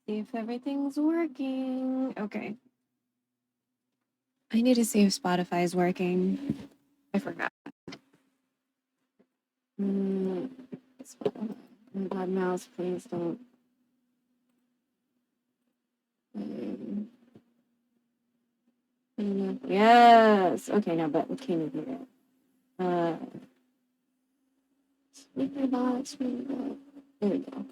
See if everything's working. Okay. I need to see if Spotify is working. I forgot. Spotify. Oh my god, mouse, please don't. Yes. Okay, now but we can't hear it. Speaker box. There we go.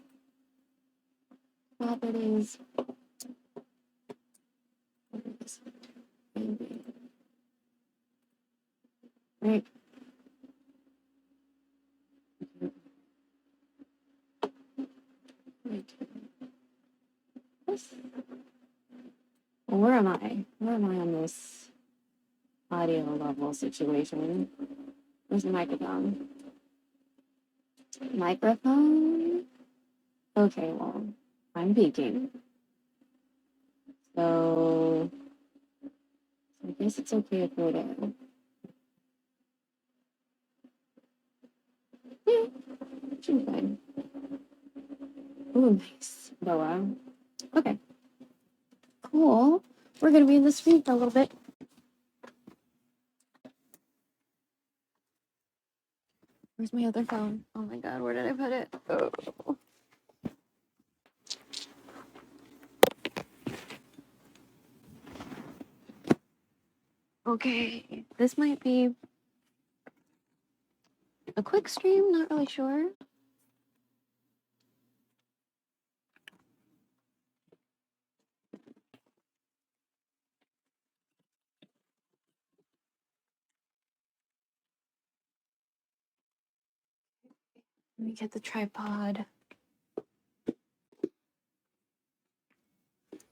Properties. Right. Well, where am I? Where am I on this audio level situation? Where's the microphone? Microphone? Okay, well, I'm peeking. So I guess it's okay if we're there. Yeah, should be fine. Ooh, nice. Boa. Okay. Cool. We're gonna be in the street for a little bit. Where's my other phone? Oh my god, where did I put it? Oh. Okay, this might be a quick stream, not really sure. Let me get the tripod.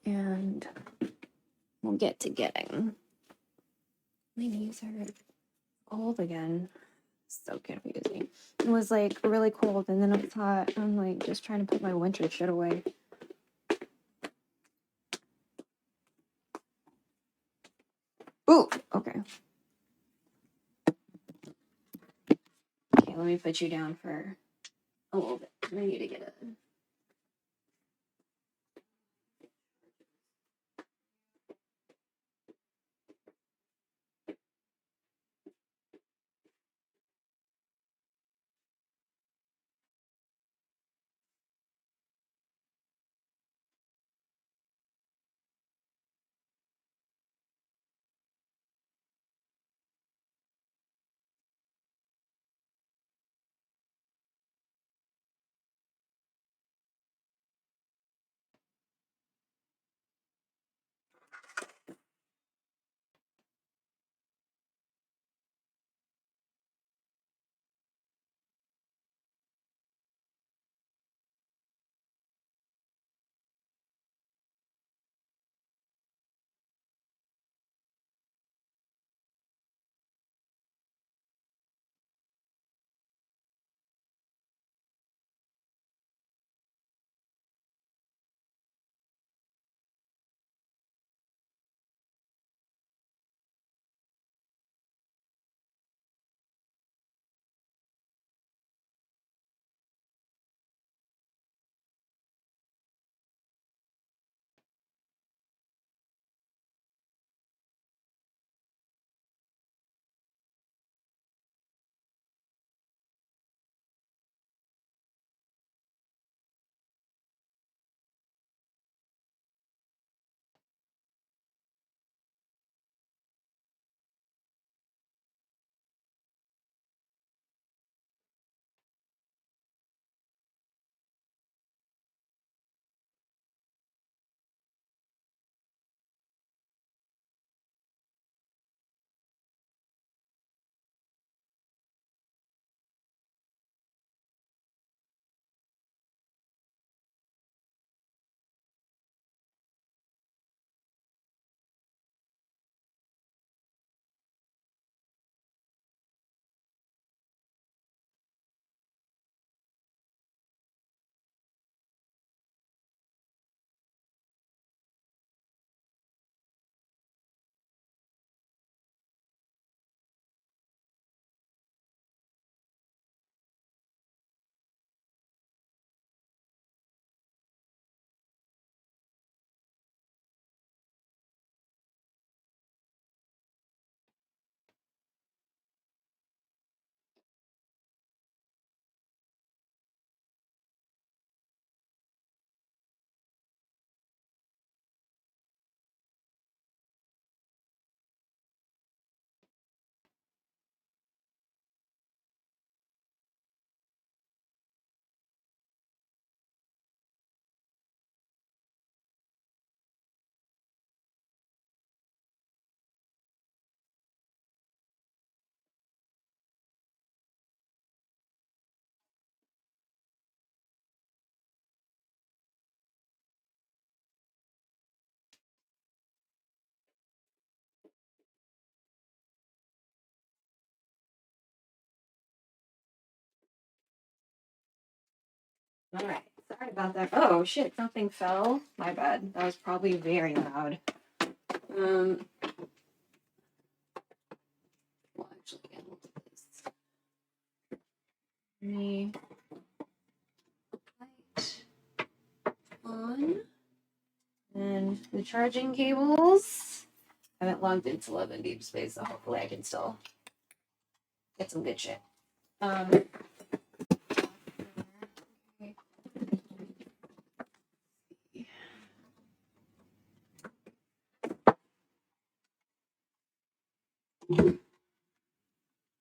And we'll get to getting. My knees are cold again. So confusing. It was like really cold and then it was hot. I'm like just trying to put my winter shit away. Ooh, okay. Okay, let me put you down for a little bit. I need to get it. All right. Sorry about that. Oh shit! Something fell. My bad. That was probably very loud. Well, actually, I'll do this. Me light on, and the charging cables. I haven't logged into Love and Deep Space, so hopefully I can still get some good shit. Okay.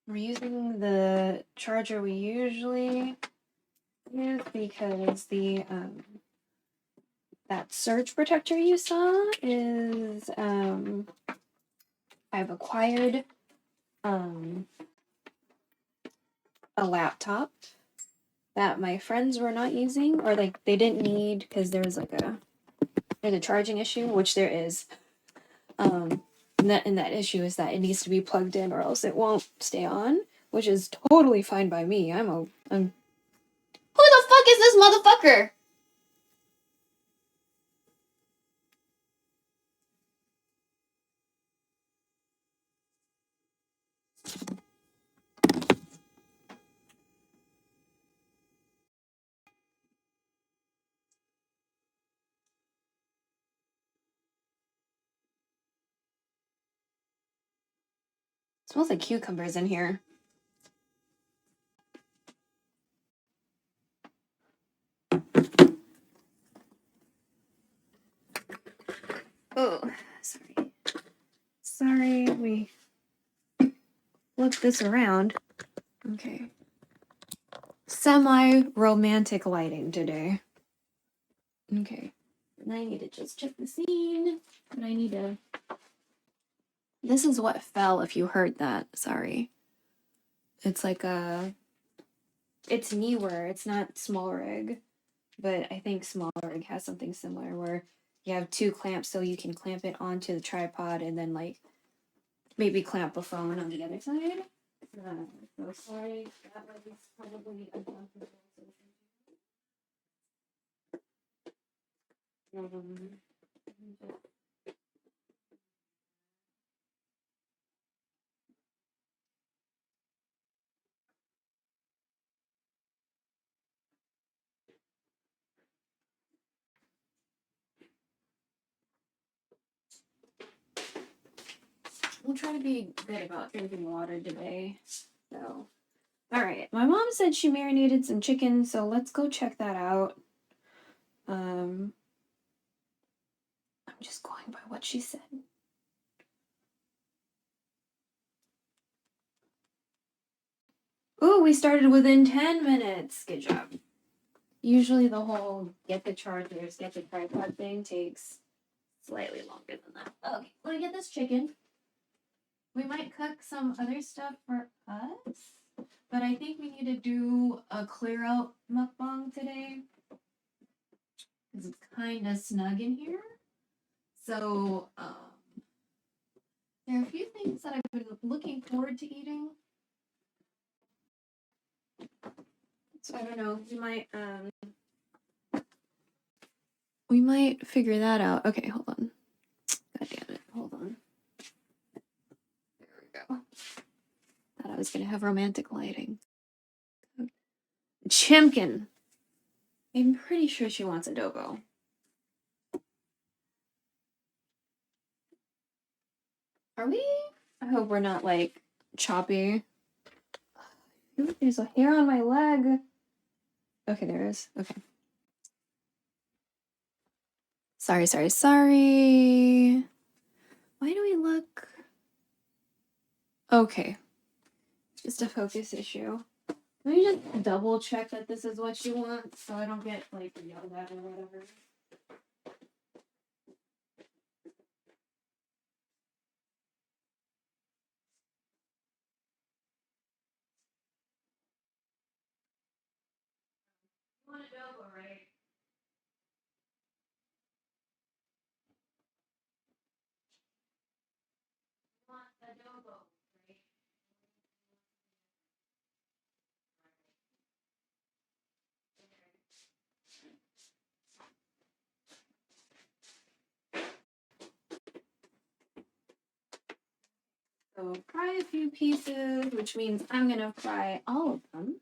We're using the charger we usually use because the that surge protector you saw is I've acquired a laptop that my friends were not using, or like they didn't need because there's a charging issue, which there is. And that issue is that it needs to be plugged in or else it won't stay on, which is totally fine by me. I'm who the fuck is this motherfucker? It smells like cucumbers in here. Oh, sorry. Sorry, we flipped this around. Okay. Semi-romantic lighting today. Okay. And I need to just check the scene. And I need to... This is what fell if you heard that. Sorry. It's like a... It's newer. It's not small rig. But I think small rig has something similar where you have two clamps so you can clamp it onto the tripod and then like maybe clamp a phone on the other side. So sorry, that was probably uncomfortable. We'll try to be good about drinking water today. So, all right. My mom said she marinated some chicken, so let's go check that out. I'm just going by what she said. Ooh, we started within 10 minutes. Good job. Usually the whole get the chargers, get the tripod thing takes slightly longer than that. Okay, let me get this chicken. We might cook some other stuff for us, but I think we need to do a clear out mukbang today because it's kind of snug in here. So there are a few things that I've been looking forward to eating. So I don't know. We might figure that out. Okay, hold on. God damn it. Hold on. There we go. Thought I was gonna have romantic lighting. Chimkin. I'm pretty sure she wants adobo. Are we? I hope we're not like choppy. There's a hair on my leg. Okay, there is. Okay. Sorry. Why do we look? Okay. Just a focus issue. Let me just double check that this is what you want so I don't get like yelled at or whatever. You want adobo, right? You want adobo, right? few pieces, which means I'm gonna fry all of them.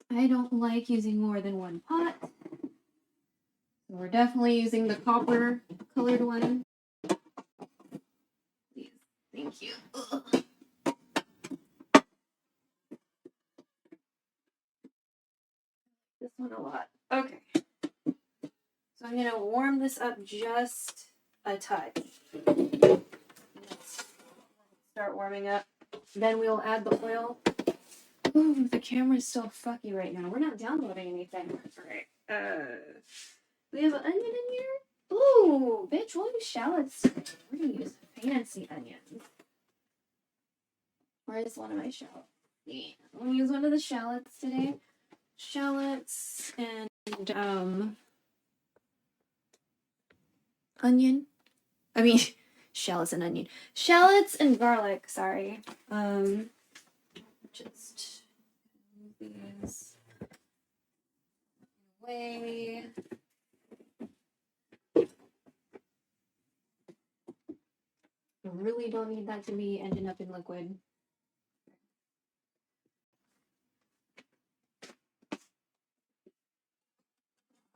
I don't like using more than one pot. So we're definitely using the copper colored one. Please, thank you. Ugh. This one a lot. Okay. So I'm gonna warm this up just a touch. Let's start warming up. Then we'll add the oil. Ooh, the camera's still fucky right now. We're not downloading anything. Alright. We have an onion in here? Ooh, bitch, we'll use shallots. We're gonna use fancy onions. Where is one of my shallots? Yeah. I'm gonna use one of the shallots today. Shallots and onion. I mean shallots and onion. Shallots and garlic, sorry. Just move these away. I really don't need that to be ending up in liquid.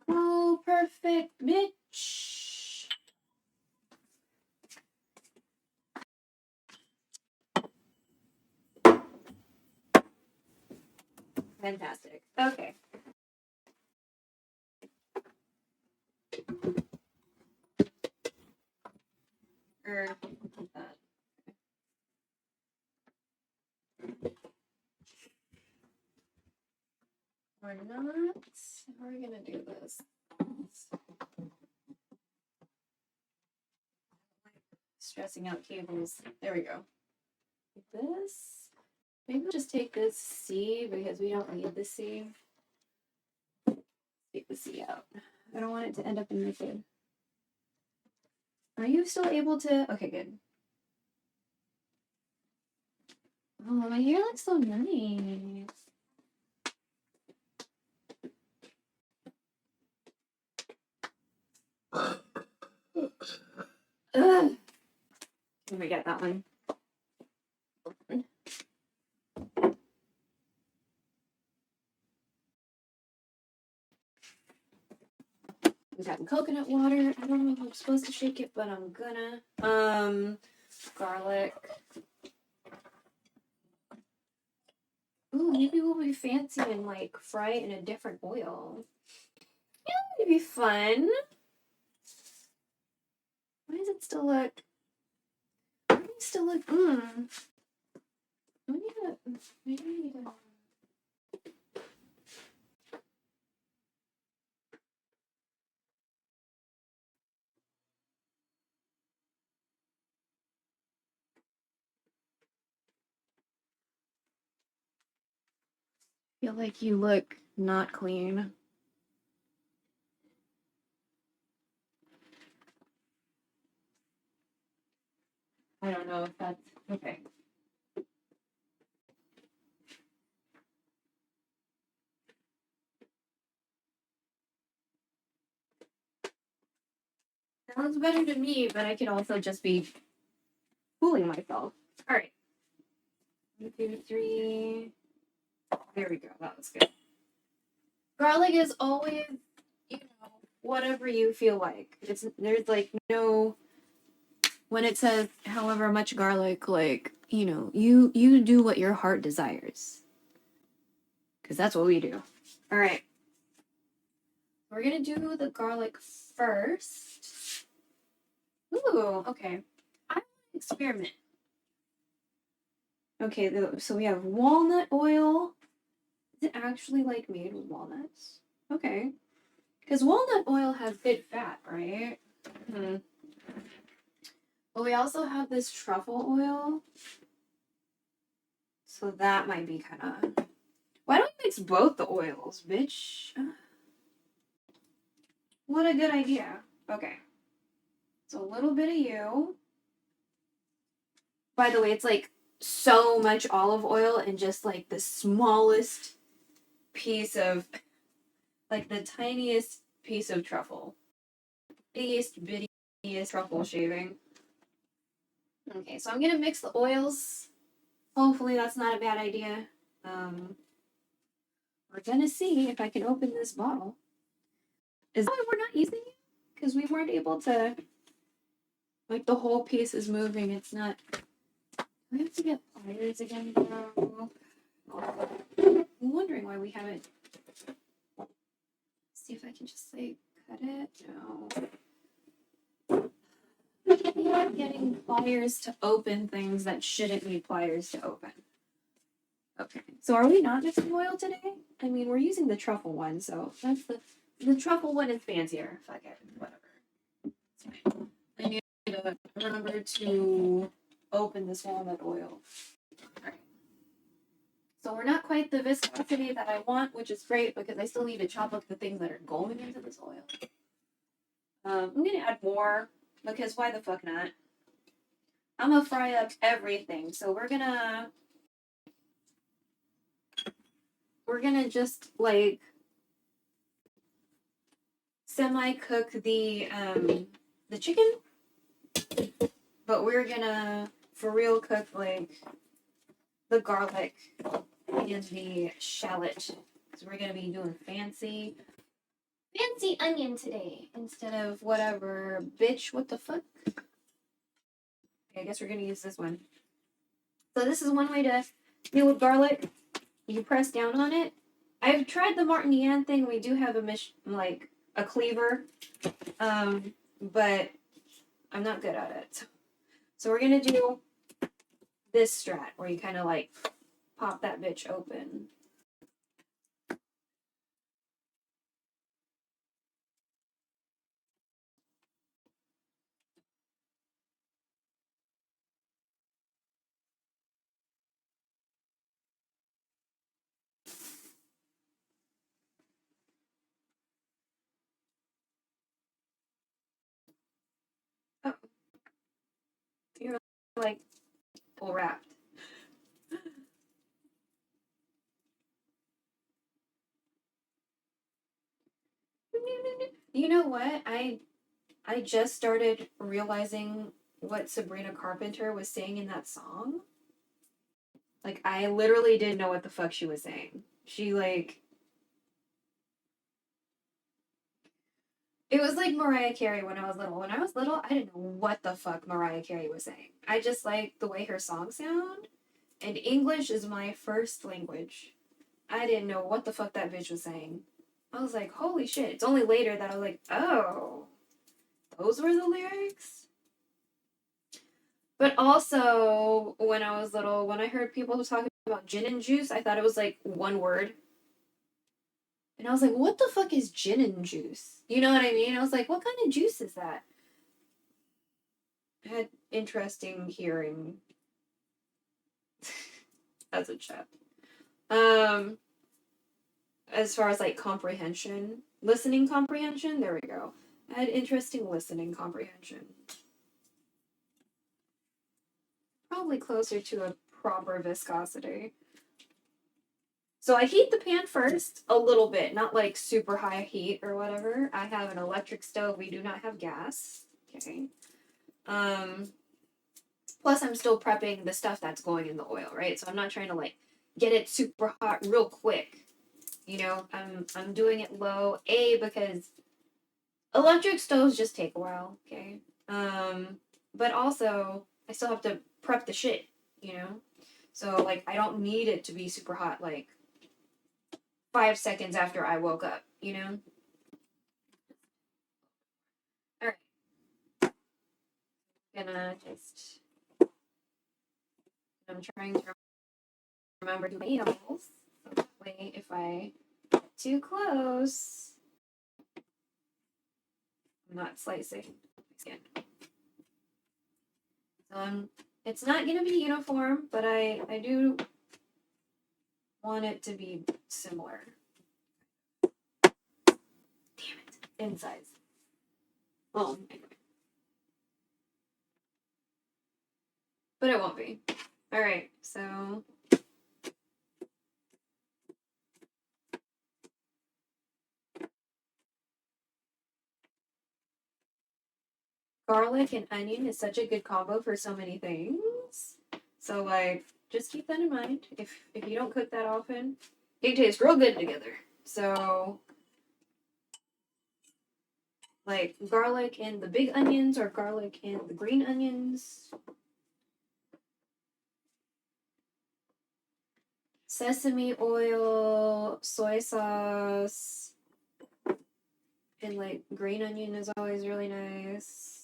Oh, perfect, bitch. Fantastic. Okay. That. Or not. How are we gonna do this? Stressing out cables. There we go. Like this. Maybe we'll just take this C because we don't need the C. Take the C out. I don't want it to end up in liquid. Are you still able to? Okay, good. Oh, my hair looks so nice. Ugh. Let me get that one. We got coconut water. I don't know if I'm supposed to shake it, but I'm gonna. Garlic. Ooh, maybe we'll be fancy and like fry it in a different oil. Yeah, it'd be fun. Why does it still look? Why does it still look? Maybe I need to. Feel like you look not clean. I don't know if that's okay. Sounds better to me, but I could also just be fooling myself. All right. 1, 2, 3. There we go. That was good. Garlic is always, whatever you feel like. There's like no, when it says however much garlic, like, you do what your heart desires. Because that's what we do. All right. We're going to do the garlic first. Ooh, okay. I want to experiment. Okay, so we have walnut oil. Is it actually like made with walnuts? Okay. Because walnut oil has good fat, right? But we also have this truffle oil. So that might be kind of... Why don't we mix both the oils, bitch? What a good idea. Okay. So a little bit of you. By the way, it's like so much olive oil and just like the smallest piece of, like the tiniest piece of truffle. Bittiest truffle shaving. Okay, so I'm gonna mix the oils. Hopefully that's not a bad idea. We're gonna see if I can open this bottle. Is that why we're not using it? Because we weren't able to, like, the whole piece is moving. It's not. We have to get pliers again, bro. I'm wondering why we haven't. See if I can just, like, cut it. No. I'm getting pliers to open things that shouldn't need pliers to open. Okay. So are we not mixing oil today? I mean, we're using the truffle one, so that's the truffle one is fancier. Fuck it. Whatever. It's fine. I need to remember to open this walnut oil. Alright. So we're not quite the viscosity that I want, which is great because I still need to chop up the things that are going into this oil. I'm gonna add more because why the fuck not? I'm gonna fry up everything. So we're gonna just like semi-cook the chicken, but we're gonna for real cook like the garlic and the shallot. So we're gonna be doing fancy onion today instead of whatever bitch. What the fuck? Okay, I guess we're gonna use this one. So this is one way to deal with garlic. You press down on it. I've tried the Martinian thing. We do have a cleaver, but I'm not good at it. So we're gonna do this strat where you kind of like pop that bitch open. Oh, you're like full wrapped. You know what? I just started realizing what Sabrina Carpenter was saying in that song. Like, I literally didn't know what the fuck she was saying. She, like... It was like Mariah Carey when I was little. When I was little, I didn't know what the fuck Mariah Carey was saying. I just liked the way her songs sound. And English is my first language. I didn't know what the fuck that bitch was saying. I was like, holy shit. It's only later that I was like, oh, those were the lyrics? But also, when I was little, when I heard people talking about gin and juice, I thought it was like one word. And I was like, what the fuck is gin and juice? You know what I mean? I was like, what kind of juice is that? I had interesting hearing as a child. As far as like comprehension, listening comprehension, there we go. I had interesting listening comprehension. Probably closer to a proper viscosity. So I heat the pan first a little bit, not like super high heat or whatever. I have an electric stove. We do not have gas. Okay. Plus I'm still prepping the stuff that's going in the oil, right? So I'm not trying to like get it super hot real quick. You know, I'm doing it low, because electric stoves just take a while, okay? But also I still have to prep the shit, you know? So like I don't need it to be super hot like 5 seconds after I woke up, you know? Alright. I'm trying to remember to eat apples. So that way if I get too close, I'm not slicing my skin. It's not going to be uniform, but I do want it to be similar. Damn it. In size. Well, anyway. But it won't be. Alright, so... garlic and onion is such a good combo for so many things. So like, just keep that in mind. If you don't cook that often, it tastes real good together. So like garlic and the big onions or garlic and the green onions. Sesame oil, soy sauce, and like green onion is always really nice.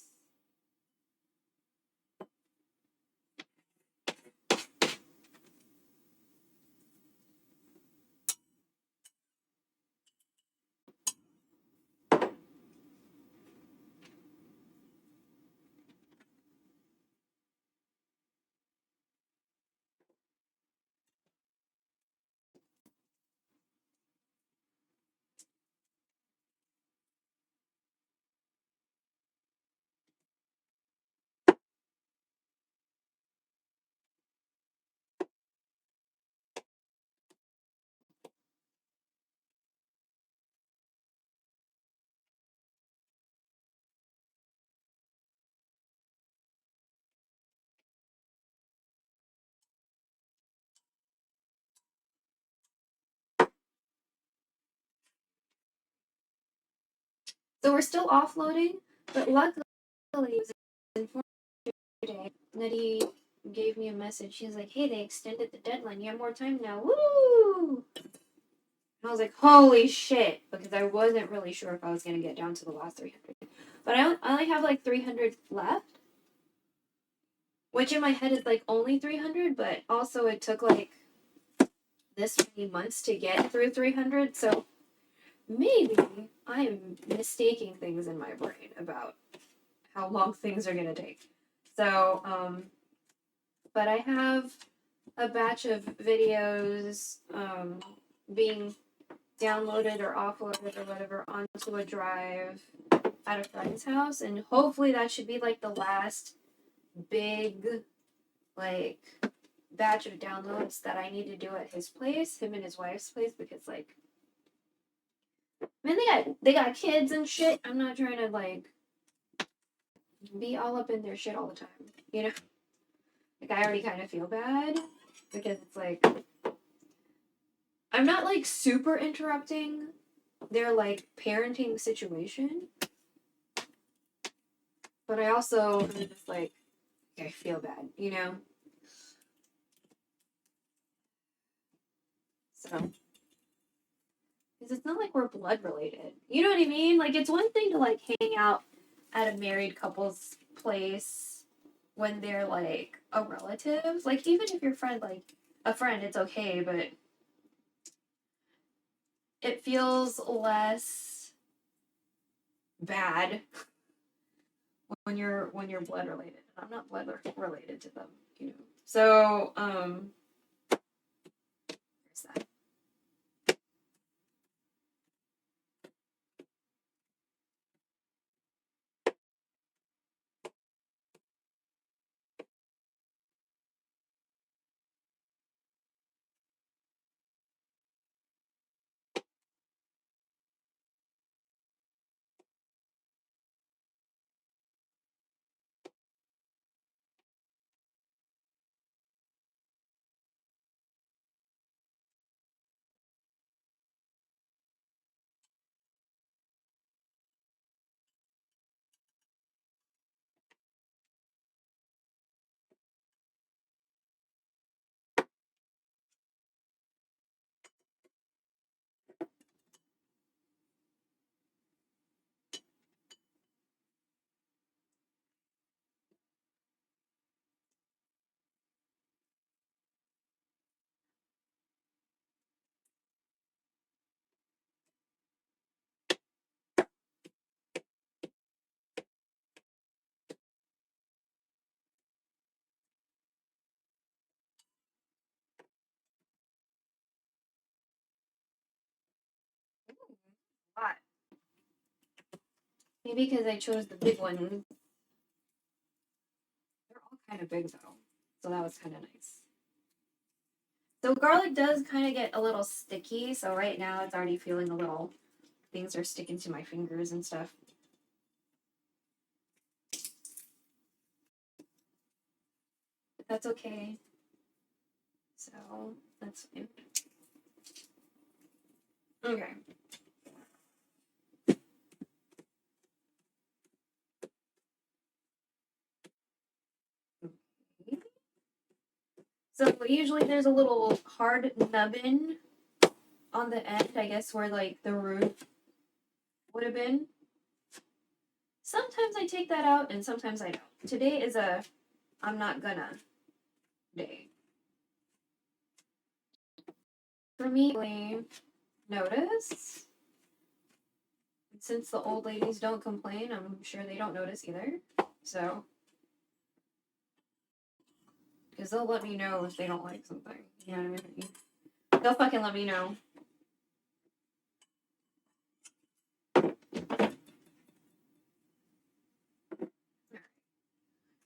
So we're still offloading, but luckily it was informed today that he gave me a message. He was like, hey, they extended the deadline. You have more time now. Woo! And I was like, holy shit, because I wasn't really sure if I was going to get down to the last 300. But I only have like 300 left, which in my head is like only 300, but also it took like this many months to get through 300, so maybe I am mistaking things in my brain about how long things are going to take. So, but I have a batch of videos being downloaded or offloaded or whatever onto a drive at a friend's house, and hopefully that should be like the last big like batch of downloads that I need to do at his place, him and his wife's place, because like, man, they got kids and shit. I'm not trying to like be all up in their shit all the time, you know? Like, I already kind of feel bad because it's like, I'm not like super interrupting their like parenting situation, but I also am just like, I feel bad, you know? So, because it's not like we're blood related. You know what I mean? Like, it's one thing to like hang out at a married couple's place when they're like a relative. Like, even if your friend, like a friend, it's okay, but it feels less bad when you're blood related. I'm not blood related to them, you know. So, there's that. A lot. Maybe because I chose the big one. They're all kind of big though, so that was kind of nice. So garlic does kind of get a little sticky, so right now it's already feeling a little, things are sticking to my fingers and stuff. That's okay. So that's fine. Okay. So usually there's a little hard nubbin on the end, I guess, where like the root would have been. Sometimes I take that out and sometimes I don't. Today is a I'm not gonna day. For me, notice. Since the old ladies don't complain, I'm sure they don't notice either. So, because they'll let me know if they don't like something. You know what I mean? They'll fucking let me know.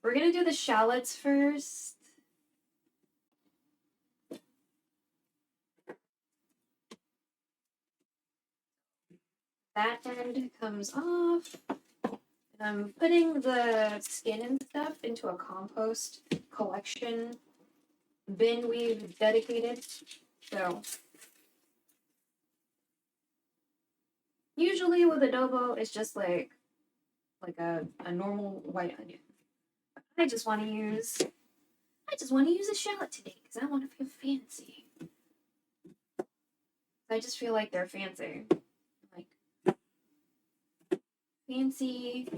We're gonna do the shallots first. That end comes off. And I'm putting the skin and stuff into a compost collection bin we've dedicated. So usually with adobo, it's just like a normal white onion. I just want to use a shallot today because I want to feel fancy. I just feel like they're fancy. Like fancy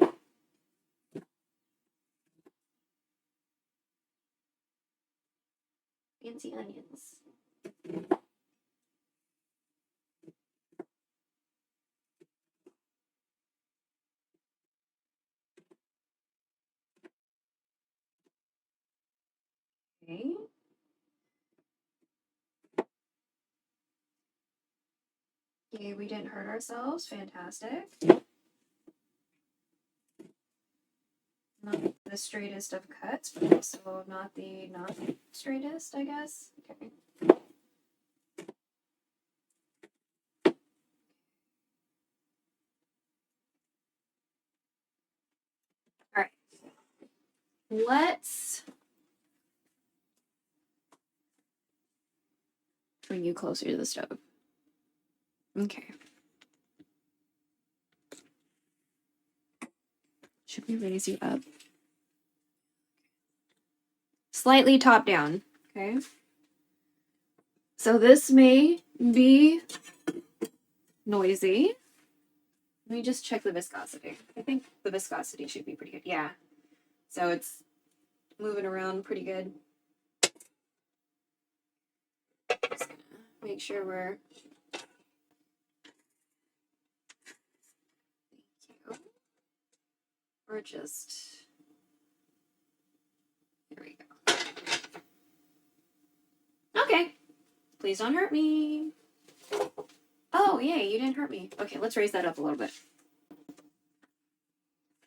onions. Okay. Okay, we didn't hurt ourselves. Fantastic. Not the straightest of cuts, but also not the not straightest, I guess. Okay. All right. Let's bring you closer to the stove. Okay. Should we raise you up? Slightly top down, okay? So this may be noisy. Let me just check the viscosity. I think the viscosity should be pretty good. Yeah. So it's moving around pretty good. Just gonna make sure we're... Thank you. We're just... There we go. Okay. Please don't hurt me. Oh, yay, you didn't hurt me. Okay, let's raise that up a little bit.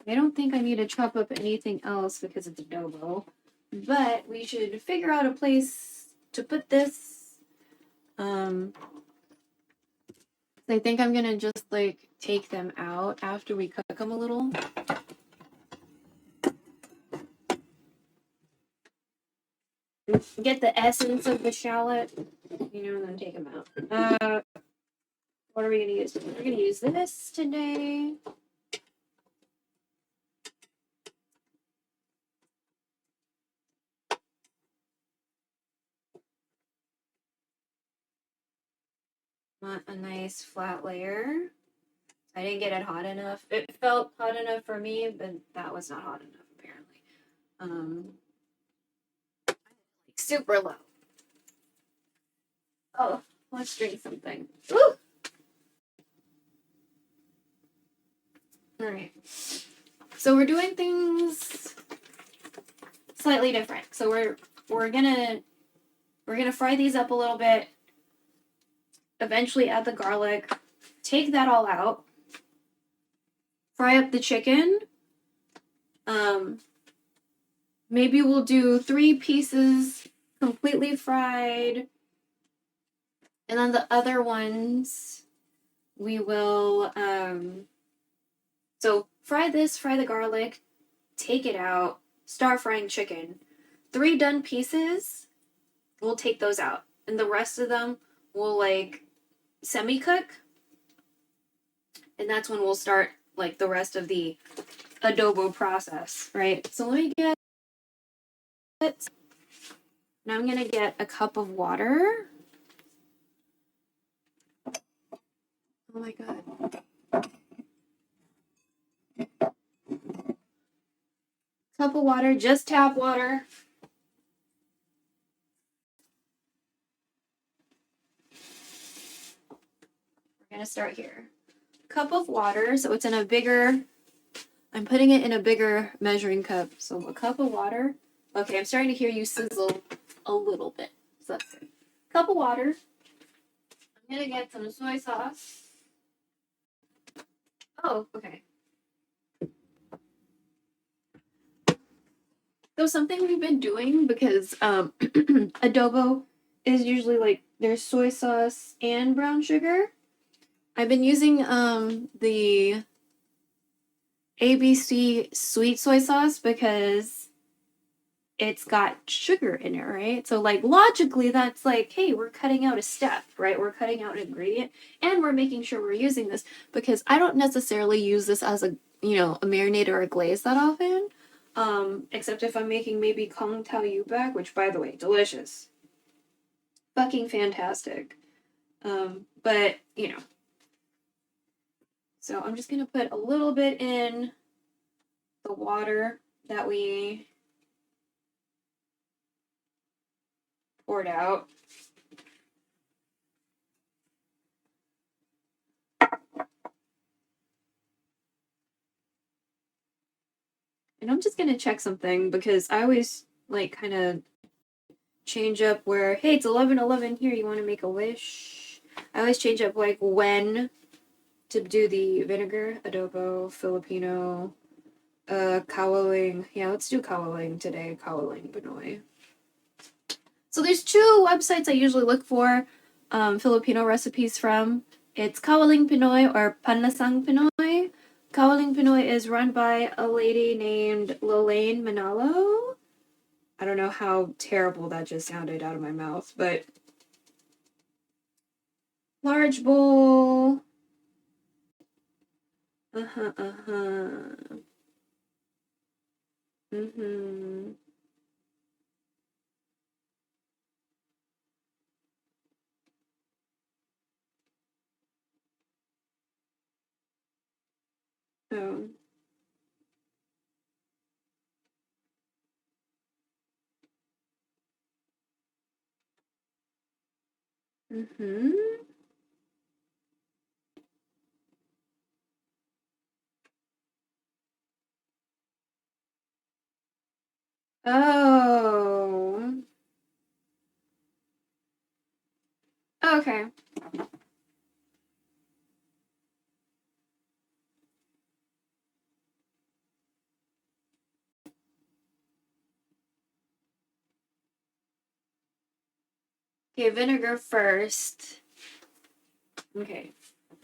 I don't think I need to chop up anything else because it's adobo, but we should figure out a place to put this. I think I'm gonna just like take them out after we cook them a little. Get the essence of the shallot, and then take them out. What are we gonna use? We're gonna use this today. Want a nice flat layer. I didn't get it hot enough. It felt hot enough for me, but that was not hot enough apparently. Super low. Oh, let's drink something. Woo! All right. So we're doing things slightly different. So we're gonna fry these up a little bit. Eventually add the garlic. Take that all out. Fry up the chicken. Maybe we'll do 3 pieces completely fried. And then the other ones we will so fry this, fry the garlic, take it out, start frying chicken. 3 done pieces, we'll take those out. And the rest of them we'll like semi-cook. And that's when we'll start like the rest of the adobo process, right? So let me get it. Now I'm gonna get a cup of water. Oh my god. Cup of water, just tap water. We're gonna start here. Cup of water, so it's in a bigger, I'm putting it in a bigger measuring cup. So a cup of water. Okay, I'm starting to hear you sizzle a little bit. So that's good. Cup of water. I'm gonna get some soy sauce. Oh, okay. So something we've been doing, because adobo is usually like there's soy sauce and brown sugar. I've been using the ABC sweet soy sauce because it's got sugar in it, right? So like logically that's like, hey, we're cutting out a step, right? We're cutting out an ingredient and we're making sure we're using this, because I don't necessarily use this as a, you know, a marinade or a glaze that often. Except if I'm making maybe Kong Tao Yu Bak, which by the way, delicious. Fucking fantastic. But you know. So I'm just gonna put a little bit in the water that we poured out. And I'm just gonna check something because I always like kind of change up where, hey, it's 11:11 here, you want to make a wish? I always change up like when to do the vinegar, adobo, Filipino, kawaling. Yeah, let's do kawaling today, kawaling Pinoy. So there's 2 websites I usually look for Filipino recipes from. It's Kawaling Pinoy or Panlasang Pinoy. Kawaling Pinoy is run by a lady named Lelaine Manalo. I don't know how terrible that just sounded out of my mouth, but large bowl. Uh-huh. Mm-hmm. Oh. Mm-hmm. Oh. Okay. Okay, vinegar first. Okay.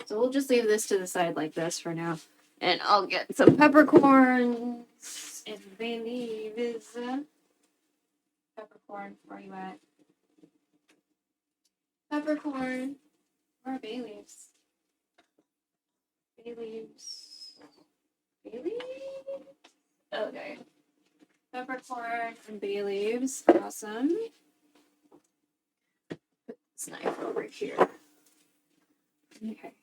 So we'll just leave this to the side like this for now. And I'll get some peppercorns and bay leaves. Peppercorn, where are you at? Peppercorn. Where are bay leaves? Bay leaves. Bay leaves? Okay. Peppercorn and bay leaves. Awesome. Put this knife over here. Okay.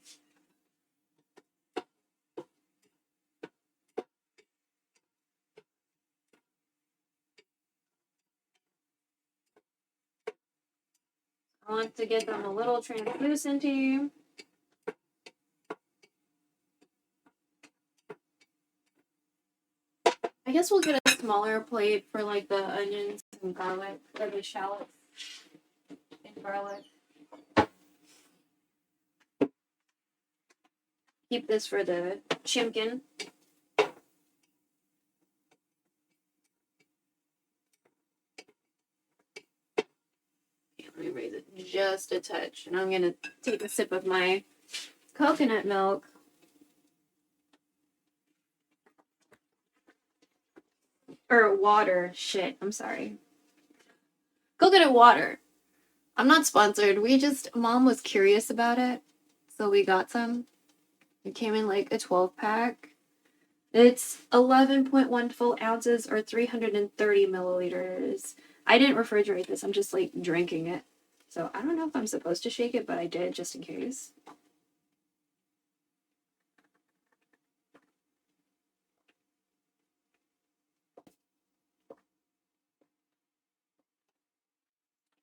I want to get them a little translucent-y. I guess we'll get a smaller plate for like the onions and garlic, or the shallots and garlic. Keep this for the chimkin. Let me raise it just a touch, and I'm gonna take a sip of my coconut milk. Or water. Shit, I'm sorry. Coconut water. I'm not sponsored. Mom was curious about it, so we got some. It came in like a 12-pack. It's 11.1 full ounces or 330 milliliters. I didn't refrigerate this. I'm just like drinking it. So I don't know if I'm supposed to shake it, but I did just in case.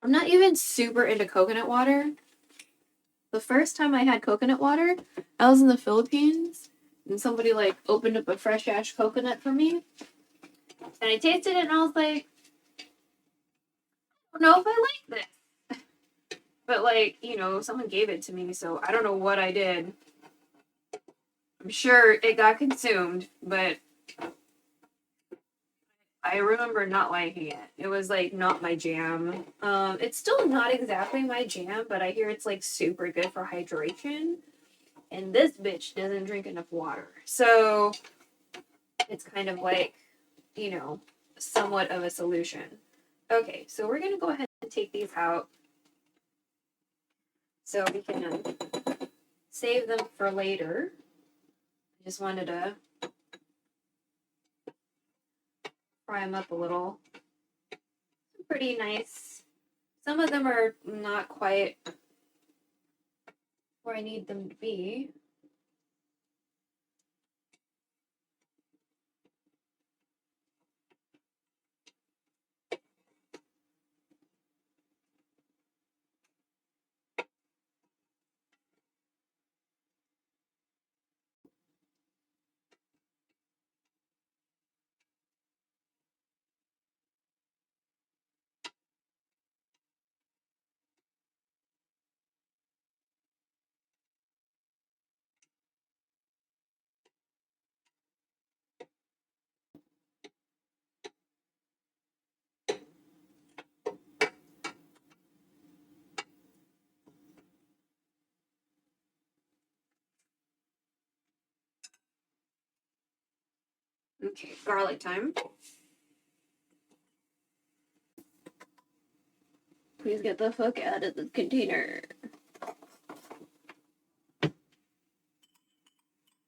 I'm not even super into coconut water. The first time I had coconut water, I was in the Philippines and somebody like opened up a fresh ash coconut for me. And I tasted it and I was like, I don't know if I like this. But like, you know, someone gave it to me, so I don't know what I did. I'm sure it got consumed, but I remember not liking it. It was like not my jam. It's still not exactly my jam, but I hear it's like super good for hydration. And this bitch doesn't drink enough water. So it's kind of like, you know, somewhat of a solution. Okay, so we're gonna go ahead and take these out so we can save them for later. I just wanted to fry them up a little. Pretty nice. Some of them are not quite where I need them to be. Okay, garlic time. Please get the fuck out of the container.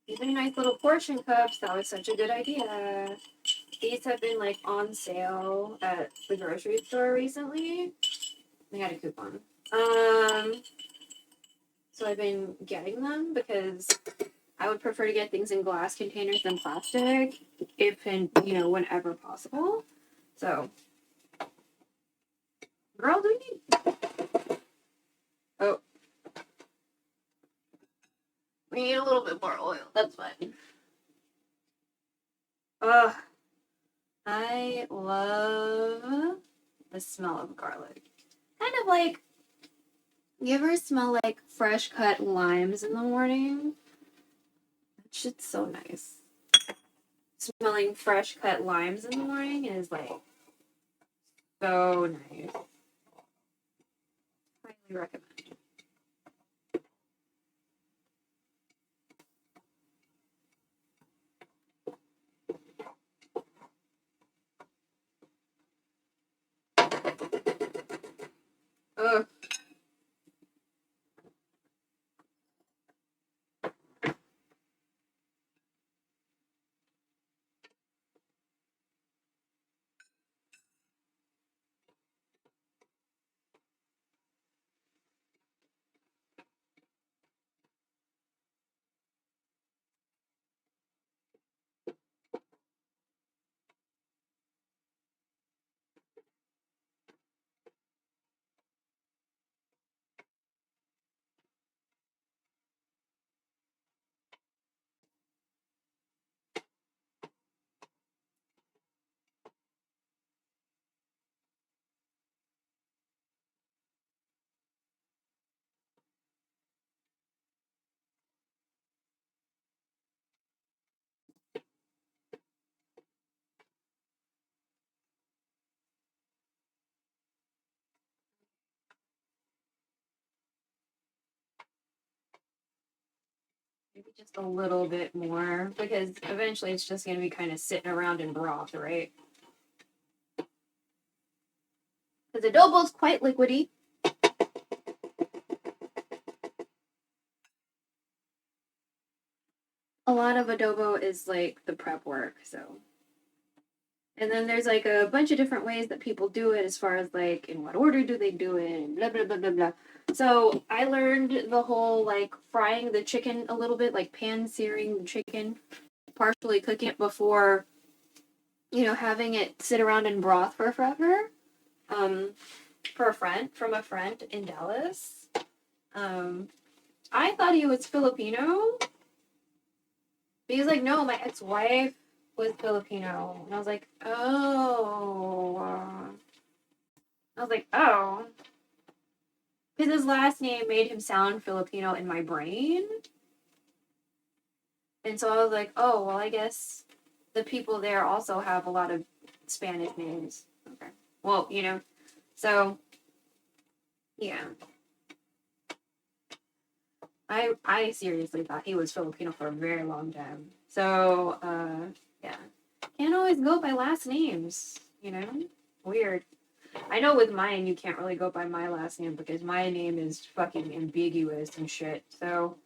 Even nice little portion cups. That was such a good idea. These have been like on sale at the grocery store recently. They had a coupon. So I've been getting them because I would prefer to get things in glass containers than plastic, if and you know whenever possible. So, girl, do we need? Oh, we need a little bit more oil. That's fine. Ugh, I love the smell of garlic. Kind of like, you ever smell like fresh cut limes in the morning? That shit's so nice. Smelling fresh cut limes in the morning is like so nice. Highly recommend. Ugh. Maybe just a little bit more, because eventually it's just going to be kind of sitting around in broth, right? Because adobo is quite liquidy. A lot of adobo is like the prep work, so. And then there's like a bunch of different ways that people do it as far as like in what order do they do it and blah blah blah blah blah. So I learned the whole like frying the chicken a little bit, like pan searing the chicken, partially cooking it before, you know, having it sit around in broth for forever. From a friend in Dallas. I thought he was Filipino. But he's like, no, my ex-wife was Filipino. And I was like, oh. Because his last name made him sound Filipino in my brain. And so I was like, oh, well, I guess the people there also have a lot of Spanish names. Okay. Well, you know, so, yeah. I seriously thought he was Filipino for a very long time. So, yeah. Can't always go by last names, you know? Weird. I know with mine, you can't really go by my last name because my name is fucking ambiguous and shit, so.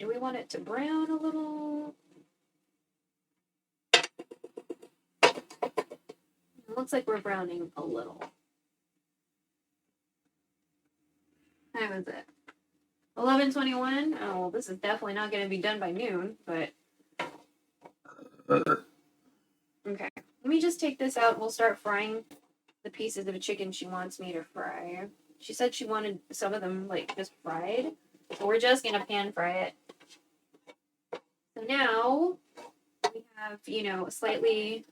Do we want it to brown a little? It looks like we're browning a little. How was it? 11:21? Oh, well, this is definitely not going to be done by noon, but. Okay. Let me just take this out. We'll start frying the pieces of chicken she wants me to fry. She said she wanted some of them, like, just fried. So we're just going to pan fry it. So now we have, you know, a slightly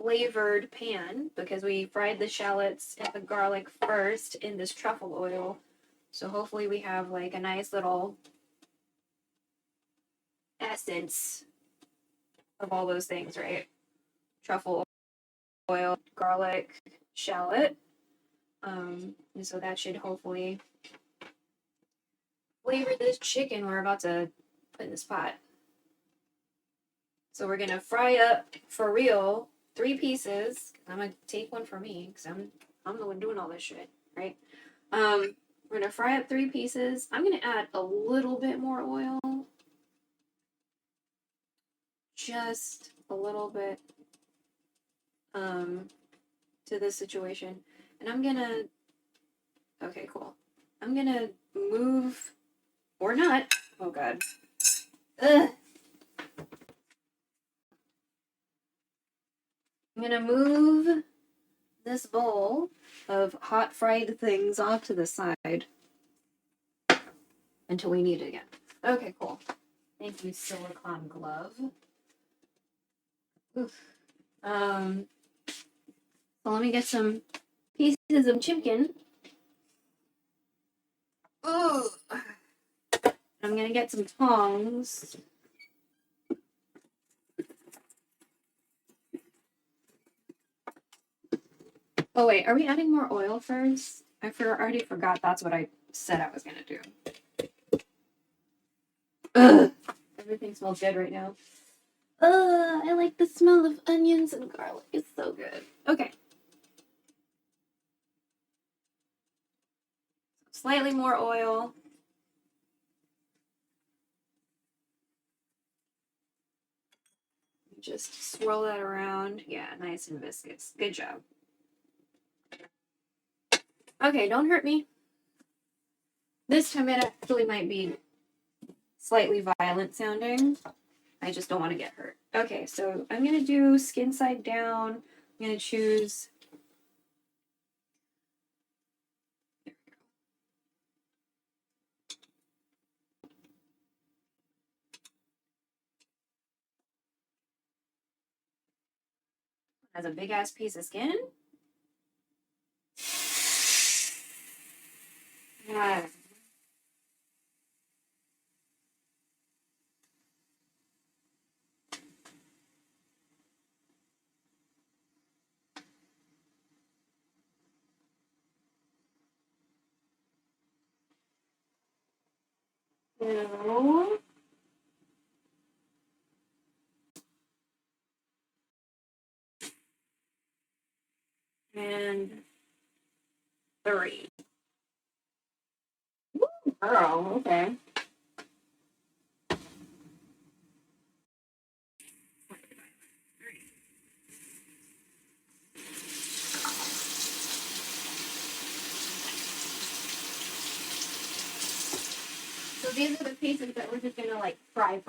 flavored pan because we fried the shallots and the garlic first in this truffle oil. So hopefully we have like a nice little essence of all those things, right? Truffle oil, garlic, shallot. And so that should hopefully flavor this chicken we're about to put in this pot. So we're gonna fry up for real 3 pieces. I'm gonna take one for me because I'm the one doing all this shit, right? We're gonna fry up 3 pieces. I'm gonna add a little bit more oil, just a little bit, to this situation, and I'm gonna. Okay, cool. I'm gonna move or not. Oh God. Ugh. I'm gonna move this bowl of hot fried things off to the side until we need it again. Okay, cool. Thank you, silicone glove. Oof. So let me get some pieces of chicken. Ooh. I'm gonna get some tongs. Oh wait, are we adding more oil first? I already forgot that's what I said I was gonna do. Ugh. Everything smells good right now. I like the smell of onions and garlic. It's so good. Okay. Slightly more oil. Just swirl that around. Yeah, nice and viscous. Good job. Okay, don't hurt me. This time it actually might be slightly violent sounding. I just don't want to get hurt. Okay, so I'm going to do skin side down. I'm going to choose... Has a big ass piece of skin. Yeah. 2 and 3. Girl, okay. So these are the pieces that we're just gonna like fry.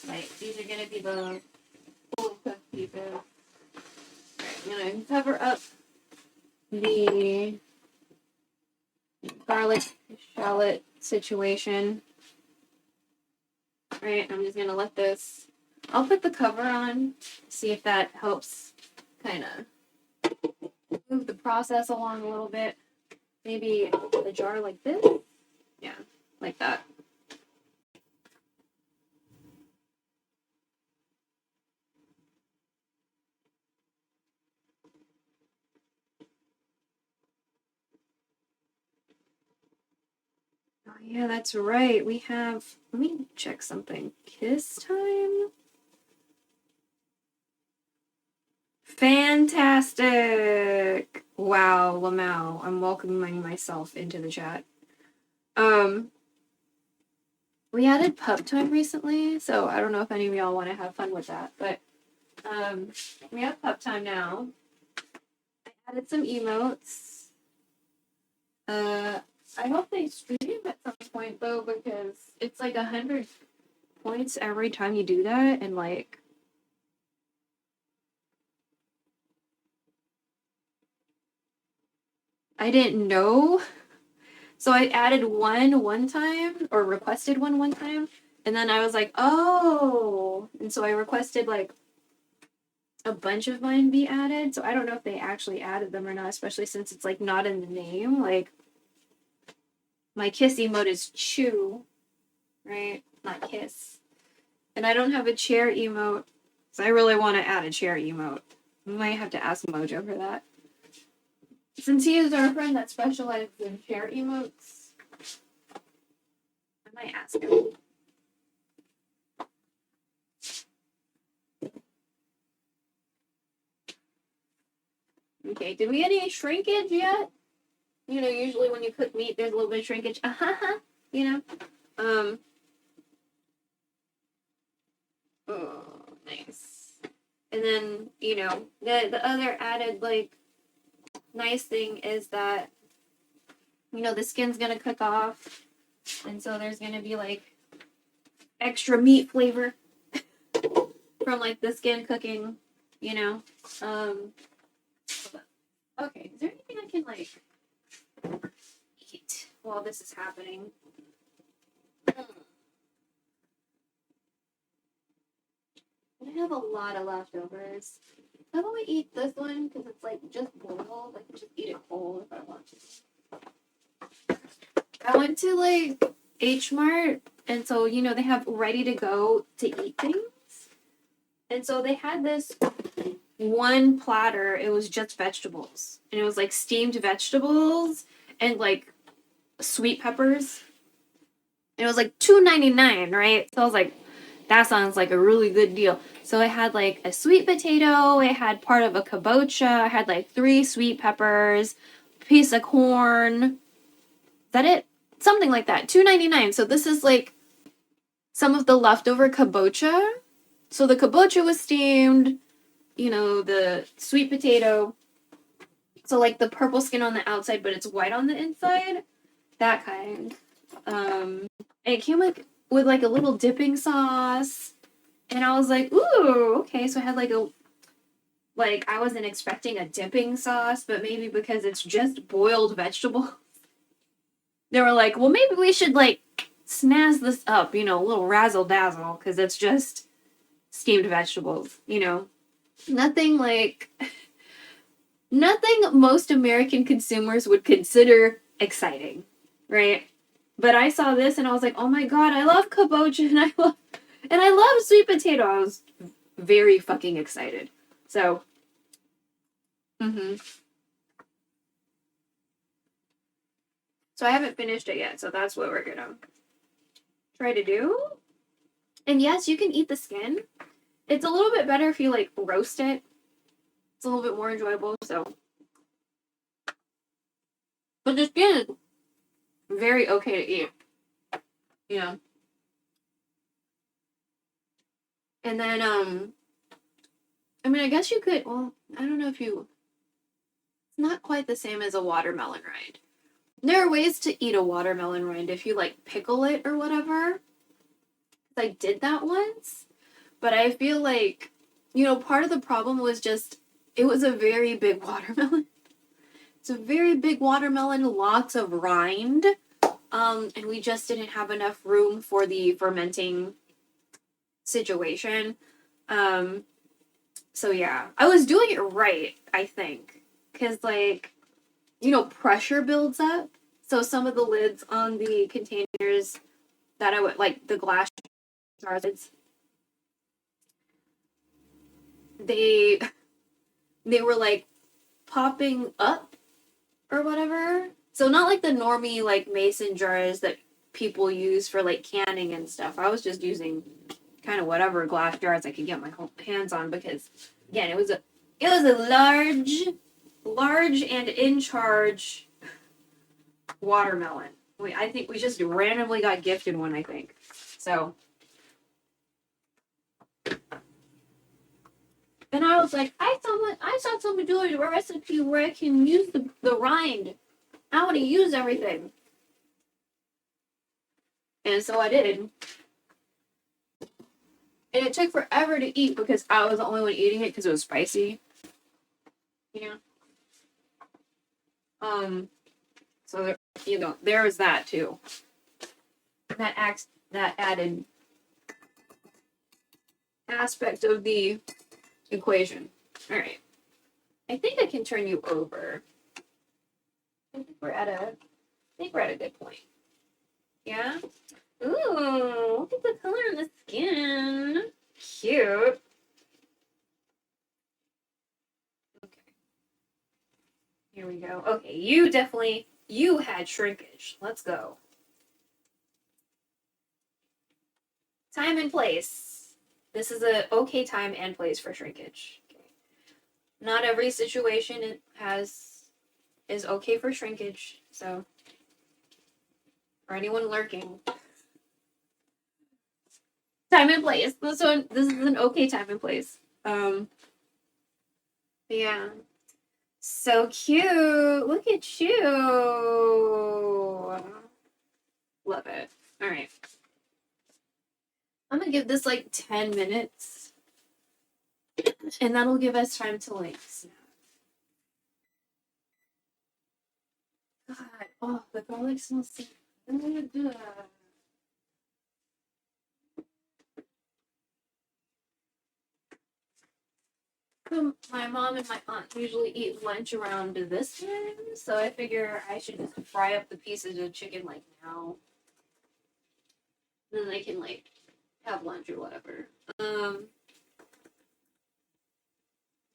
Like these are gonna be the fully cooked pieces. I'm gonna cover up the garlic shallot situation. Right, I'm just gonna let this. I'll put the cover on, see if that helps kind of move the process along a little bit. Maybe a jar like this. Yeah, like that. Oh, yeah, that's right. We have, let me check something. Kiss time? Fantastic! Wow, Lamau, I'm welcoming myself into the chat. We added pup time recently, so I don't know if any of y'all want to have fun with that, but we have pup time now. I added some emotes. I hope they stream at some point though, because it's like 100 points every time you do that, and like I didn't know. So I added one time, or requested one time, and then I was like, oh, and so I requested like a bunch of mine be added. So I don't know if they actually added them or not, especially since it's like not in the name. Like my kiss emote is chew, right? Not kiss. And I don't have a chair emote, so I really want to add a chair emote. We might have to ask Mojo for that. Since he is our friend that specializes in chair emotes, I might ask him. Okay, did we get any shrinkage yet? You know, usually when you cook meat, there's a little bit of shrinkage. You know? Oh, nice. And then, you know, the other added, like, nice thing is that, you know, the skin's gonna cook off. And so there's gonna be, like, extra meat flavor from, like, the skin cooking, you know? Okay, is there anything I can, like, eat while this is happening? I have a lot of leftovers. How about we eat this one? Because it's like just boiled. I can just eat it whole if I want to. I went to like H Mart, and so, you know, they have ready to go to eat things. And so they had this one platter. It was just vegetables. And it was like steamed vegetables and like sweet peppers. And it was like $2.99, right? So I was like, that sounds like a really good deal. So it had like a sweet potato, it had part of a kabocha, it had like 3 sweet peppers, piece of corn. Is that it? Something like that. $2.99. So this is like some of the leftover kabocha. So the kabocha was steamed, you know, the sweet potato. So like the purple skin on the outside, but it's white on the inside. That kind. And it came like with like a little dipping sauce. And I was like, ooh, okay. So I had like I wasn't expecting a dipping sauce, but maybe because it's just boiled vegetables. They were like, well, maybe we should like snazz this up, you know, a little razzle dazzle, because it's just steamed vegetables, you know. Nothing most American consumers would consider exciting, right? But I saw this and I was like, oh my god, I love kabocha and I love sweet potato. I was very fucking excited. So, So I haven't finished it yet, so that's what we're gonna try to do. And yes, you can eat the skin. It's a little bit better if you like roast it. It's a little bit more enjoyable, so. But the skin is very okay to eat. You know. And then, I mean, I guess you could, well, I don't know if you, it's not quite the same as a watermelon rind. There are ways to eat a watermelon rind if you like pickle it or whatever. I did that once, but I feel like, you know, part of the problem was just, it was a very big watermelon. It's a very big watermelon, lots of rind, and we just didn't have enough room for the fermenting situation. So yeah, I was doing it right, I think, because like, you know, pressure builds up. So some of the lids on the containers that I would, like the glass jars, they were like popping up or whatever. So not like the normie like mason jars that people use for like canning and stuff. I was just using kind of whatever glass jars I could get my hands on because again, it was a large and in charge watermelon. I think we just randomly got gifted one, I think. So, and I was like, I saw someone doing a recipe where I can use the rind. I want to use everything. And so I did. And it took forever to eat because I was the only one eating it because it was spicy. Yeah. So there, you know, there was that too. That added aspect of the equation. All right. I think I can turn you over. I think we're at a good point. Yeah? Ooh, look at the color on the skin. Cute. Okay. Here we go. Okay, you had shrinkage. Let's go. Time and place. This is a okay time and place for shrinkage. Okay. Not every situation is okay for shrinkage, so for anyone lurking. Time and place. This is an okay time and place. Yeah. So cute. Look at you. Love it. All right. I'm gonna give this like 10 minutes. And that'll give us time to like snap. God. Oh, the garlic smells so good. My mom and my aunt usually eat lunch around this time, so I figure I should just fry up the pieces of chicken like now. Then they can like have lunch or whatever. Let's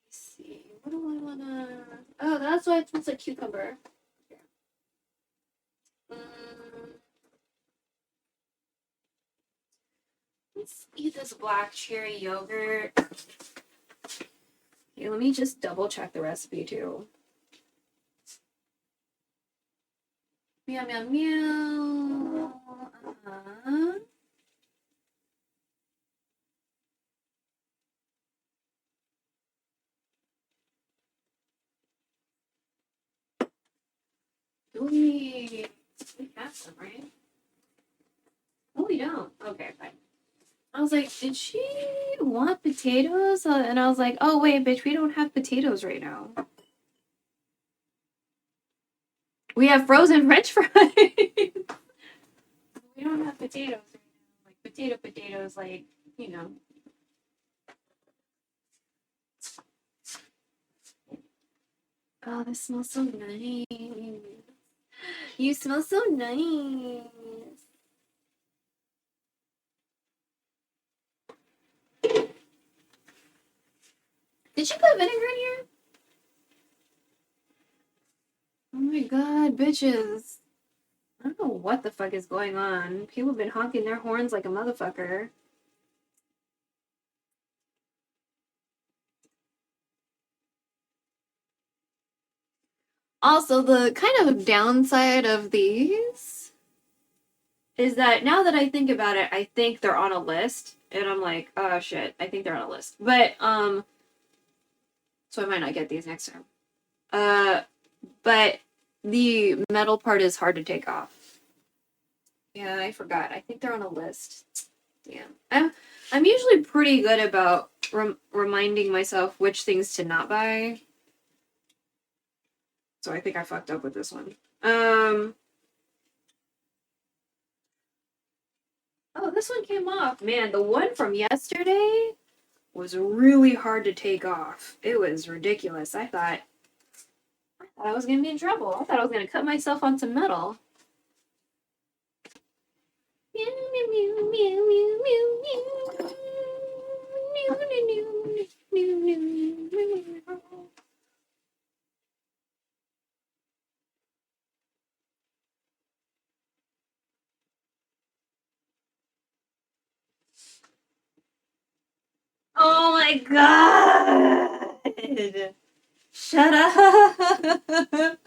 see. What do I wanna? Oh, that's why it smells like cucumber. Let's eat this black cherry yogurt. Okay, let me just double check the recipe too. Meow meow meow. We have some, right? Oh, we don't. Okay, fine. I was like, did she want potatoes? And I was like, oh, wait, bitch, we don't have potatoes right now. We have frozen French fries. We don't have potatoes right now. Like, potatoes, like, you know. Oh, this smells so nice. You smell so nice. Did she put vinegar in here? Oh my god, bitches. I don't know what the fuck is going on. People have been honking their horns like a motherfucker. Also, the kind of downside of these is that now that I think about it, I think they're on a list. And I'm like, oh shit, I think they're on a list. But, so I might not get these next time. But the metal part is hard to take off. Yeah, I forgot. I think they're on a list. Damn. I'm usually pretty good about reminding myself which things to not buy. So I think I fucked up with this one. Oh, this one came off. Man, the one from yesterday was really hard to take off. It was ridiculous. I thought I was gonna be in trouble. I thought I was gonna cut myself on some metal. Oh my god! Shut up!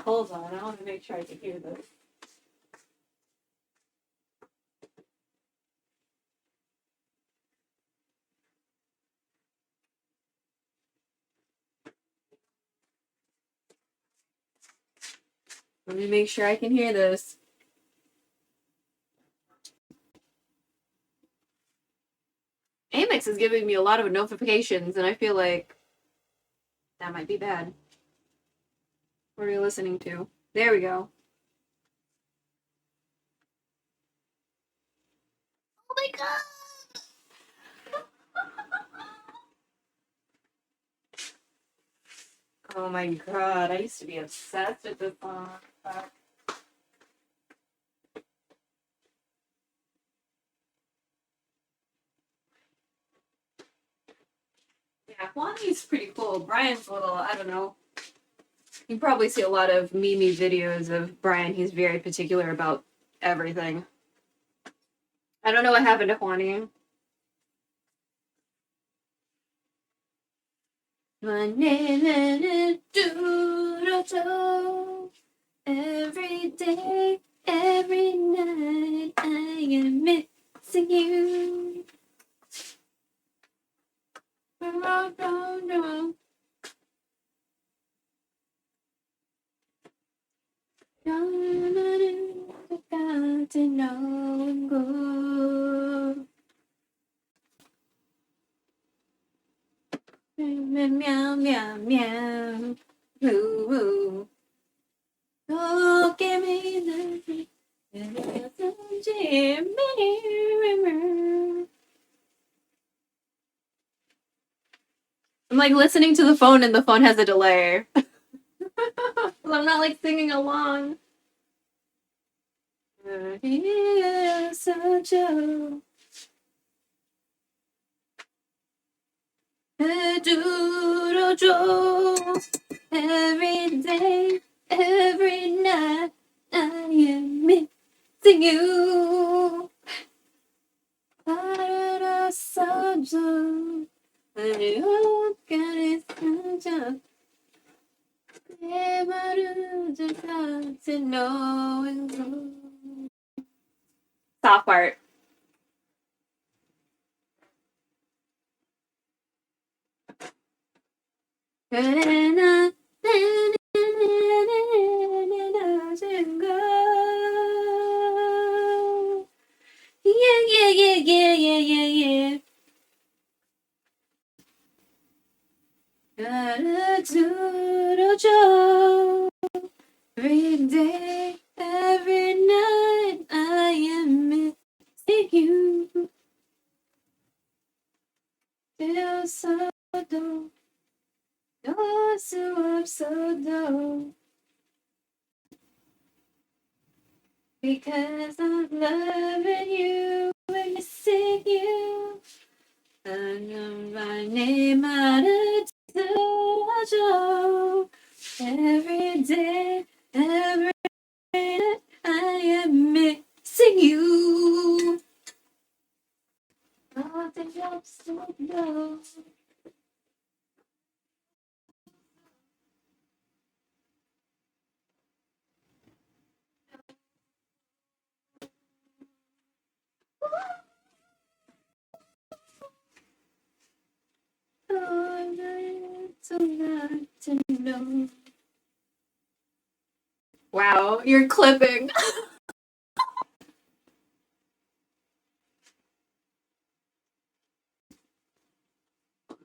Hold on, I want to make sure I can hear this. Let me make sure I can hear this. Amex is giving me a lot of notifications, and I feel like that might be bad. What are you listening to? There we go. Oh my god! Oh my god, I used to be obsessed with this song. Fuck. Yeah, Juani's pretty cool. Brian's a little, I don't know. You probably see a lot of meme videos of Brian. He's very particular about everything. I don't know what happened to Juani. Every day, every night, I am missing you. Meow, meow, meow. Woo, woo. Oh, give me the... I'm like listening to the phone and the phone has a delay. I'm not like singing along. Such a... Every day, every night, I am missing you. Soft part. Yeah. Every day, every night, I am missing you. Feel so dull. You're so dull. Because I'm loving you and missing you. I know my name out of every day, every night, I so low. To know. Wow, you're clipping.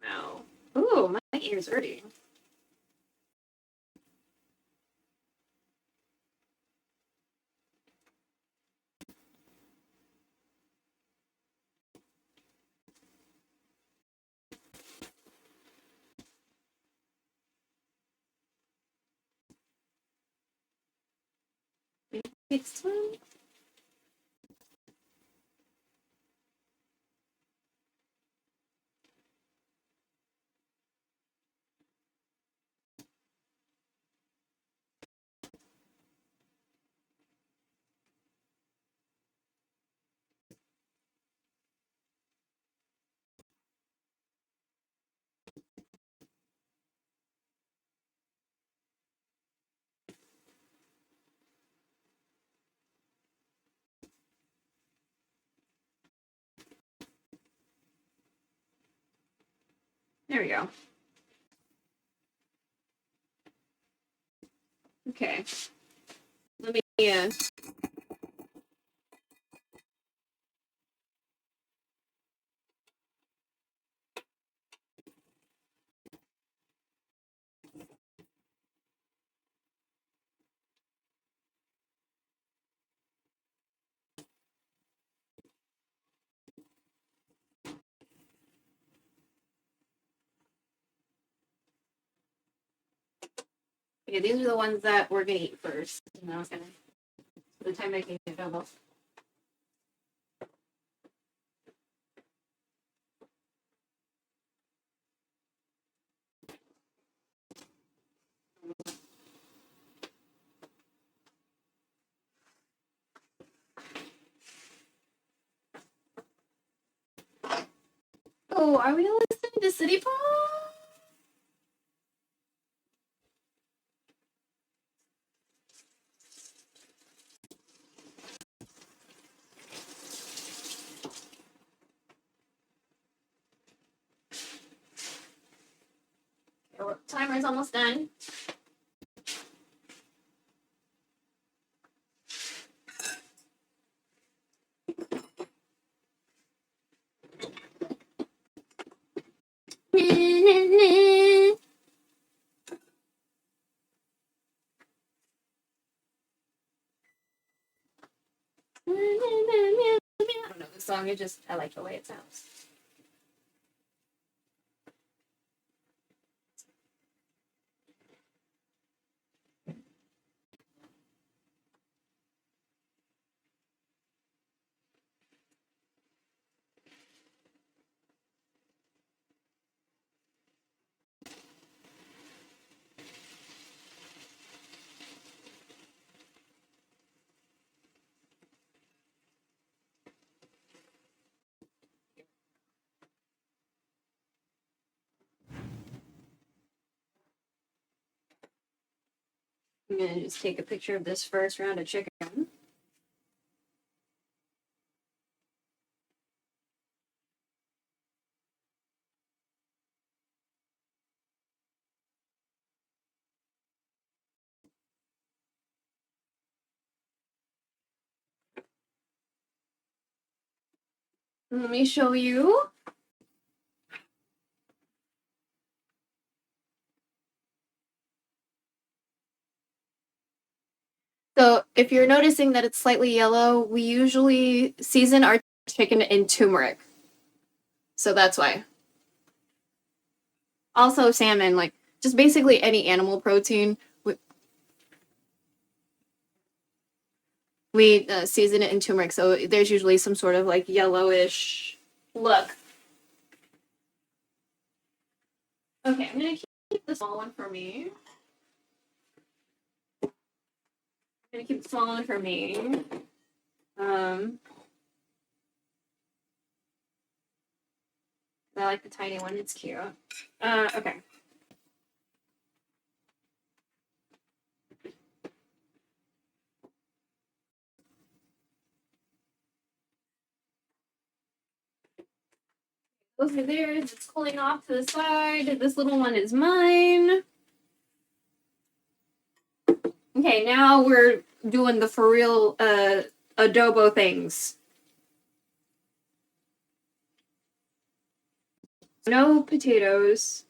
No. Ooh, my ear's hurting. It's time. There we go. Okay. Let me okay, these are the ones that we're gonna eat first. And I was gonna the time making it double. Oh, are we listening to City Pop? Well, timer's almost done. I don't know the song, I like the way it sounds. I'm gonna just take a picture of this first round of chicken. Let me show you. So if you're noticing that it's slightly yellow, we usually season our chicken in turmeric. So that's why. Also salmon, like just basically any animal protein. We season it in turmeric, so there's usually some sort of like yellowish look. Okay, I'm gonna keep the small one for me. I'm gonna keep the small one for me. I like the tiny one. It's cute. Okay. Over there, it's cooling off to the side. This little one is mine. Okay, now we're doing the for real adobo things. No potatoes.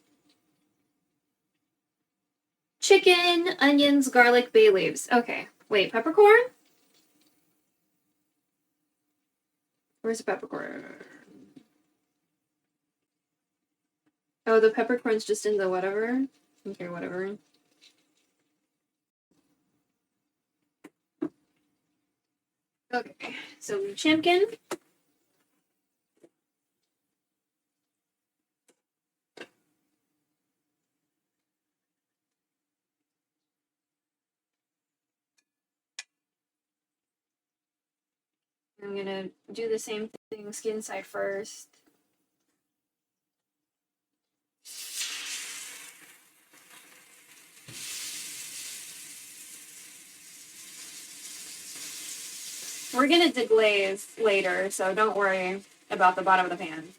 Chicken, onions, garlic, bay leaves. Okay. Wait, peppercorn? Where's the peppercorn? Oh, the peppercorn's just in the whatever. Okay, whatever. Okay, so chicken. I'm gonna do the same thing, skin side first. We're gonna deglaze later, so don't worry about the bottom of the pan.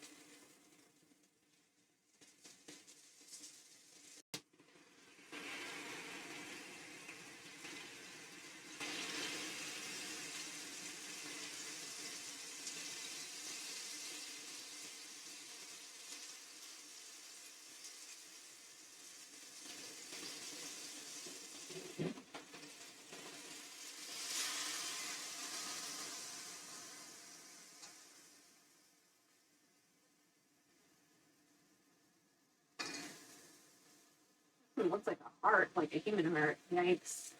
It looks like a heart, like a human heart. Yikes.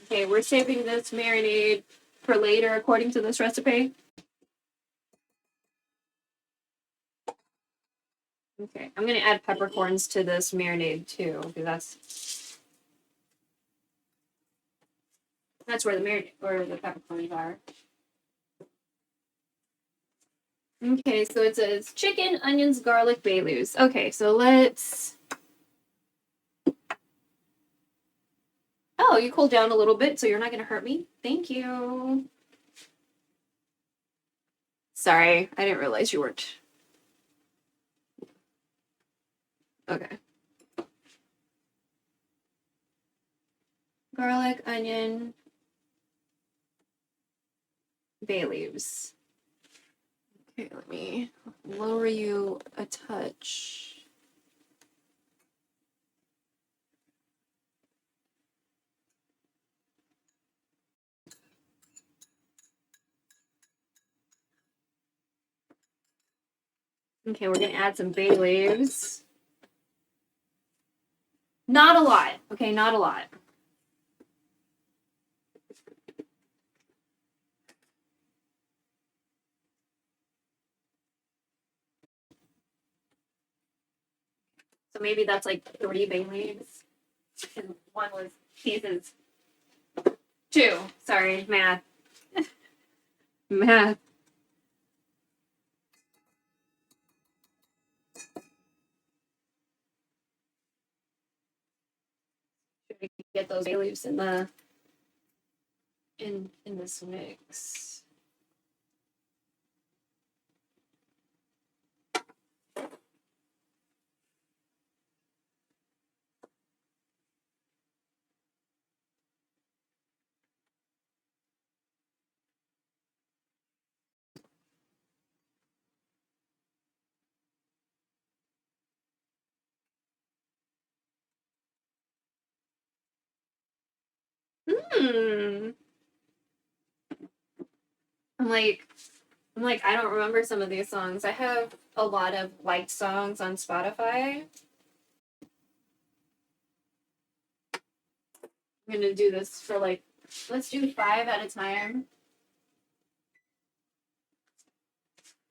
Okay, we're saving this marinade for later according to this recipe. Okay, I'm gonna add peppercorns to this marinade too, because that's where the marinade or the peppercorns are. Okay, so it says chicken, onions, garlic, bay leaves. Okay, so let's. Oh, you cooled down a little bit, so you're not gonna hurt me. Thank you. Sorry, I didn't realize you weren't. Okay. Garlic, onion, bay leaves. Okay, let me lower you a touch. Okay, we're gonna add some bay leaves. Not a lot. Okay, not a lot. So maybe that's like 3 bay leaves. And one was pieces. 2. Sorry, math. Math. Get those bay leaves in the in this mix. Hmm. I'm like, I don't remember some of these songs. I have a lot of liked songs on Spotify. I'm gonna do this for like, let's do 5 at a time.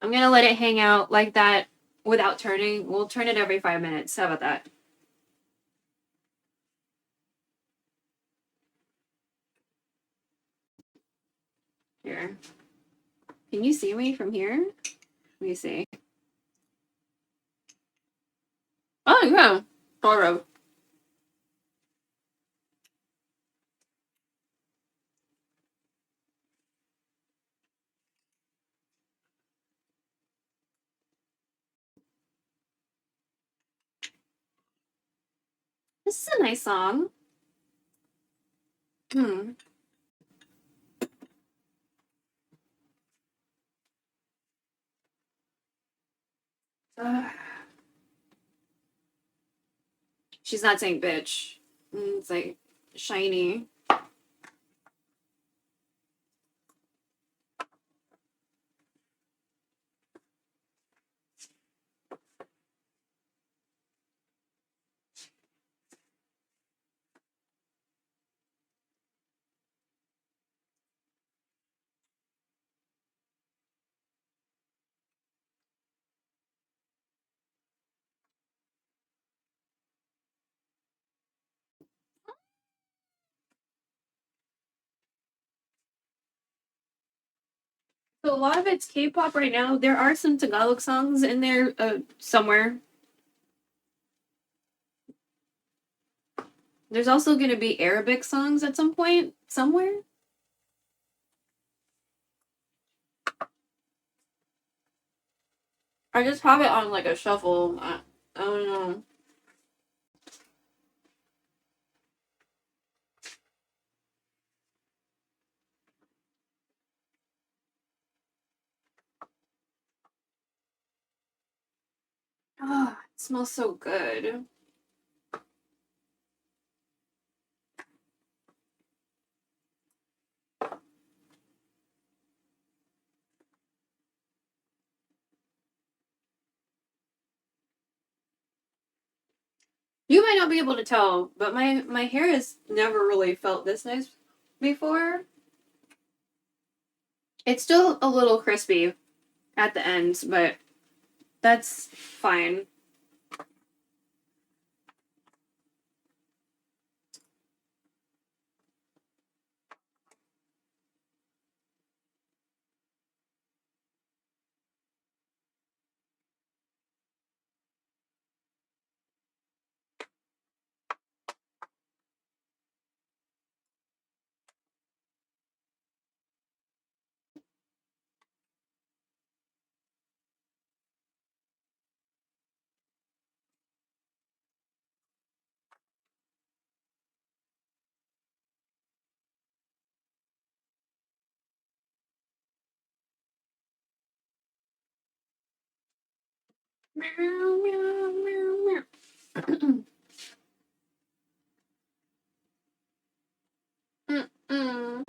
I'm gonna let it hang out like that without turning. We'll turn it every 5 minutes. How about that? Here. Can you see me from here? Let me see. Oh, yeah. Sort of. This is a nice song. Hmm. She's not saying bitch. It's like shiny. So a lot of it's K-pop right now. There are some Tagalog songs in there somewhere. There's also going to be Arabic songs at some point somewhere. I just have it on like a shuffle. I don't know. Oh, it smells so good. You might not be able to tell, but my hair has never really felt this nice before. It's still a little crispy at the ends, but that's fine. Meow, meow, meow, meow. Mm-mm.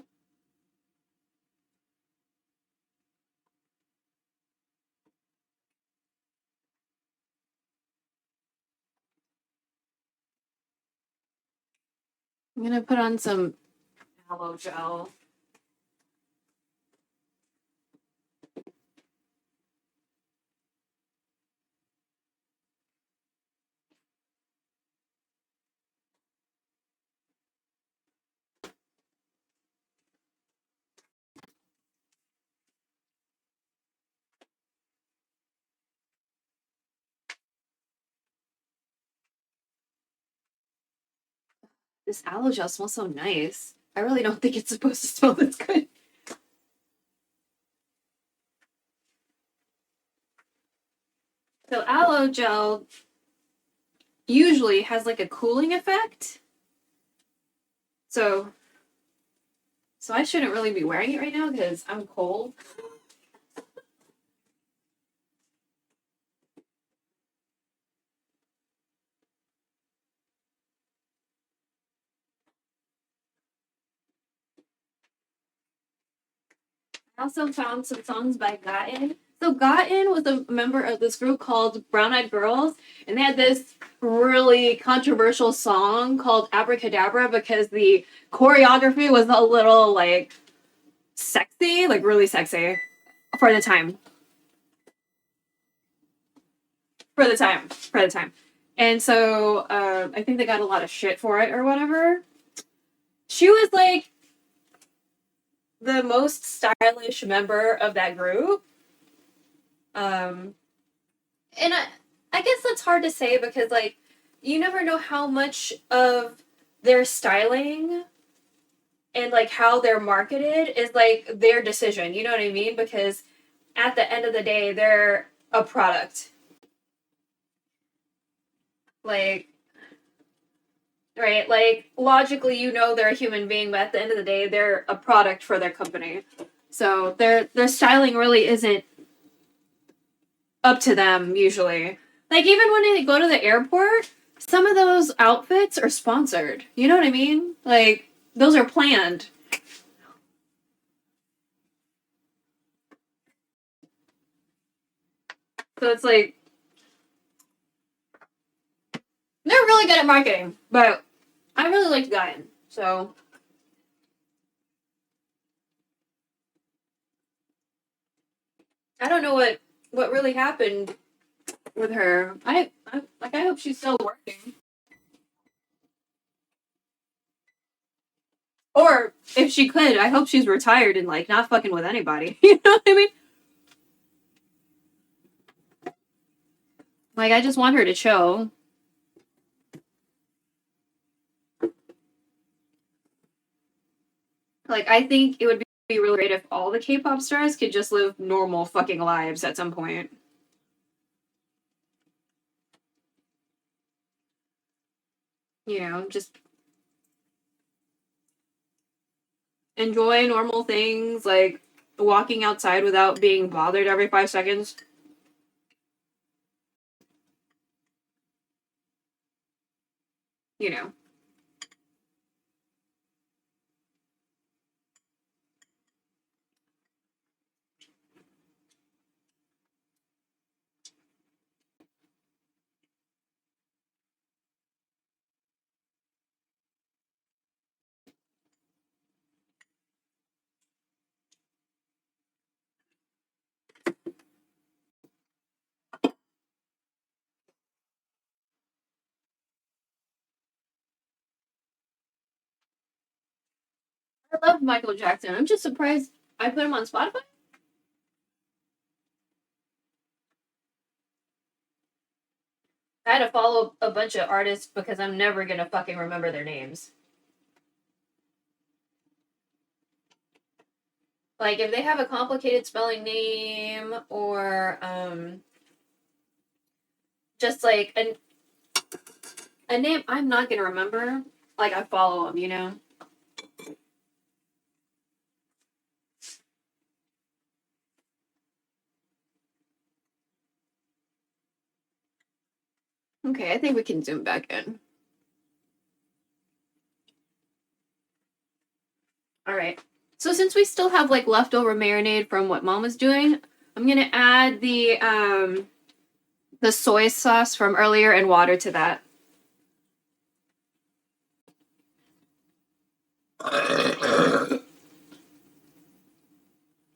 I'm gonna put on some aloe gel. This aloe gel smells so nice. I really don't think it's supposed to smell this good. So aloe gel usually has like a cooling effect. So I shouldn't really be wearing it right now because I'm cold. I also found some songs by Gotten. So Gotten was a member of this group called Brown Eyed Girls, and they had this really controversial song called Abracadabra because the choreography was a little like sexy, like really sexy for the time. For the time. For the time. And so I think they got a lot of shit for it or whatever. She was like the most stylish member of that group. And I guess that's hard to say because, like, you never know how much of their styling and, like, how they're marketed is, like, their decision. You know what I mean? Because at the end of the day, they're a product. Like, right? Like, logically, you know they're a human being, but at the end of the day, they're a product for their company. So their styling really isn't up to them, usually. Like, even when they go to the airport, some of those outfits are sponsored. You know what I mean? Like, those are planned. So it's like, they're really good at marketing, but I really liked Guyan, so. I don't know what really happened with her. I hope she's still working. Or if she could, I hope she's retired and, like, not fucking with anybody. You know what I mean? Like, I just want her to chill. Like, I think it would be really great if all the K-pop stars could just live normal fucking lives at some point. You know, just enjoy normal things, like walking outside without being bothered every 5 seconds. You know. I love Michael Jackson. I'm just surprised I put him on Spotify. I had to follow a bunch of artists because I'm never gonna fucking remember their names. Like, if they have a complicated spelling name or just like a name I'm not gonna remember, like, I follow them, you know? Okay, I think we can zoom back in. All right. So since we still have, like, leftover marinade from what Mom was doing, I'm gonna add the soy sauce from earlier and water to that.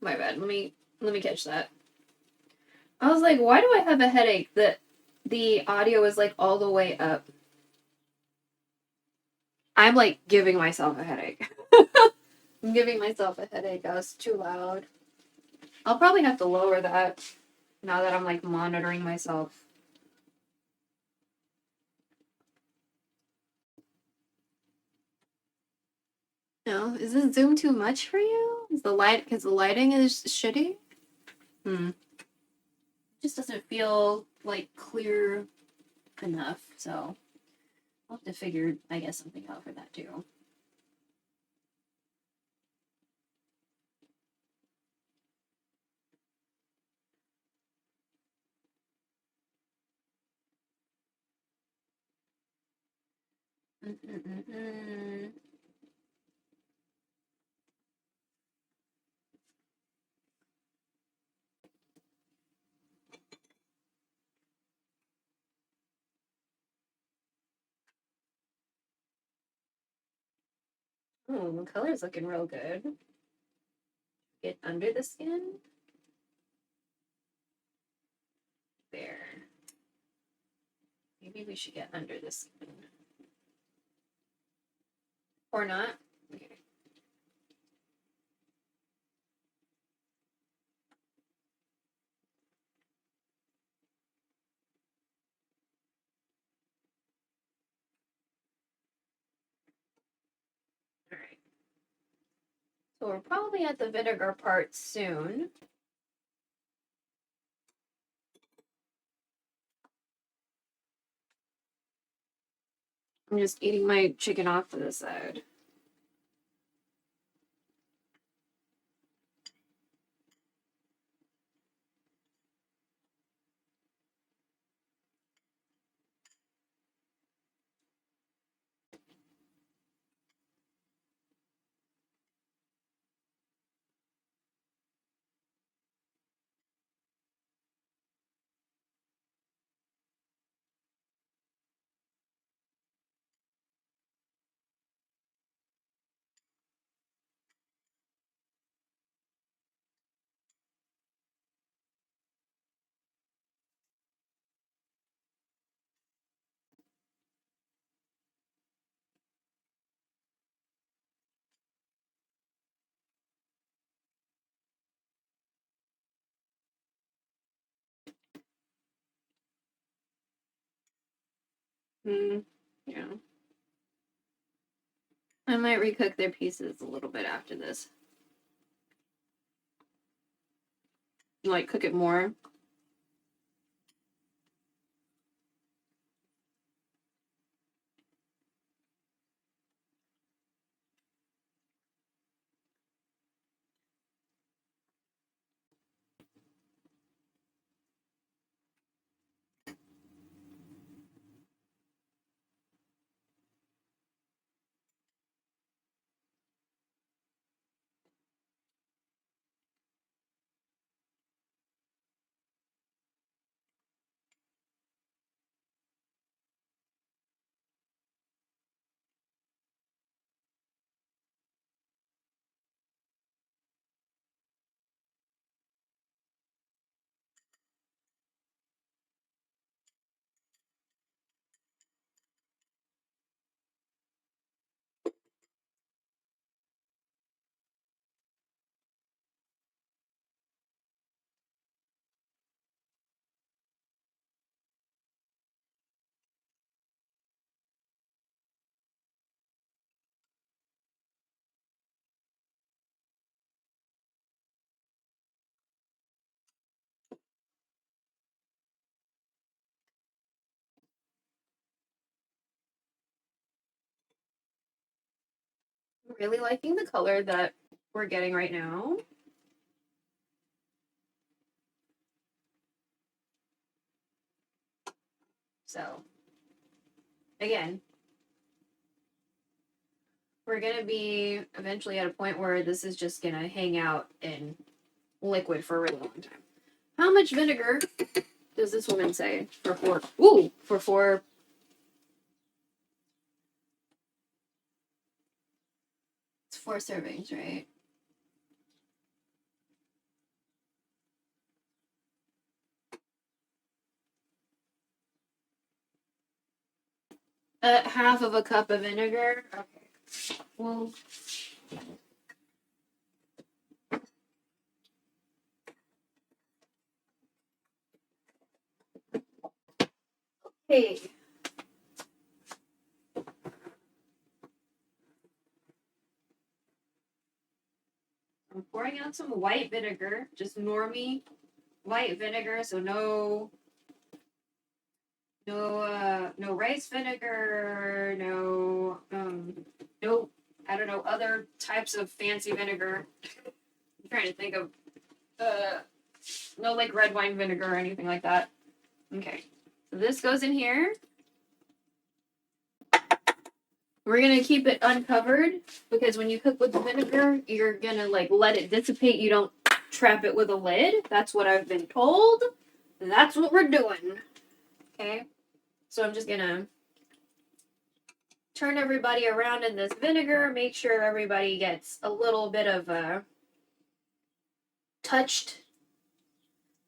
My bad. Let me catch that. I was like, why do I have a headache that the audio is, like, all the way up? I'm, like, giving myself a headache. I'm giving myself a headache. I was too loud. I'll probably have to lower that now that I'm, like, monitoring myself. No, is this zoom too much for you? Is the light because the lighting is shitty? It just doesn't feel, like, clear enough, so I'll have to figure, I guess, something out for that too. Oh, the color's looking real good. Get under the skin. There. Maybe we should get under the skin. Or not. Okay. So we're probably at the vinegar part soon. I'm just eating my chicken off to the side. Yeah. I might recook their pieces a little bit after this. Like, cook it more. I'm really liking the color that we're getting right now. So, again, we're going to be eventually at a point where this is just going to hang out in liquid for a really long time. How much vinegar does this woman say for 4? Ooh, for 4. It's 4 servings, right? Half of a cup of vinegar. Okay. Well, hey. I'm pouring out some white vinegar, just normie white vinegar, so no rice vinegar, no I don't know, other types of fancy vinegar. I'm trying to think of no like red wine vinegar or anything like that. Okay. So this goes in here. We're gonna keep it uncovered because when you cook with the vinegar, you're gonna like let it dissipate. You don't trap it with a lid. That's what I've been told. That's what we're doing. Okay. So I'm just gonna turn everybody around in this vinegar, make sure everybody gets a little bit of touched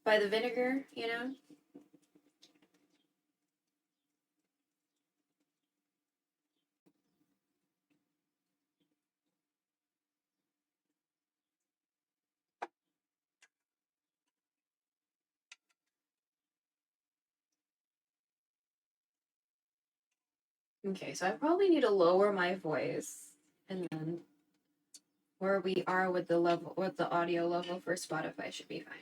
by the vinegar, you know? Okay, so I probably need to lower my voice and then where we are with the level, with the audio level for Spotify should be fine.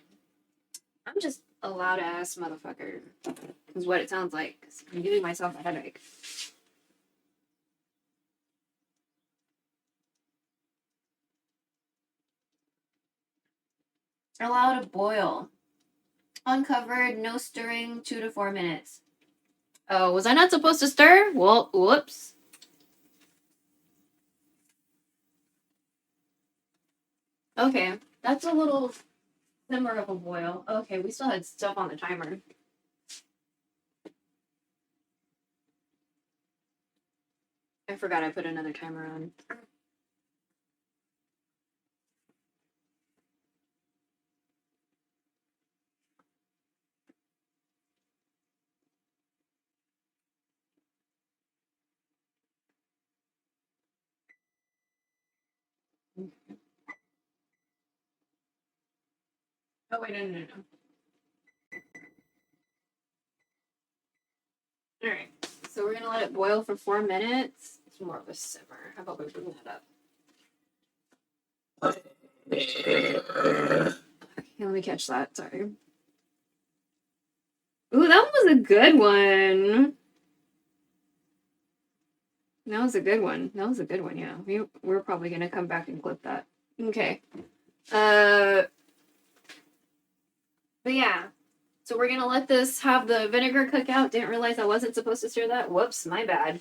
I'm just a loud ass motherfucker, is what it sounds like. 'Cause I'm giving myself a headache. Allow to boil. Uncovered, no stirring, 2 to 4 minutes. Oh, was I not supposed to stir? Well, whoops. Okay, that's a little simmer of a boil. Okay, we still had stuff on the timer. I forgot I put another timer on. Oh, wait, no. Alright, so we're gonna let it boil for 4 minutes. It's more of a simmer. How about we bring that up? Okay, let me catch that. Sorry. Ooh, that was a good one. That was a good one. That was a good one, yeah. We're probably gonna come back and clip that. Okay. But yeah. So we're gonna let this have the vinegar cook out. Didn't realize I wasn't supposed to stir that. Whoops, my bad.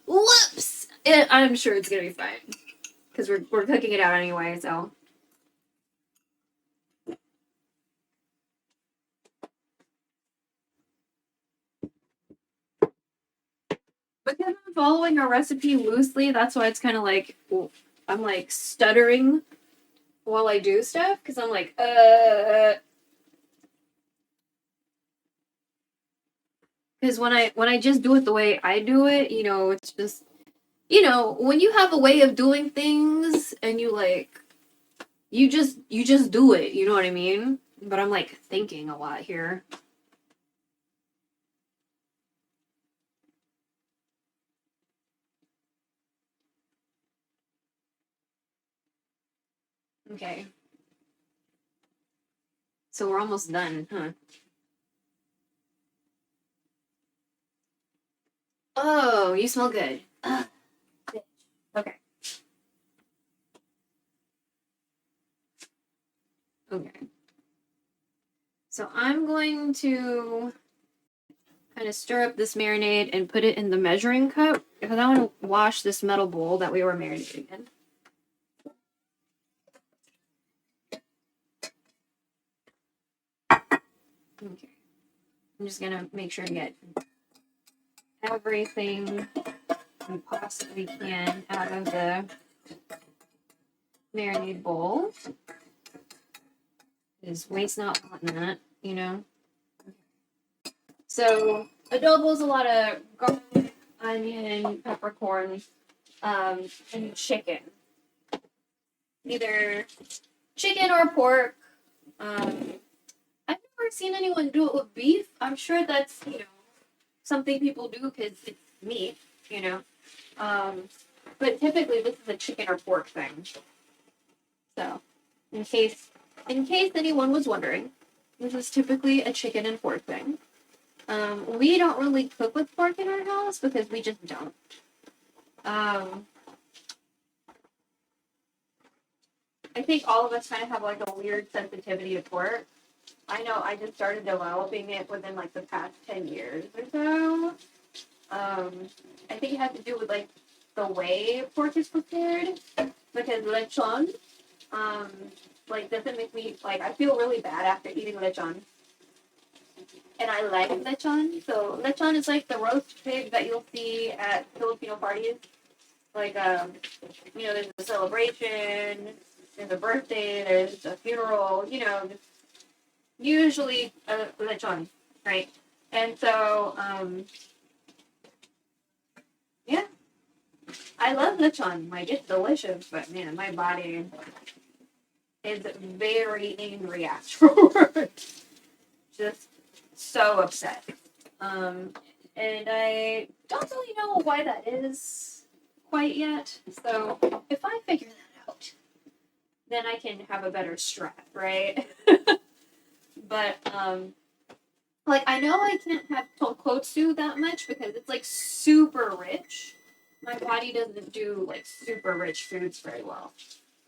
Whoops! I'm sure it's gonna be fine. Because we're cooking it out anyway, so. Because I'm following a recipe loosely, that's why it's kind of like, I'm like stuttering while I do stuff. Because I'm like, Because when I just do it the way I do it, you know, it's just, you know, when you have a way of doing things and you like, you just do it, you know what I mean? But I'm like thinking a lot here. Okay. So we're almost done, huh? Oh, you smell good. Okay. Okay. So I'm going to kind of stir up this marinade and put it in the measuring cup because I want to wash this metal bowl that we were marinating in. Okay. I'm just gonna make sure to get everything we possibly can out of the marinade bowl. Is waste not wanting that, you know? So adobo is a lot of garlic, onion, peppercorn, and chicken. Either chicken or pork. I've never seen anyone do it with beef. I'm sure that's, you know, something people do because it's meat, you know. But typically this is a chicken or pork thing. So, in case anyone was wondering, this is typically a chicken and pork thing. We don't really cook with pork in our house because we just don't. I think all of us kind of have like a weird sensitivity to pork. I know I just started developing it within like the past 10 years or so. I think it has to do with like the way pork is prepared because lechon, like doesn't make me, like I feel really bad after eating lechon. And I like lechon. So lechon is like the roast pig that you'll see at Filipino parties. Like, you know, there's a celebration, there's a birthday, there's a funeral, you know, usually lechon, right? And so, yeah, I love lechon. Like, it's delicious, but man, my body is very angry afterwards. Just so upset. And I don't really know why that is quite yet. So if I figure that out, then I can have a better strat, right? But like I know I can't have tonkotsu that much because it's like super rich. My body doesn't do like super rich foods very well.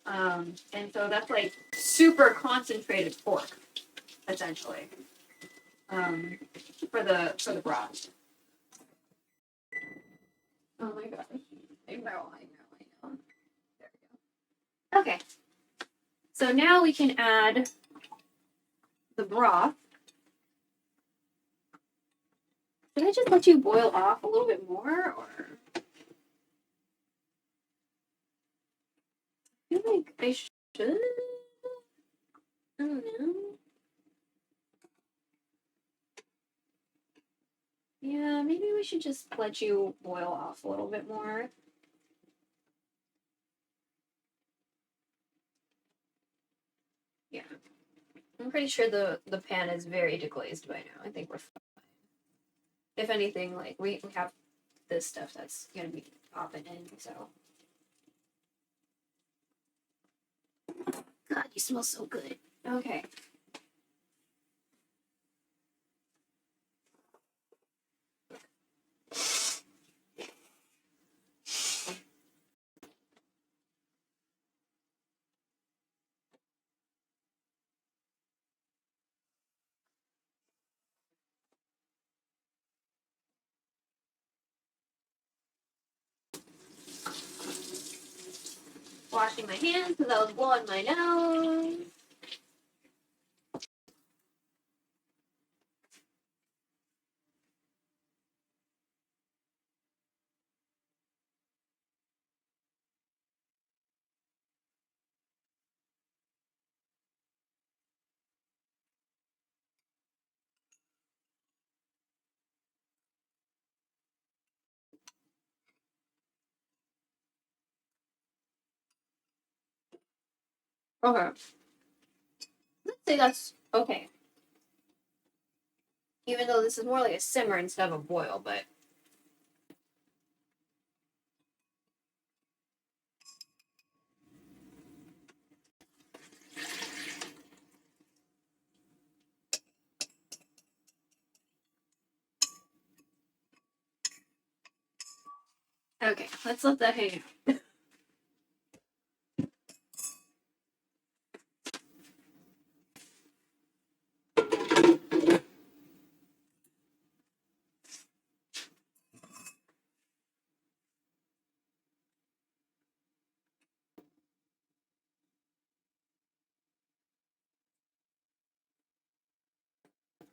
And so that's like super concentrated pork, essentially. For the broth. Oh my gosh. I know. There we go. Okay. So now we can add the broth. Did I just let you boil off a little bit more, or? I feel like I should. I don't know. Yeah, maybe we should just let you boil off a little bit more. Yeah. I'm pretty sure the pan is very deglazed by now. I think we're fine. If anything, like we have this stuff that's gonna be popping in, so. God, you smell so good. Okay. Washing my hands because I was blowing my nose. Okay. Let's say that's okay. Even though this is more like a simmer instead of a boil, but. Okay, let's let that hang out.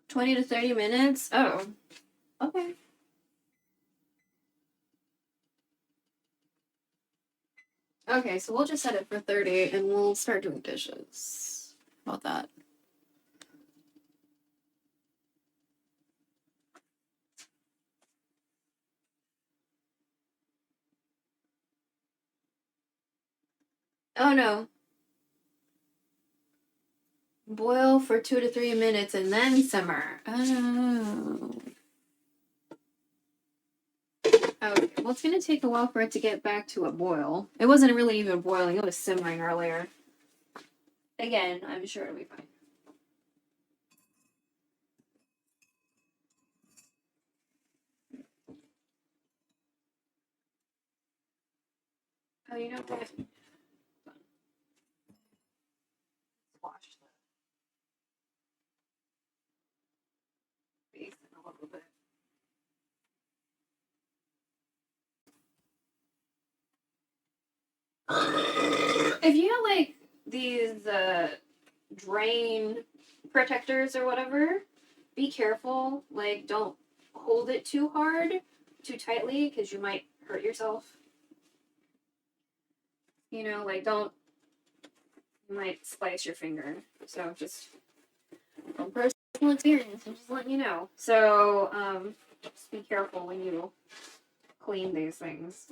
$20 to 30 minutes? Oh. Okay. Okay, so we'll just set it for 30 and we'll start doing dishes. How about that? Oh no. Boil for 2 to 3 minutes and then simmer. Oh. Okay, well, it's going to take a while for it to get back to a boil. It wasn't really even boiling, it was simmering earlier. Again, I'm sure it'll be fine. Oh, you know what? Wash the basin a little bit. If you have like these drain protectors or whatever, be careful. Like, don't hold it too hard, too tightly, because you might hurt yourself. You know, like you might slice your finger. So just from personal experience, I'm just letting you know. So just be careful when you clean these things.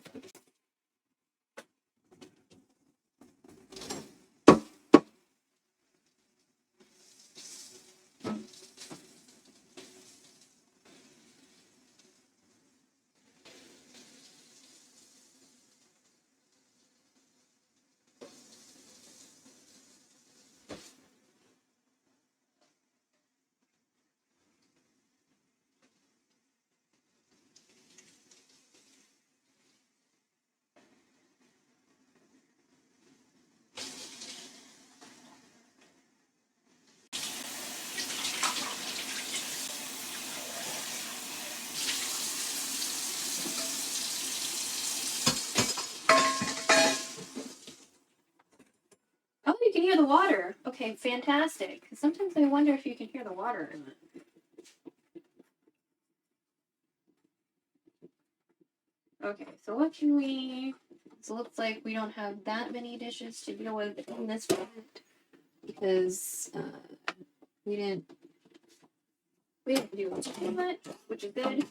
can hear the water. Okay, fantastic. Sometimes I wonder if you can hear the water or not. Okay, so what can we... So it looks like we don't have that many dishes to deal with in this moment because we didn't do too much, which is good.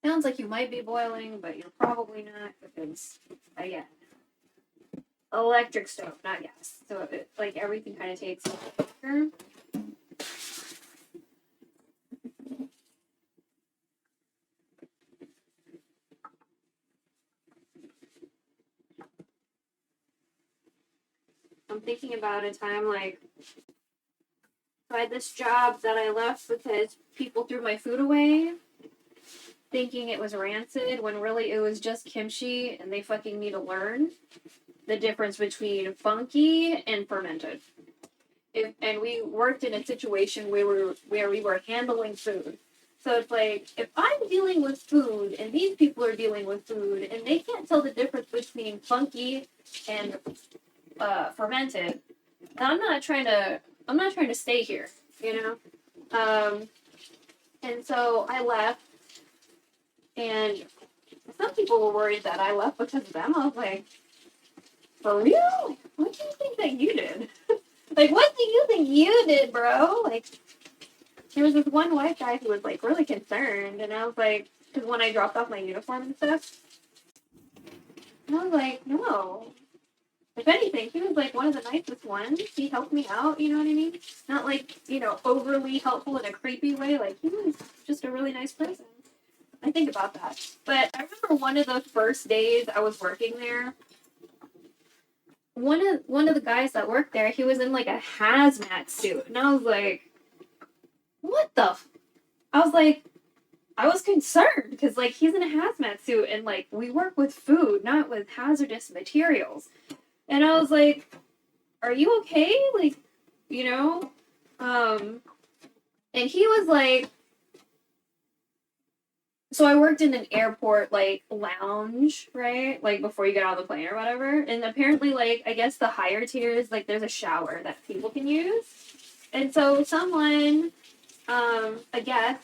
Sounds like you might be boiling, but you're probably not because, again, electric stove, not gas. So it, like everything kind of takes longer. I'm thinking about a time like I had this job that I left because people threw my food away thinking it was rancid when really it was just kimchi and they fucking need to learn the difference between funky and fermented. And we worked in a situation where we were handling food. So it's like, if I'm dealing with food and these people are dealing with food and they can't tell the difference between funky and fermented, I'm not trying to stay here, you know? And so I left, and some people were worried that I left because of them. I was like, for real? What do you think that you did? Like, what do you think you did, bro? Like, there was this one white guy who was, like, really concerned, and I was like, because when I dropped off my uniform and stuff, and I was like, no. If anything, he was, like, one of the nicest ones. He helped me out, you know what I mean? Not, like, you know, overly helpful in a creepy way. Like, he was just a really nice person. I think about that. But I remember one of the first days I was working there, one of the guys that worked there, he was in like a hazmat suit, and I was like, what the I was like, I was concerned because like he's in a hazmat suit and like we work with food, not with hazardous materials. And I was like, are you okay? Like, you know? And he was like, so I worked in an airport, like, lounge, right? Like, before you get on the plane or whatever. And apparently, like, I guess the higher tiers, like, there's a shower that people can use. And so someone, I guess,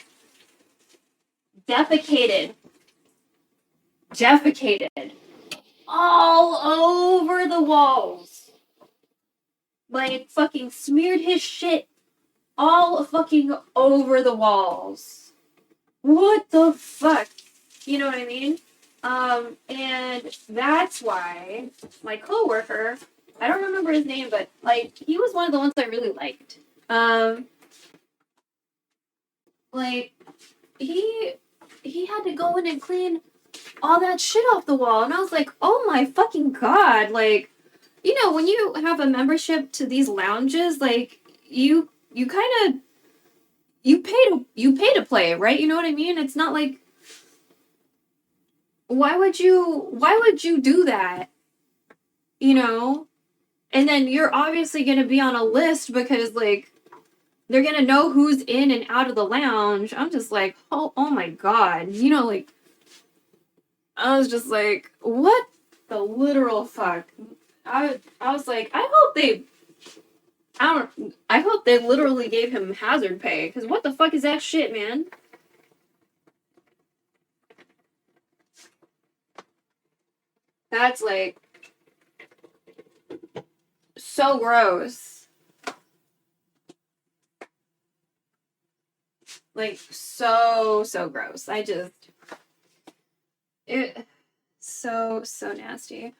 defecated all over the walls. Like, fucking smeared his shit all fucking over the walls. What the fuck? You know what I mean? And that's why my coworker, I don't remember his name, but like he was one of the ones I really liked. Like he had to go in and clean all that shit off the wall, and I was like, oh my fucking god! Like, you know, when you have a membership to these lounges, like you kind of you pay to play, right? You know what I mean? It's not like why would you do that? You know? And then you're obviously going to be on a list because like they're going to know who's in and out of the lounge. I'm just like, oh my god. You know, like I was just like, what the literal fuck? I was like, I hope they literally gave him hazard pay, because what the fuck is that shit, man? That's, like, so gross. Like, so gross. So nasty.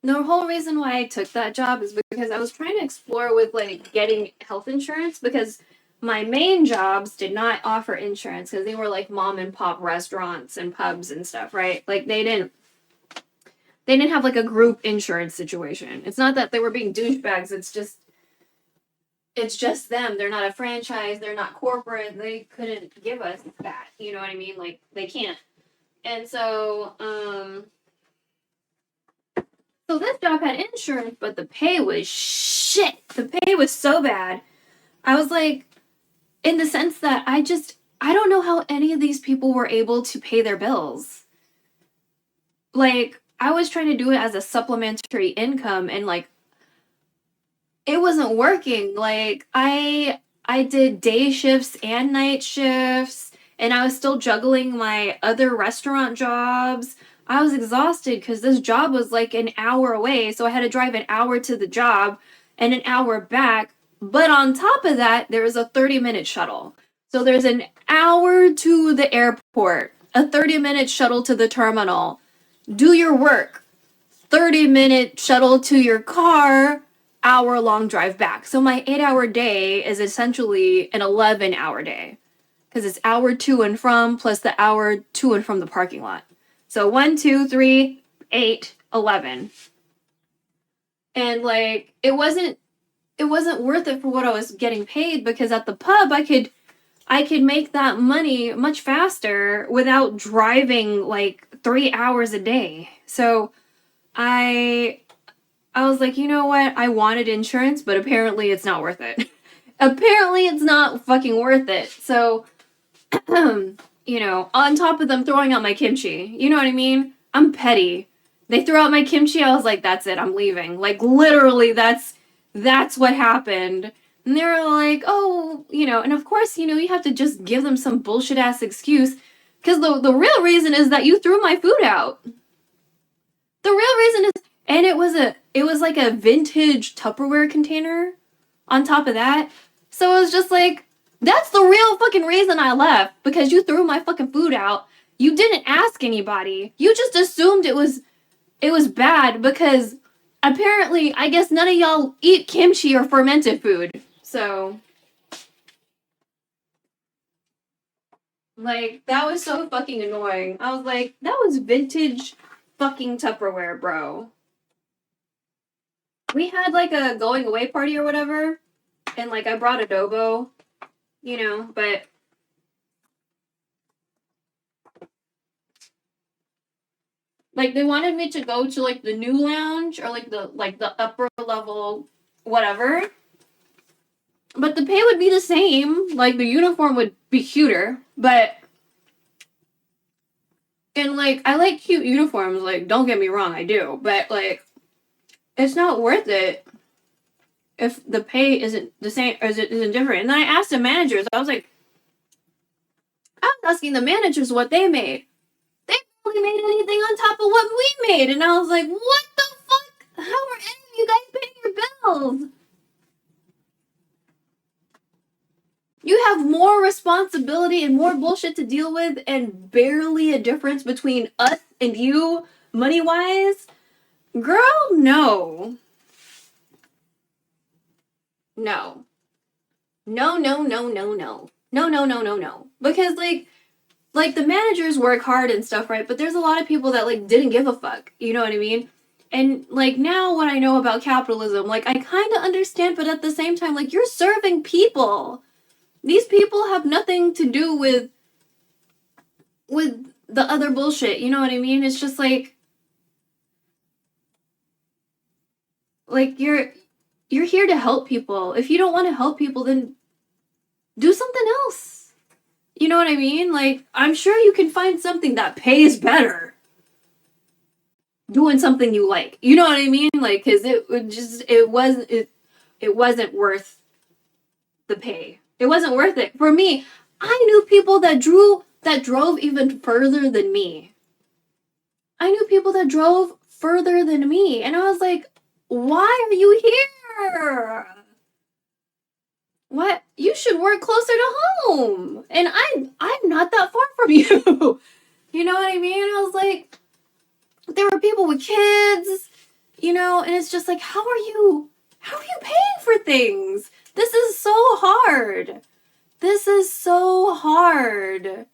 The whole reason why I took that job is because I was trying to explore with, like, getting health insurance, because my main jobs did not offer insurance, because they were, like, mom and pop restaurants and pubs and stuff, right? Like, they didn't have, like, a group insurance situation. It's not that they were being douchebags, it's just them. They're not a franchise, they're not corporate, they couldn't give us that, you know what I mean? Like, they can't. And so, so this job had insurance, but the pay was shit. The pay was so bad. I was like, in the sense that I I don't know how any of these people were able to pay their bills. Like, I was trying to do it as a supplementary income, and like, it wasn't working. Like, I did day shifts and night shifts, and I was still juggling my other restaurant jobs. I was exhausted because this job was like an hour away, so I had to drive an hour to the job and an hour back. But on top of that, there was a 30-minute shuttle. So there's an hour to the airport, a 30-minute shuttle to the terminal. Do your work. 30-minute shuttle to your car, hour-long drive back. So my 8-hour day is essentially an 11-hour day, because it's hour to and from plus the hour to and from the parking lot. So 1, 2, 3, 8, 11. And like, it wasn't worth it for what I was getting paid, because at the pub I could make that money much faster without driving like 3 hours a day. So I was like, you know what? I wanted insurance, but apparently it's not worth it. Apparently it's not fucking worth it. So, you know, on top of them throwing out my kimchi, you know what I mean? I'm petty. They threw out my kimchi, I was like, that's it, I'm leaving. Like, literally, that's what happened. And they were like, oh, you know, and of course, you know, you have to just give them some bullshit ass excuse, because the real reason is that you threw my food out. The real reason is, and it was like a vintage Tupperware container on top of that. So it was just like, that's the real fucking reason I left, because you threw my fucking food out. You didn't ask anybody. You just assumed it was bad, because apparently, I guess none of y'all eat kimchi or fermented food. So, like, that was so fucking annoying. I was like, that was vintage fucking Tupperware, bro. We had like a going away party or whatever, and like I brought adobo, you know, but like they wanted me to go to like the new lounge or like the upper level whatever. But the pay would be the same. Like the uniform would be cuter, but and like I like cute uniforms, like don't get me wrong, I do, but like it's not worth it if the pay isn't the same or isn't different. And then I asked the managers, I was asking the managers what they made. They barely made anything on top of what we made. And I was like, what the fuck? How are any of you guys paying your bills? You have more responsibility and more bullshit to deal with, and barely a difference between us and you, money-wise? Girl, no. No. No, no, no, no, no. No, no, no, no, no. Because, like the managers work hard and stuff, right? But there's a lot of people that, like, didn't give a fuck. You know what I mean? And, like, now what I know about capitalism, like, I kind of understand, but at the same time, like, you're serving people. These people have nothing to do with the other bullshit, you know what I mean? It's just like you're here to help people. If you don't want to help people, then do something else. You know what I mean? Like, I'm sure you can find something that pays better doing something you like. You know what I mean? Like, because it wasn't worth the pay. It wasn't worth it. For me, I knew people that drove even further than me. I knew people that drove further than me. And I was like, why are you here? What? You should work closer to home. And I'm not that far from you. You know what I mean? I was like, there were people with kids, you know, and it's just like, how are you paying for things? This is so hard. This is so hard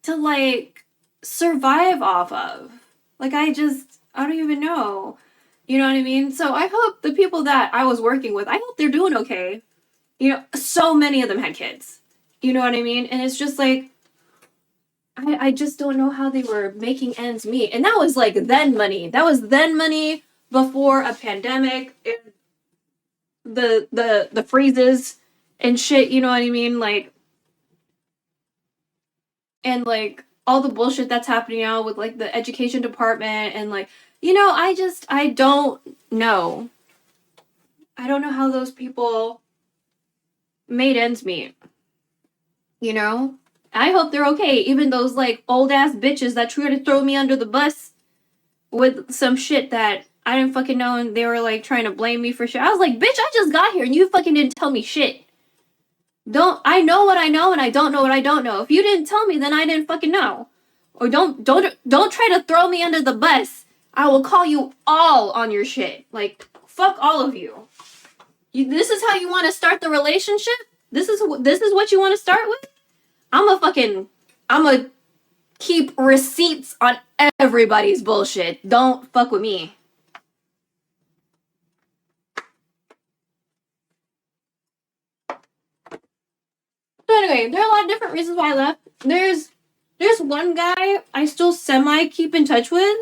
to, like, survive off of. Like, I don't even know. You know what I mean? So I hope the people that I was working with, I hope they're doing okay. You know, so many of them had kids. You know what I mean? And it's just like, I just don't know how they were making ends meet. And that was like then money. That was then money before a pandemic, the freezes and shit, you know what I mean? Like, and like all the bullshit that's happening now with like the education department and like, you know, I don't know. I don't know how those people made ends meet. You know? I hope they're okay. Even those like old ass bitches that tried to throw me under the bus with some shit that I didn't fucking know, and they were like trying to blame me for shit. I was like, bitch, I just got here and you fucking didn't tell me shit. I know what I know and I don't know what I don't know. If you didn't tell me, then I didn't fucking know. Or don't try to throw me under the bus. I will call you all on your shit. Like, fuck all of you. This is how you want to start the relationship? This is what you want to start with? I'ma keep receipts on everybody's bullshit. Don't fuck with me. So anyway, there are a lot of different reasons why I left. There's one guy I still semi keep in touch with.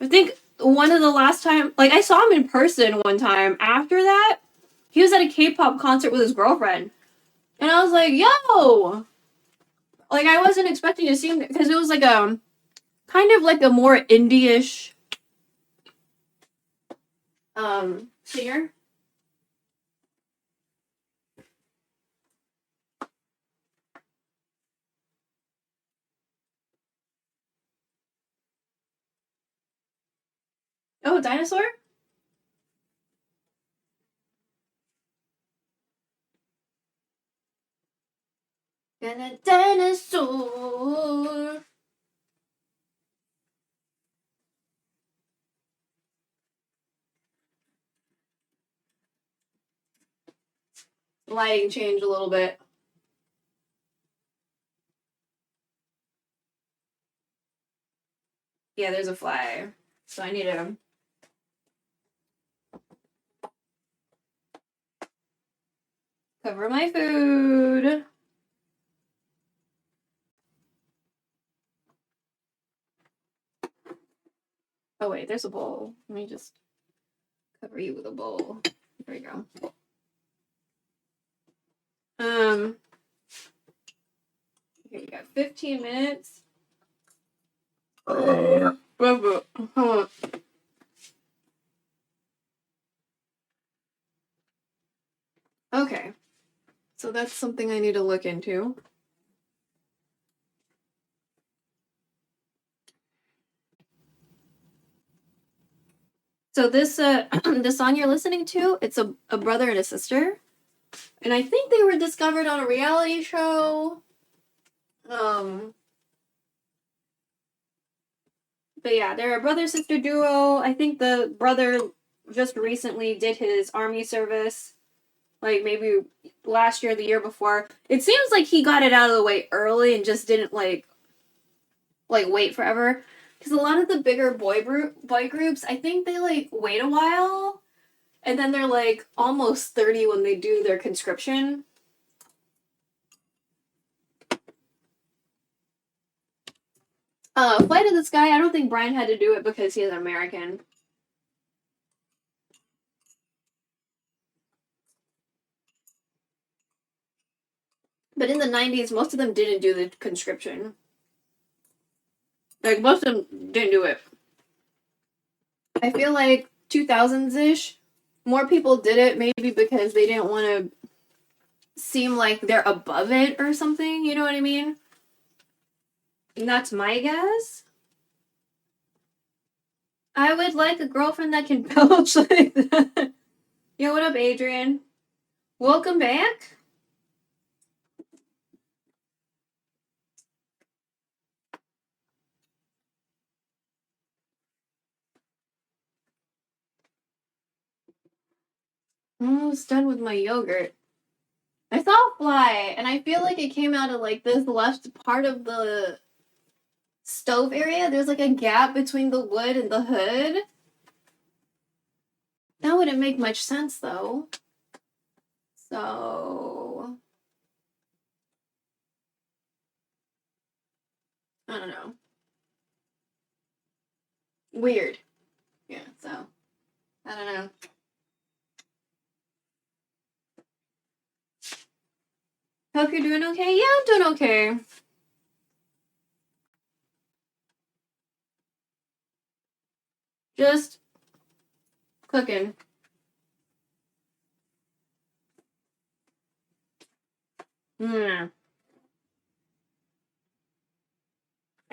I think one of the last time, like I saw him in person one time. After that, he was at a K-pop concert with his girlfriend. And I was like, yo! Like I wasn't expecting to see him because it was like kind of like a more indie-ish singer. Oh, dinosaur? And a dinosaur. Lighting changed a little bit. Yeah, there's a fly. So I need to cover my food. Oh wait, there's a bowl. Let me just cover you with a bowl. There you go. Here you got 15 minutes. Hold on. Okay. So that's something I need to look into. So this the song you're listening to, it's a brother and a sister. And I think they were discovered on a reality show. But yeah, they're a brother-sister duo. I think the brother just recently did his army service. Like maybe last year or the year before. It seems like he got it out of the way early and just didn't like wait forever. Because a lot of the bigger boy groups, I think they like wait a while. And then they're like almost 30 when they do their conscription. Flight of the Sky, I don't think Brian had to do it because he is American. But in the 90s, most of them didn't do the conscription. Like, most of them didn't do it. I feel like 2000s-ish, more people did it maybe because they didn't want to seem like they're above it or something, you know what I mean? And that's my guess. I would like a girlfriend that can belch like that. Yo, what up, Adrian? Welcome back. I'm almost done with my yogurt. I saw a fly, and I feel like it came out of like this left part of the stove area. There's like a gap between the wood and the hood. That wouldn't make much sense though. So I don't know. Weird. Yeah, so I don't know. Hope you're doing okay. Yeah, I'm doing okay. Just cooking. I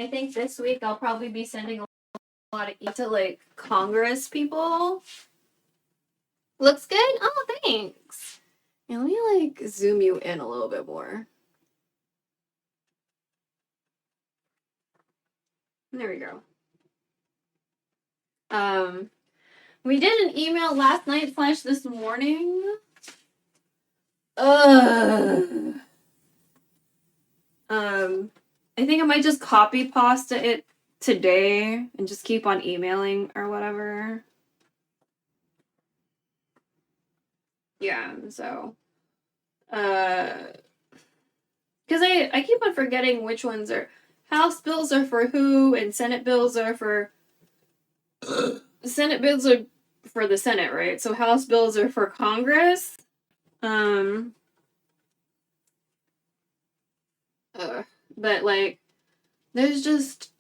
think this week I'll probably be sending a lot of email to like Congress people. Looks good? Oh, thanks. Yeah, let me like zoom you in a little bit more. There we go. We did an email last night / this morning. I think I might just copy pasta it today and just keep on emailing or whatever. Yeah, so because I keep on forgetting which ones are House bills are for who and Senate bills are for Senate bills are for the Senate, right? So House bills are for Congress. But like there's just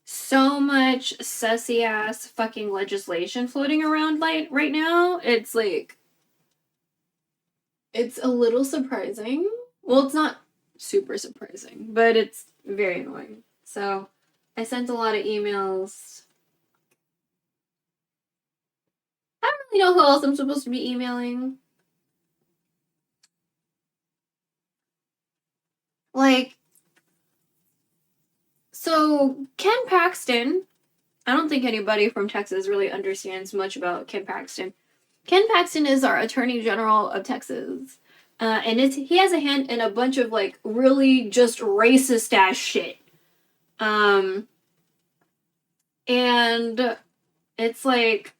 so much sussy ass fucking legislation floating around like right now. It's like it's a little surprising. Well, it's not super surprising, but it's very annoying. So I sent a lot of emails. I don't really know who else I'm supposed to be emailing. Like, so Ken Paxton, I don't think anybody from Texas really understands much about Ken Paxton. Ken Paxton is our Attorney General of Texas. And he has a hand in a bunch of like really just racist ass shit. And it's like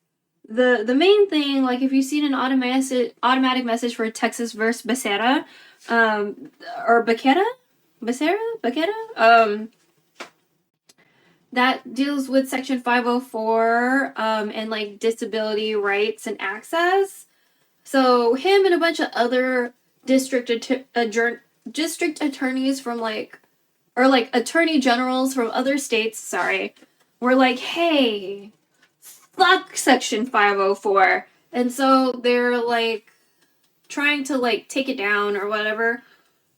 the main thing, like if you've seen an automatic message for Texas versus Becerra, or Becerra, that deals with Section 504 and like disability rights and access. So him and a bunch of other district attorneys from like, or like attorney generals from other states, were like, hey, fuck Section 504. And so they're like trying to like take it down or whatever.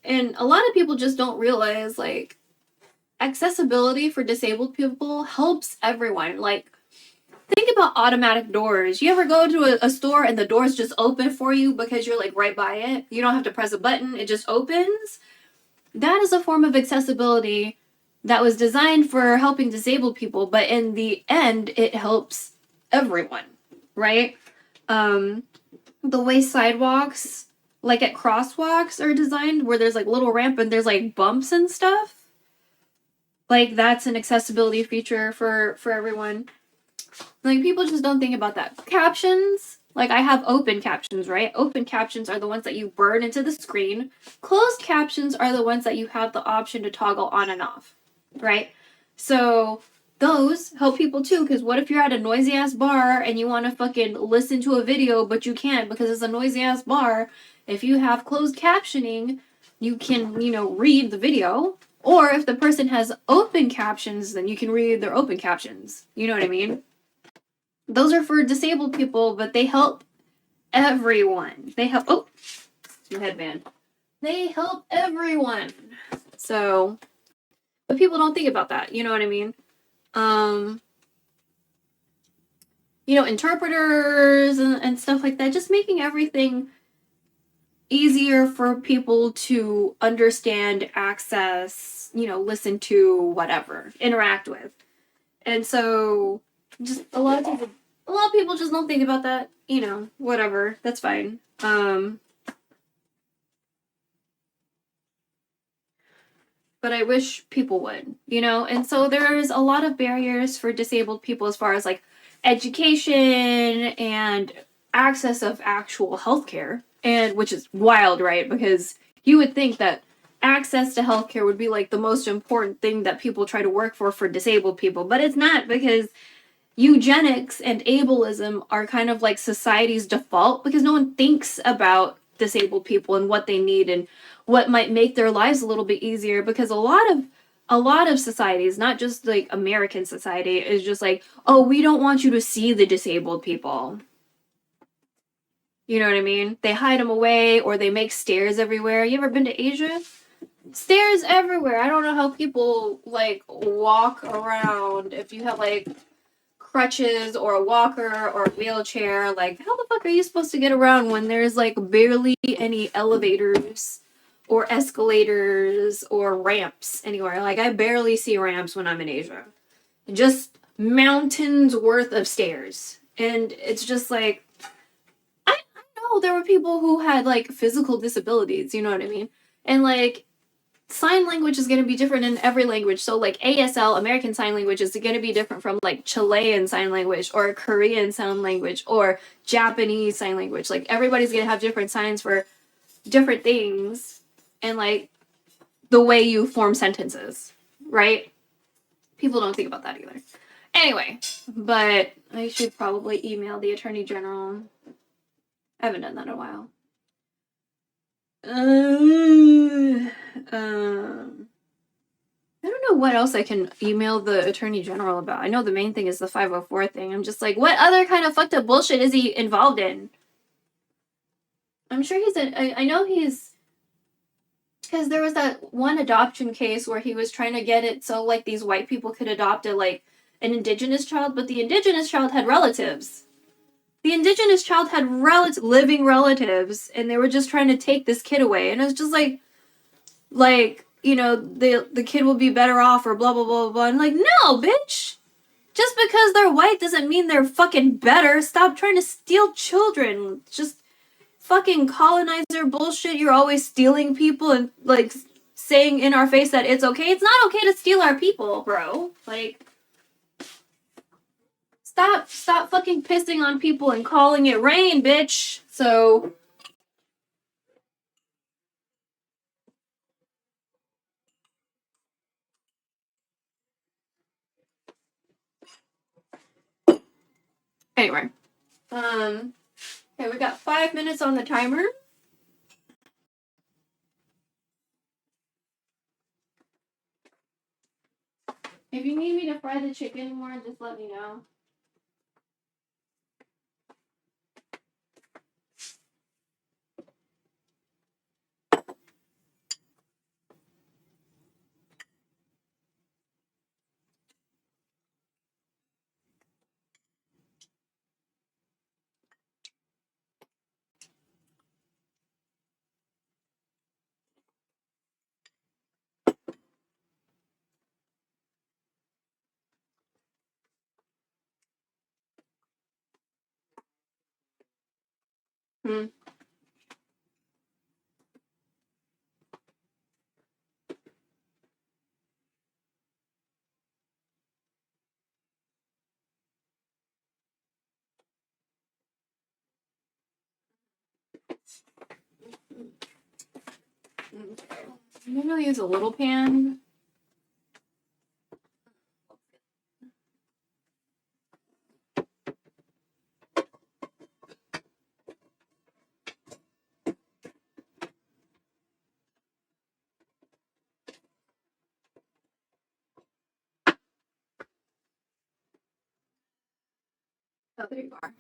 And a lot of people just don't realize like accessibility for disabled people helps everyone. Like, think about automatic doors. You ever go to a store and the doors just open for you because you're like right by it? You don't have to press a button, it just opens. That is a form of accessibility that was designed for helping disabled people, but in the end, it helps everyone, right? The way sidewalks, like at crosswalks, are designed, where there's like little ramp and there's like bumps and stuff. Like, that's an accessibility feature for everyone. Like, people just don't think about that. Captions, like I have open captions, right? Open captions are the ones that you burn into the screen. Closed captions are the ones that you have the option to toggle on and off, right? So those help people too, because what if you're at a noisy ass bar and you want to fucking listen to a video, but you can't because it's a noisy ass bar? If you have closed captioning, you can, read the video. Or if the person has open captions, then you can read their open captions. You know what I mean? Those are for disabled people, but they help everyone. They help, oh, my headband. They help everyone. So, but people don't think about that. You know what I mean? Interpreters and stuff like that, just making everything easier for people to understand, access, listen to, whatever, interact with. And so just a lot of people just don't think about that, whatever, that's fine. But I wish people would, and so there's a lot of barriers for disabled people as far as like education and access of actual healthcare. And which is wild, right? Because you would think that access to healthcare would be like the most important thing that people try to work for disabled people. But it's not, because eugenics and ableism are kind of like society's default, because no one thinks about disabled people and what they need and what might make their lives a little bit easier. Because a lot a lot of societies, not just like American society, is just like, oh, we don't want you to see the disabled people. You know what I mean? They hide them away, or they make stairs everywhere. You ever been to Asia? Stairs everywhere. I don't know how people like walk around if you have like crutches or a walker or a wheelchair. Like, how the fuck are you supposed to get around when there's like barely any elevators or escalators or ramps anywhere? Like, I barely see ramps when I'm in Asia. Just mountains worth of stairs. And it's just like, I know there were people who had like physical disabilities, you know what I mean? And like, sign language is going to be different in every language. So like ASL, American Sign Language, is going to be different from like Chilean Sign Language or Korean Sign Language or Japanese Sign Language. Like, everybody's going to have different signs for different things, and like the way you form sentences, right? People don't think about that either. Anyway, but I should probably email the Attorney General. I haven't done that in a while. I don't know what else I can email the Attorney General about. I know the main thing is the 504 thing. I'm just like, what other kind of fucked up bullshit is he involved in? I'm sure I know he's, because there was that one adoption case where he was trying to get it so like these white people could adopt an indigenous child, but the indigenous child had relatives. The indigenous child had living relatives, and they were just trying to take this kid away. And it was just like, you know, the kid will be better off or blah, blah, blah, blah. And like, no, bitch. Just because they're white doesn't mean they're fucking better. Stop trying to steal children. Just fucking colonizer bullshit. You're always stealing people and like saying in our face that it's okay. It's not okay to steal our people, bro. Like, stop fucking pissing on people and calling it rain, bitch. So anyway, okay, we got 5 minutes on the timer. If you need me to fry the chicken more, just let me know. Hmm. Okay. I'm gonna use a little pan. Oh, there you are.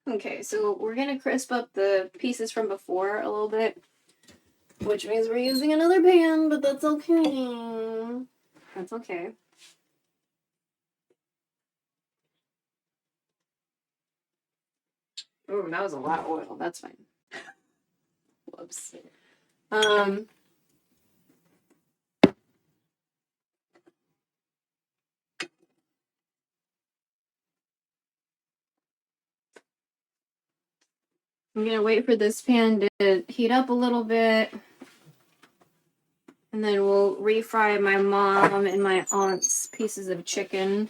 Okay, so we're gonna crisp up the pieces from before a little bit, which means we're using another pan, but that's okay. That's okay. Oh, that was a lot of oil. That's fine. Whoops. I'm gonna wait for this pan to heat up a little bit, and then we'll refry my mom and my aunt's pieces of chicken.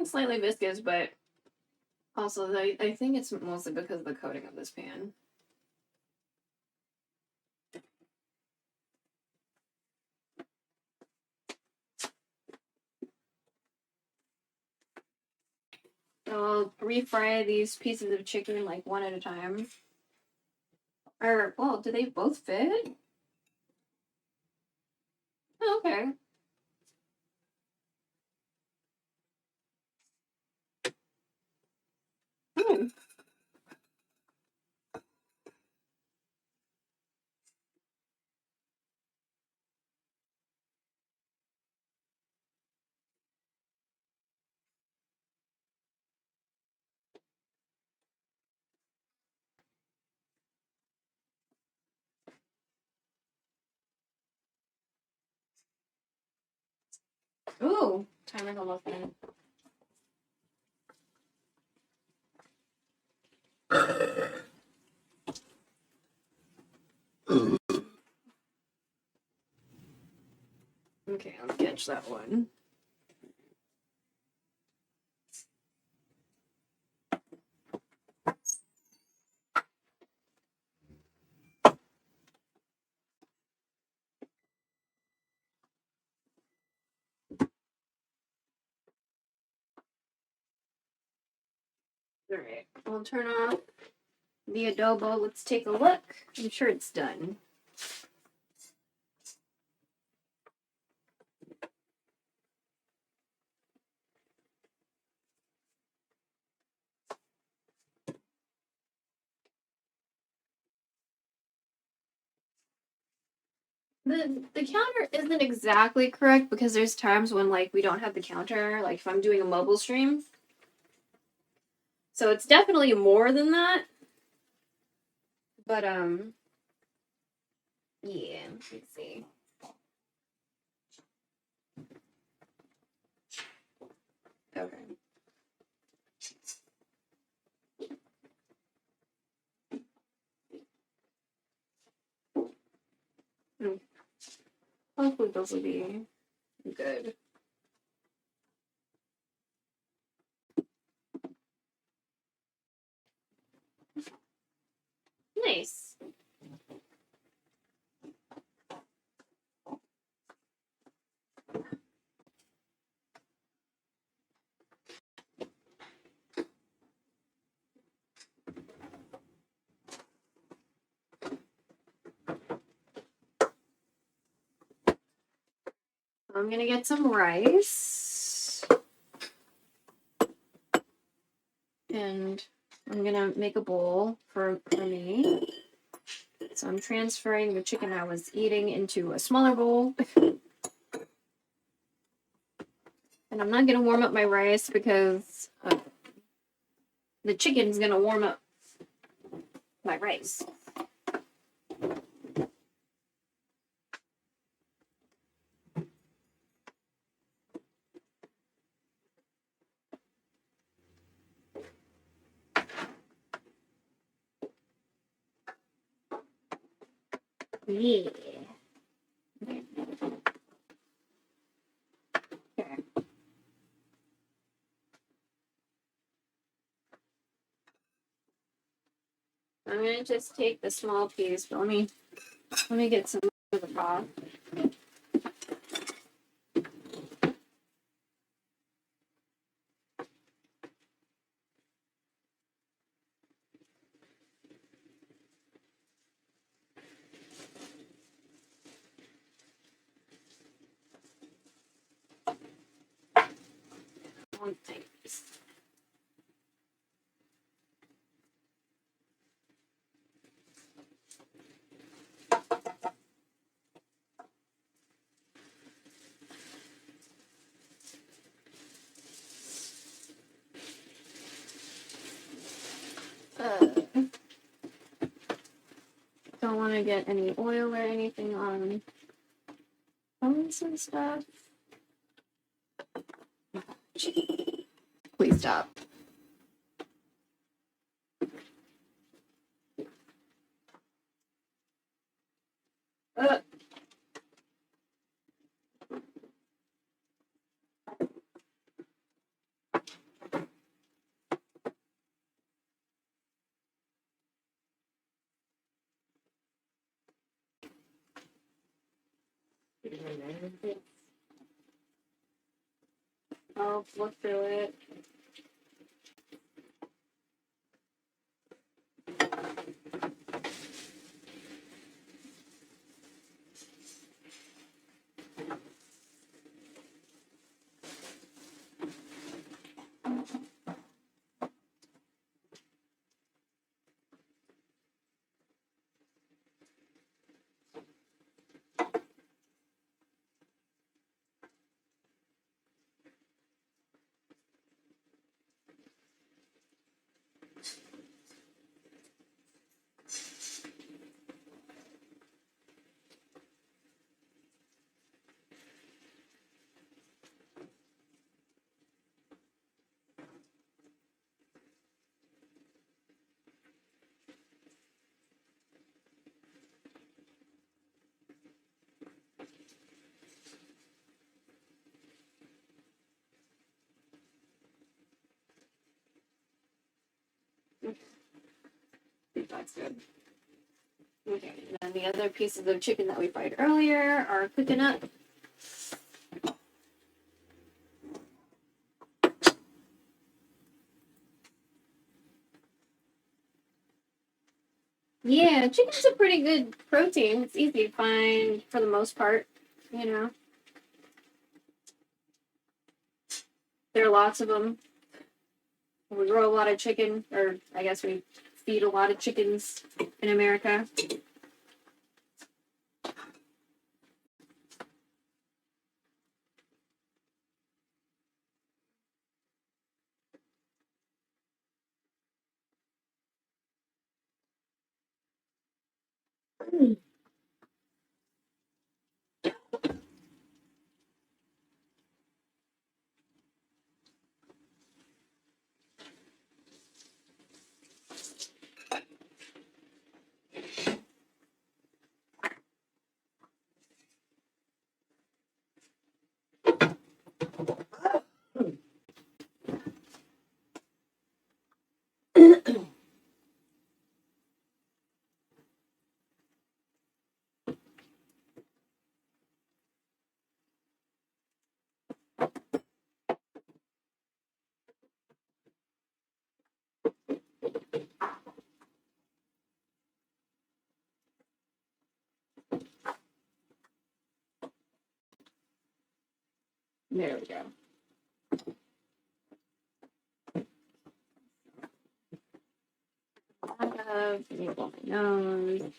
slightly viscous, but also I think it's mostly because of the coating of this pan. I'll refry these pieces of chicken like one at a time. Or, well, do they both fit? Oh, okay. Hmm. Ooh, timer's almost done. Okay, I'll catch that one. Alright, I'll turn off the adobo. Let's take a look. I'm sure it's done. The counter isn't exactly correct because there's times when like we don't have the counter, like if I'm doing a mobile stream. So it's definitely more than that. But yeah, let's see. Okay. Hopefully those will be good. Nice. I'm gonna get some rice. And I'm gonna make a bowl for me. So I'm transferring the chicken I was eating into a smaller bowl. And I'm not gonna warm up my rice because the chicken's gonna warm up my rice. Yeah. Okay. I'm gonna just take the small piece, but let me get some of the broth. One thing. Don't want to get any oil or anything on phones and stuff. Please stop. I'll look through it. That's good. Okay, and then the other pieces of chicken that we fried earlier are cooking up. Yeah, chicken's a pretty good protein. It's easy to find for the most part, you know. There are lots of them. We grow a lot of chicken, or I guess we feed a lot of chickens in America. There we go. Let me blow my nose.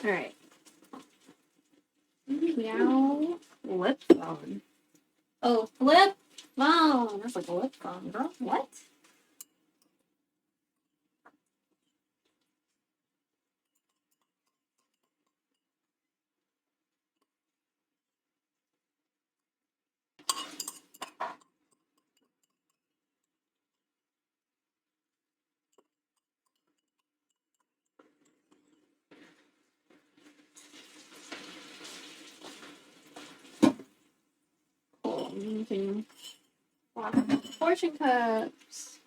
All right. Now, flip phone. Oh, flip phone. That's like a flip phone, girl. What? Anything? Portion cups.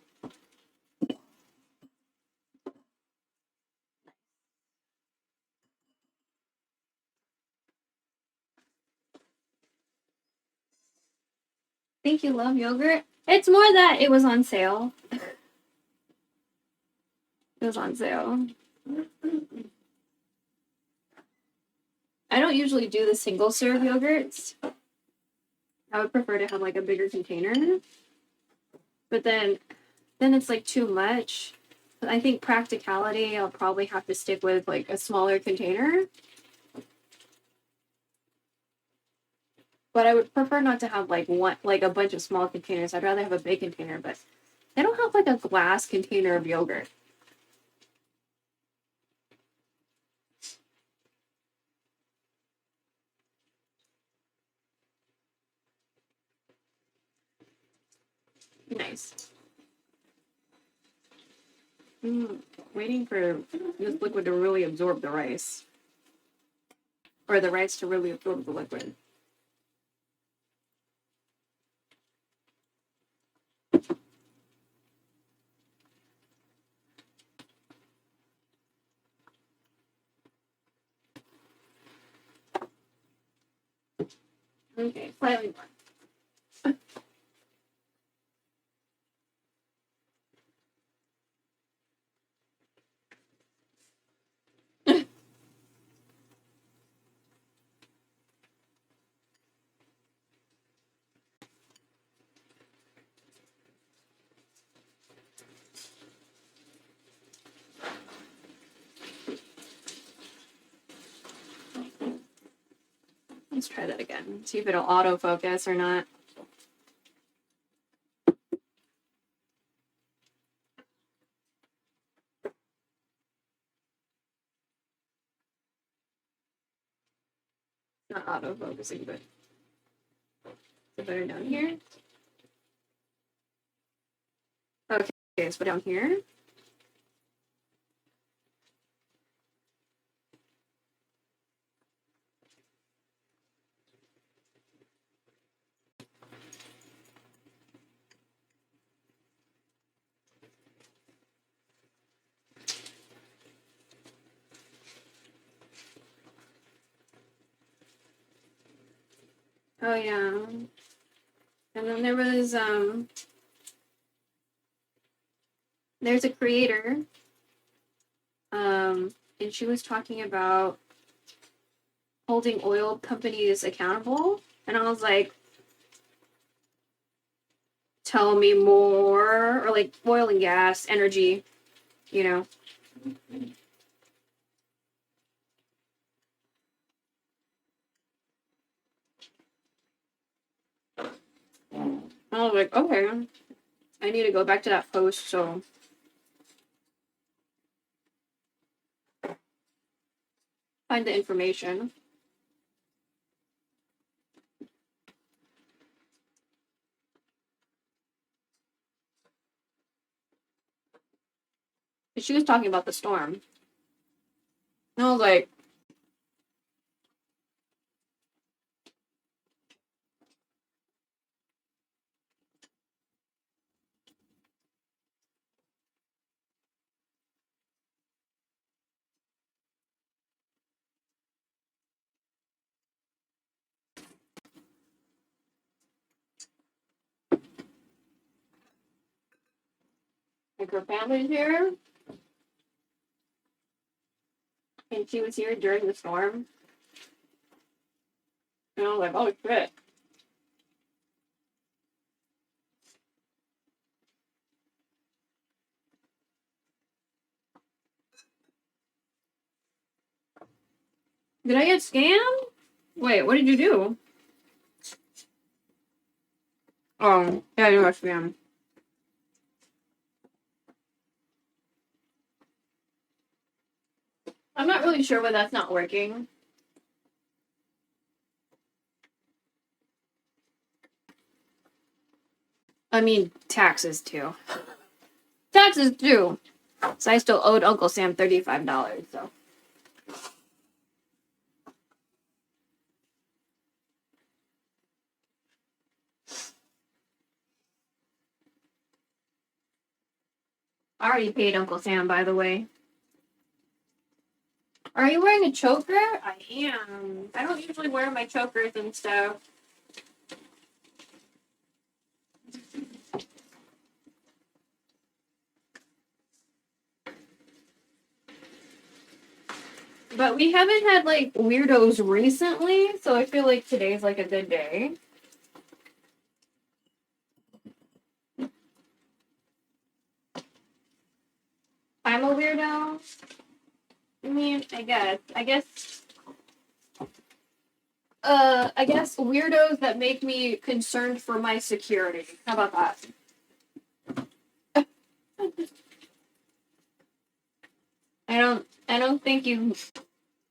Think you love yogurt? It's more that it was on sale. It was on sale. I don't usually do the single serve yogurts. I would prefer to have like a bigger container. But then it's like too much. I think practicality, I'll probably have to stick with like a smaller container. But I would prefer not to have like one, like a bunch of small containers. I'd rather have a big container, but they don't have like a glass container of yogurt. Nice. Waiting for this liquid to really absorb the rice. Or the rice to really absorb the liquid. Okay, slightly more. Let's try that again. See if it'll autofocus or not. Not autofocusing, but is it better down here? Okay, so down here. Oh yeah. And then there was there's a creator, and she was talking about holding oil companies accountable, and I was like, tell me more, or like oil and gas, energy, you know. I was like, okay, I need to go back to that post, so find the information. She was talking about the storm. And I was like, like her family's here, and she was here during the storm. And I was like, oh shit. Did I get scammed? Wait, what did you do? Oh, yeah, you got scammed. I'm not really sure why that's not working. I mean, taxes too. Taxes too. So I still owed Uncle Sam $35, so. I already paid Uncle Sam, by the way. Are you wearing a choker? I am. I don't usually wear my chokers and stuff. But we haven't had, like, weirdos recently, so I feel like today's, like, a good day. I'm a weirdo. I mean, I guess. I guess weirdos that make me concerned for my security. How about that? I don't think you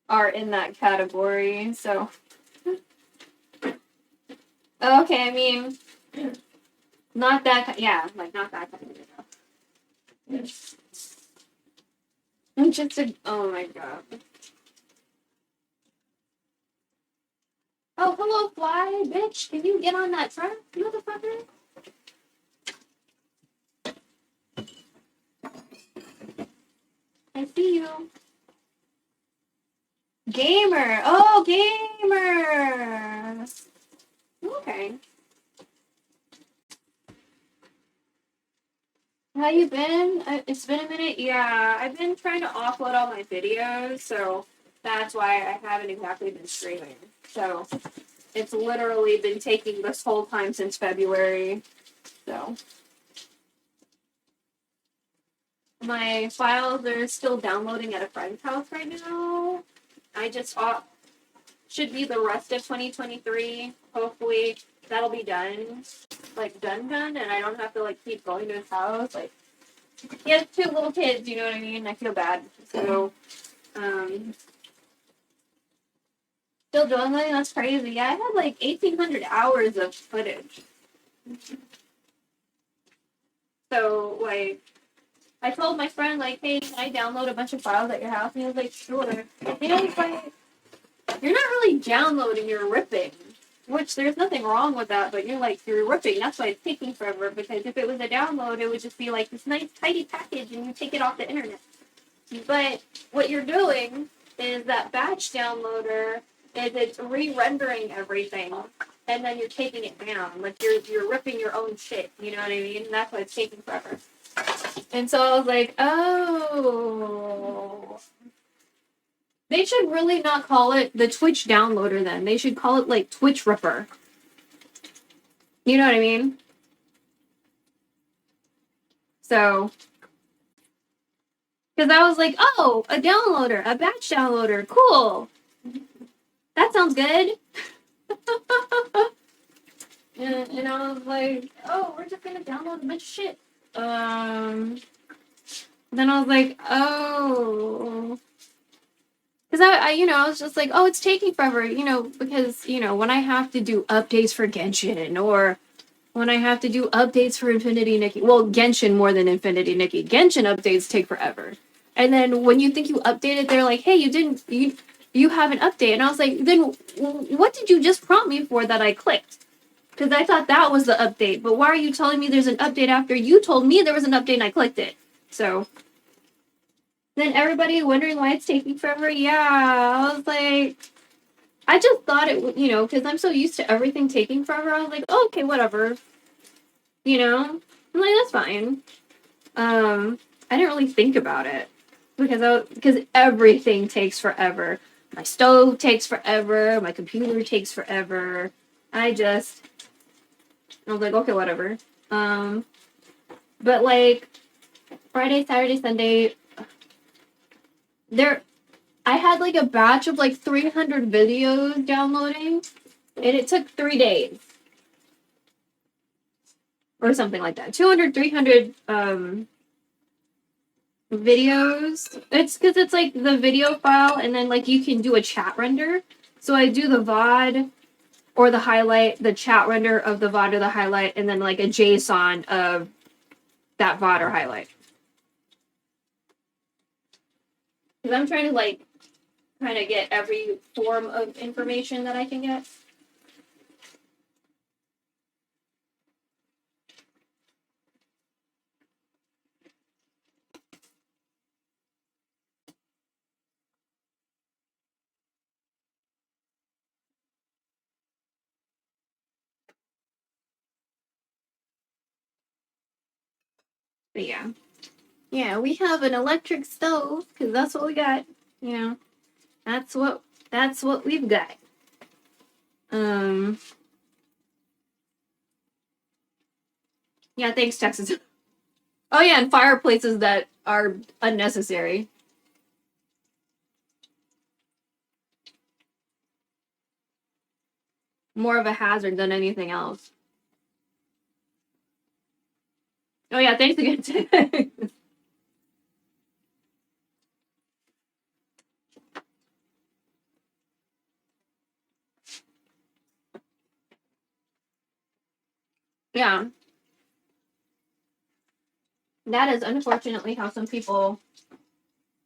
are in that category, so. Okay, I mean, not that, yeah, like, not that kind of weirdo. I'm just a, oh my god. Oh, hello, fly, bitch. Can you get on that truck, motherfucker? I see you. Gamer. Oh, gamer. Okay. How you been? It's been a minute. Yeah, I've been trying to offload all my videos, so that's why I haven't exactly been streaming. So it's literally been taking this whole time since February. So my files are still downloading at a friend's house right now. I just should be the rest of 2023. Hopefully that'll be done. Like done, and I don't have to like keep going to his house. Like he has 2 little kids, you know what I mean? I feel bad. So still downloading, that's crazy. Yeah, I had like 1,800 hours of footage. So like I told my friend, like, hey, can I download a bunch of files at your house? And he was like, sure. And I was like, you're not really downloading, you're ripping. Which there's nothing wrong with that, but you're ripping. That's why it's taking forever, because if it was a download, it would just be like this nice, tidy package and you take it off the internet. But what you're doing is that batch downloader is it's re-rendering everything, and then you're taking it down. Like you're ripping your own shit. You know what I mean? And that's why it's taking forever. And so I was like, oh. They should really not call it the Twitch downloader then. They should call it like Twitch Ripper. You know what I mean? So, because I was like, oh, a downloader, a batch downloader, cool. That sounds good. and I was like, oh, we're just gonna download a bunch of shit. Then I was like, oh. Because I was just like, oh, it's taking forever, because, when I have to do updates for Genshin, or when I have to do updates for Infinity Nikki, well, Genshin more than Infinity Nikki, Genshin updates take forever. And then when you think you updated, they're like, hey, you have an update. And I was like, then what did you just prompt me for that I clicked? Because I thought that was the update. But why are you telling me there's an update after you told me there was an update and I clicked it? So then everybody wondering why it's taking forever. Yeah, I was like, I just thought it would, because I'm so used to everything taking forever. I was like, oh, okay, whatever. I'm like, that's fine. I didn't really think about it because everything takes forever. My stove takes forever. My computer takes forever. I was like, okay, whatever. But like Friday, Saturday, Sunday, I had like a batch of like 300 videos downloading, and it took 3 days. Or something like that. 200, 300 videos. It's because it's like the video file, and then like you can do a chat render. So I do the VOD or the highlight, the chat render of the VOD or the highlight, and then like a JSON of that VOD or highlight. Because I'm trying to like kind of get every form of information that I can get. But yeah. Yeah, we have an electric stove, because that's what we got. That's what we've got. Yeah, thanks, Texas. Oh yeah, and fireplaces that are unnecessary. more of a hazard than anything else. Oh yeah, thanks again. Yeah. That is unfortunately how some people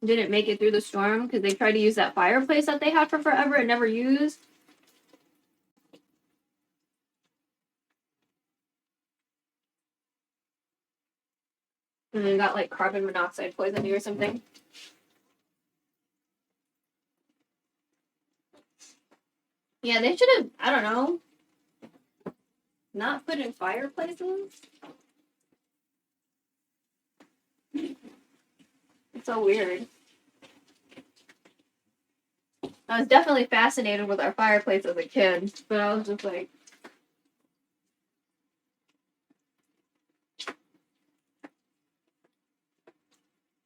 didn't make it through the storm, because they tried to use that fireplace that they had for forever and never used. And then got like carbon monoxide poisoning or something. Yeah, they should have, I don't know, not put in fireplaces. It's so weird. I was definitely fascinated with our fireplace as a kid, but I was just like,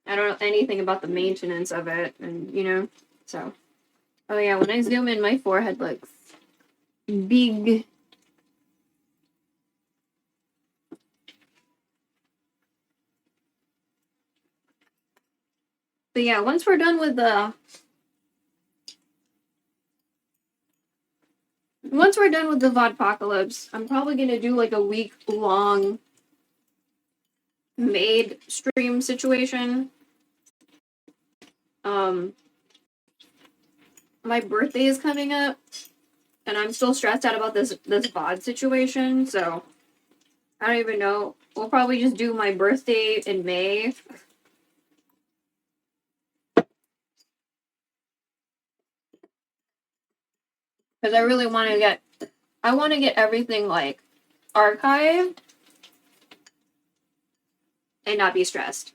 I don't know anything about the maintenance of it, and you know, so. Oh yeah, when I zoom in, my forehead looks big. But yeah, once we're done with the Vodpocalypse, I'm probably gonna do like a week-long maid stream situation. My birthday is coming up, and I'm still stressed out about this VOD situation, so I don't even know. We'll probably just do my birthday in May. Because I really want to get everything like archived and not be stressed.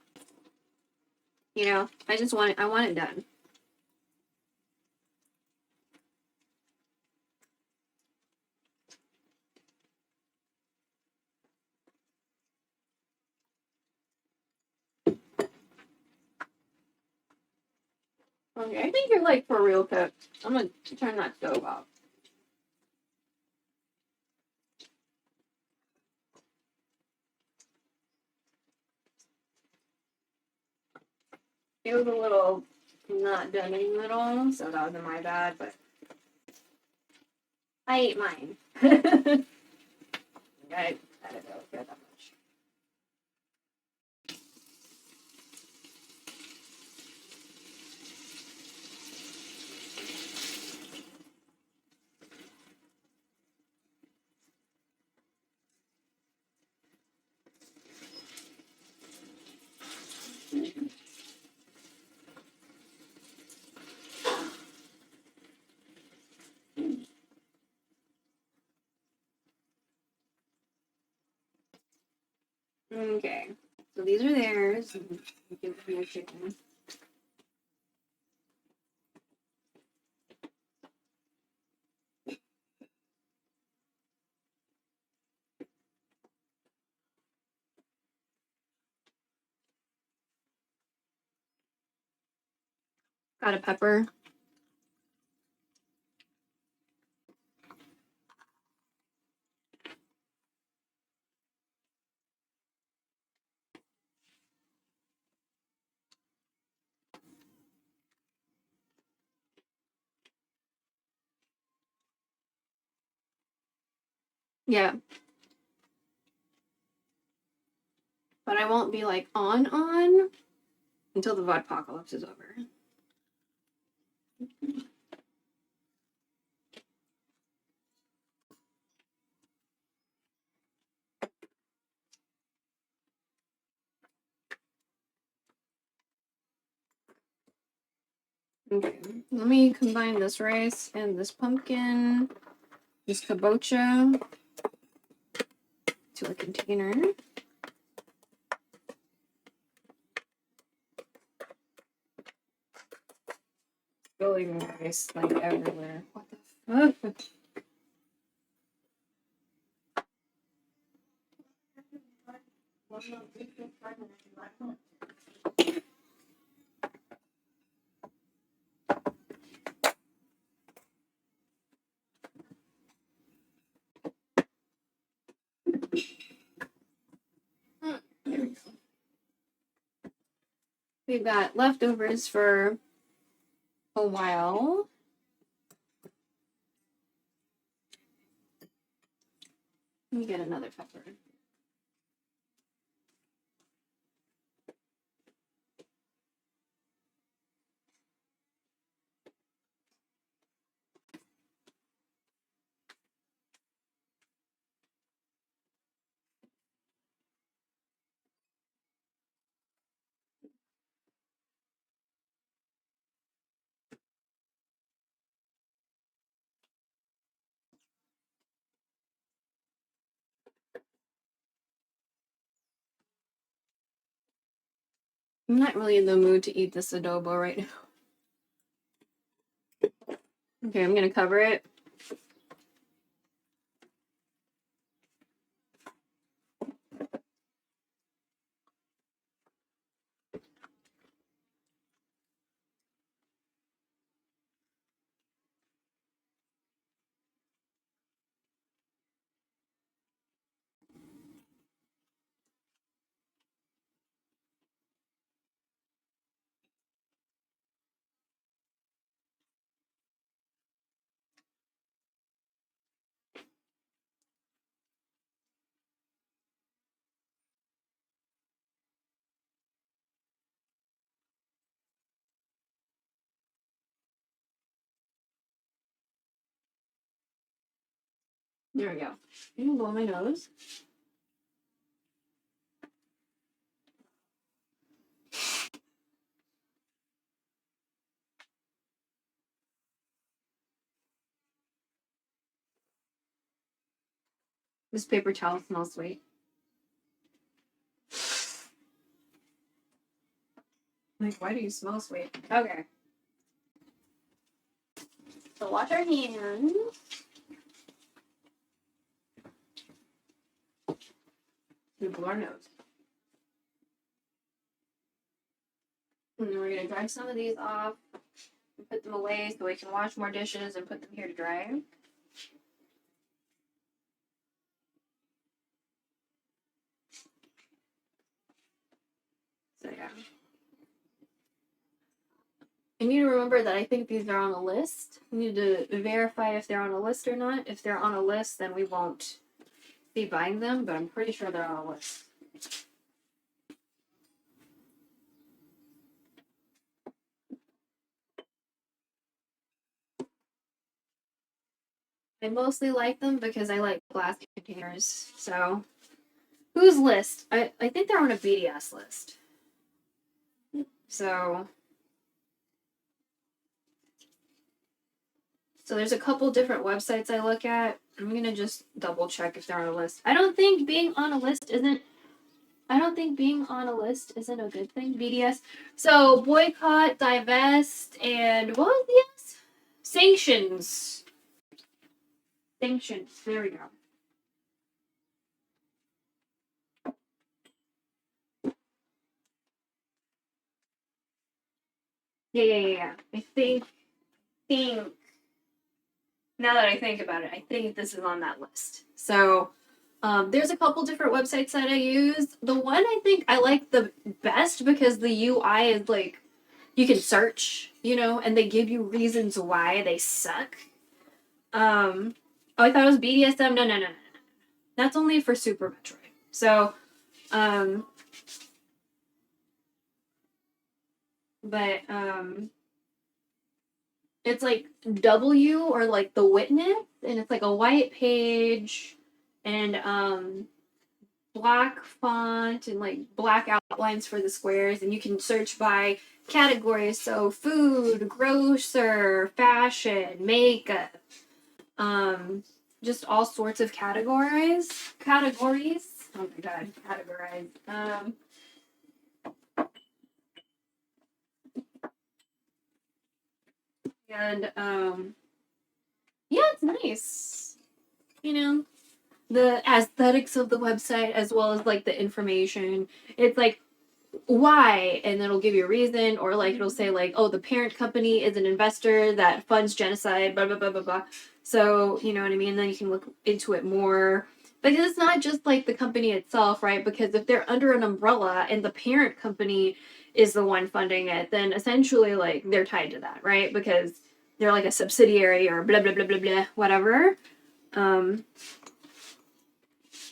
You know, I want it done. Okay, I think you're like for real cooked. I'm gonna turn that stove off. It was a little not done in the middle, so that wasn't my bad, but I ate mine. I don't really care that much. Okay, so these are theirs. Give them your chicken. Got a pepper. Yeah. But I won't be like on until the Vodpocalypse is over. Okay, let me combine this rice and this pumpkin, this kabocha to a container. Spilling rice like everywhere. What the fuck? We've got leftovers for a while. Let me get another pepper. I'm not really in the mood to eat this adobo right now. Okay, I'm gonna cover it. There we go. I'm gonna blow my nose. This paper towel smells sweet. Like, why do you smell sweet? Okay. So wash our hands. We blow our nose. And then we're gonna dry some of these off and put them away so we can wash more dishes and put them here to dry. So yeah. I need to remember that I think these are on a list. We need to verify if they're on a list or not. If they're on a list, then we won't be buying them, but I'm pretty sure they're on a list. I mostly like them because I like glass containers. So, whose list? I think they're on a BDS list. So there's a couple different websites I look at. I'm gonna just double check if they're on a list. I don't think being on a list isn't a good thing. BDS. So boycott, divest, and what was the S? Sanctions. Sanctions. There we go. Yeah. I think now that I think about it, I think this is on that list. So there's a couple different websites that I use. The one I think I like the best because the UI is like you can search, and they give you reasons why they suck. Oh, I thought it was BDSM. No. That's only for Super Metroid. So, but it's like W or like the witness, and it's like a white page and black font and like black outlines for the squares, and you can search by categories. So food, grocer, fashion, makeup, just all sorts of categories. Oh my god, categorize. And yeah, it's nice. The aesthetics of the website as well as like the information. It's like why, and then it'll give you a reason, or like it'll say like, oh, the parent company is an investor that funds genocide, blah blah blah blah blah. So you know what I mean. Then you can look into it more. Because it's not just like the company itself, right? Because if they're under an umbrella and the parent company is the one funding it, then essentially like they're tied to that, right? Because they're like a subsidiary or blah blah blah blah blah whatever.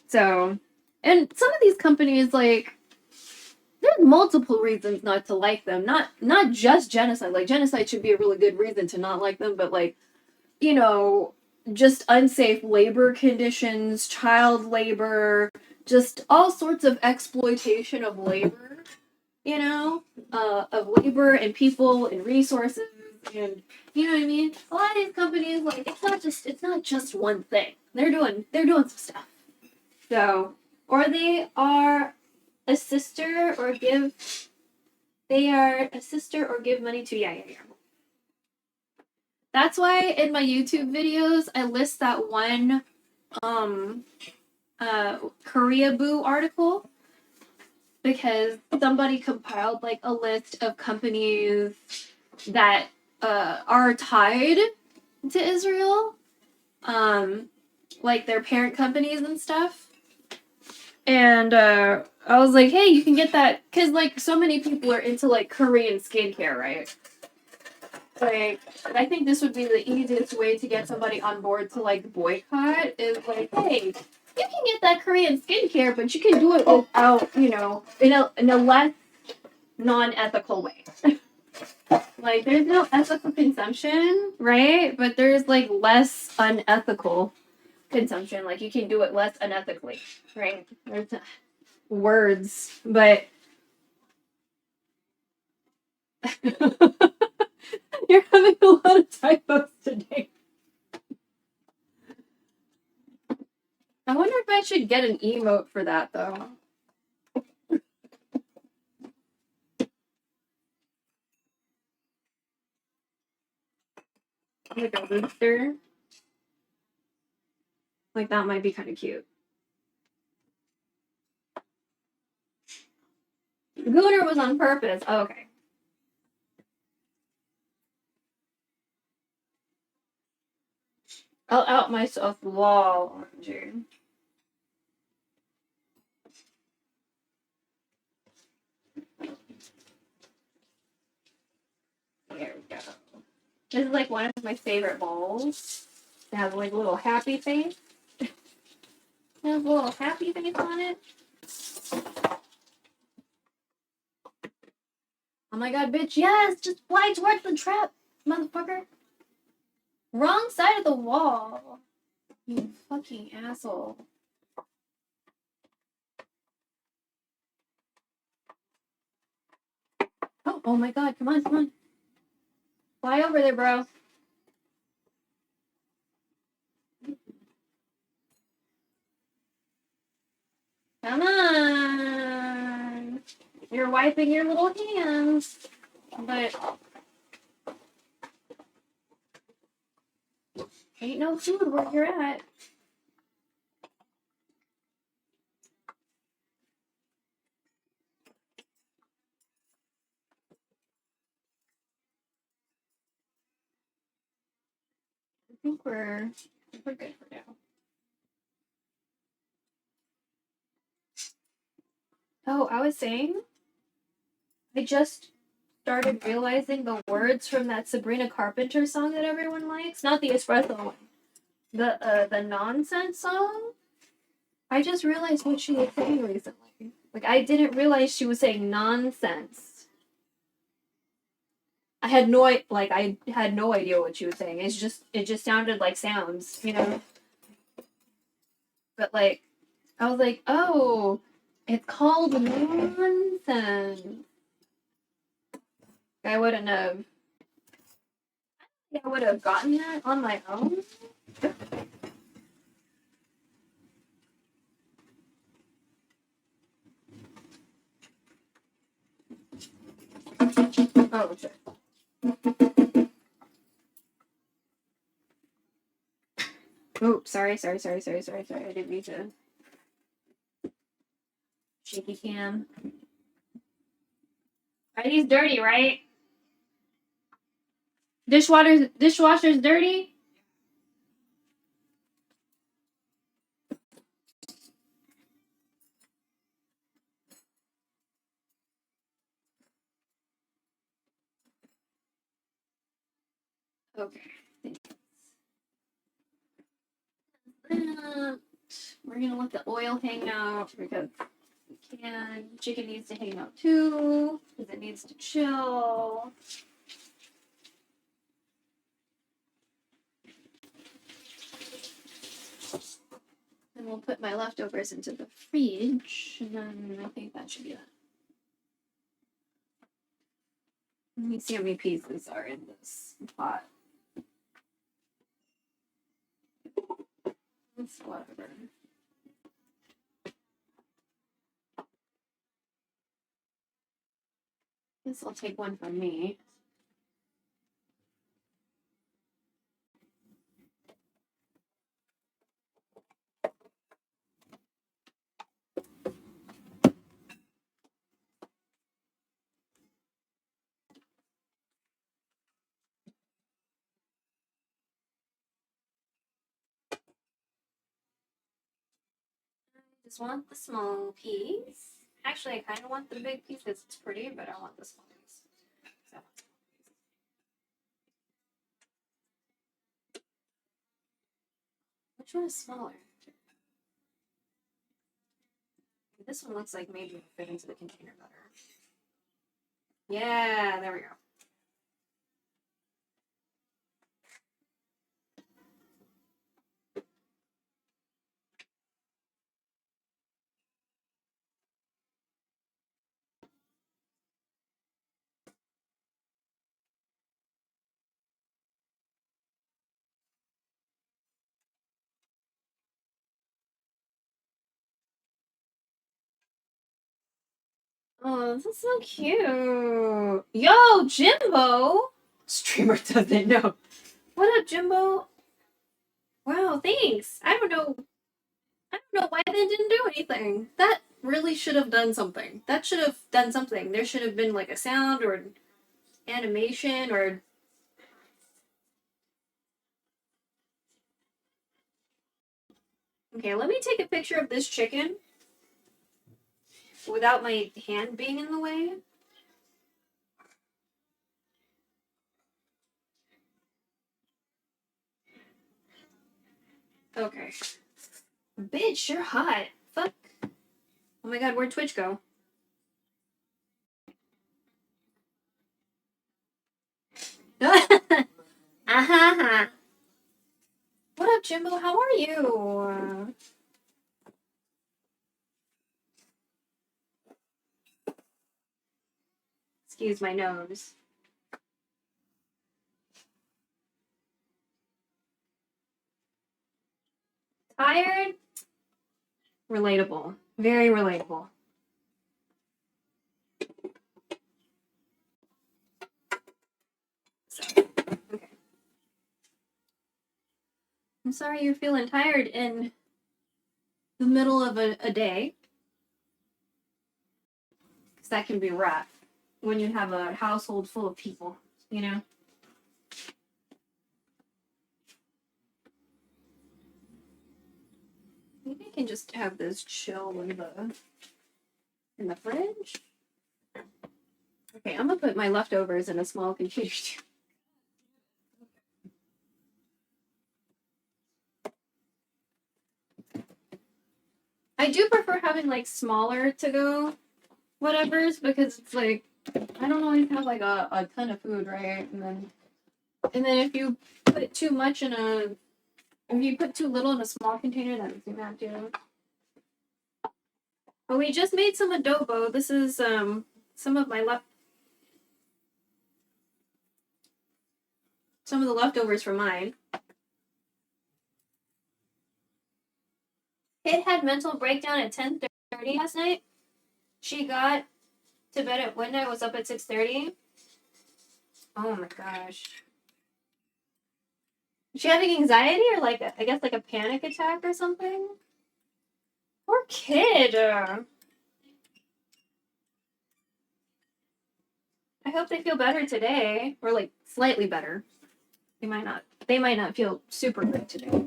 So, and some of these companies, like, there's multiple reasons not to like them. Not just genocide. Like, genocide should be a really good reason to not like them, but like, you know, just unsafe labor conditions, child labor, just all sorts of exploitation of labor, you know, of labor and people and resources, and you know what I mean. A lot of these companies, like, it's not just one thing. They're doing some stuff. So, or they are a sister or give. They are a sister or give money to. Yeah. That's why in my YouTube videos I list that one Korea Boo article, because somebody compiled like a list of companies that are tied to Israel, like their parent companies and stuff. And I was like, hey, you can get that, because like so many people are into like Korean skincare, right? Like, I think this would be the easiest way to get somebody on board to like boycott, is like, hey, you can get that Korean skincare, but you can do it without, you know, in a less non-ethical way. Like, there's no ethical consumption, right? But there's like less unethical consumption. Like, you can do it less unethically, right? There's words, but you're having a lot of typos today. I wonder if I should get an emote for that, though. Like a rooster. Like, that might be kind of cute. Gooner was on purpose. Oh, okay. I'll out myself wall, June. There we go. This is like one of my favorite bowls. It has like a little happy face. It has a little happy face on it. Oh my god, bitch, yes! Just fly towards the trap, motherfucker! Wrong side of the wall! You fucking asshole. Oh my god, come on. Fly over there, bro. Come on! You're wiping your little hands. But ain't no food where you're at. I think we're good for now. Oh, I was saying, I just started realizing the words from that Sabrina Carpenter song that everyone likes. Not the espresso one. The nonsense song. I just realized what she was saying recently. Like, I didn't realize she was saying nonsense. I had no idea what she was saying. It just sounded like sounds, you know. But like, I was like, oh, it's called nonsense. I wouldn't have. I would have gotten that on my own. Oh shit. Oops, sorry. I didn't mean to. Shaky cam. Are these dirty, right? Dishwasher's dirty? Okay. We're gonna let the oil hang out because we can. Chicken needs to hang out too because it needs to chill. And we'll put my leftovers into the fridge, and then I think that should be that. Let me see how many pieces are in this pot. It's whatever. Guess I'll take one from me. Just want the small piece. Actually, I kind of want the big piece because it's pretty, but I want the small piece. So. Which one is smaller? This one looks like maybe it'll fit into the container better. Yeah, there we go. Oh, this is so cute. Yo, Jimbo! Streamer doesn't know. What up, Jimbo? Wow, thanks. I don't know why they didn't do anything. That really should have done something. That should have done something. There should have been like a sound or an animation or... Okay, let me take a picture of this chicken without my hand being in the way. Okay. Bitch, you're hot. Fuck. Oh my god, where'd Twitch go? Uh-huh. What up, Jimbo? How are you? Excuse my nose. Tired? Relatable. Very relatable. So, okay. I'm sorry you're feeling tired in the middle of a day. Because that can be rough when you have a household full of people, you know? Maybe I can just have this chill in the fridge. Okay, I'm gonna put my leftovers in a small container. I do prefer having like smaller to go whatevers because it's like I don't always have like a ton of food, right? And then if you put too much if you put too little in a small container, that makes me mad too. But we just made some adobo. This is some of the leftovers from mine. Kid had mental breakdown at 10:30 last night. She got to bed at midnight, was up at 6:30. Oh my gosh. Is she having anxiety or like I guess like a panic attack or something? Poor kid. I hope they feel better today, or like slightly better. They might not feel super good today.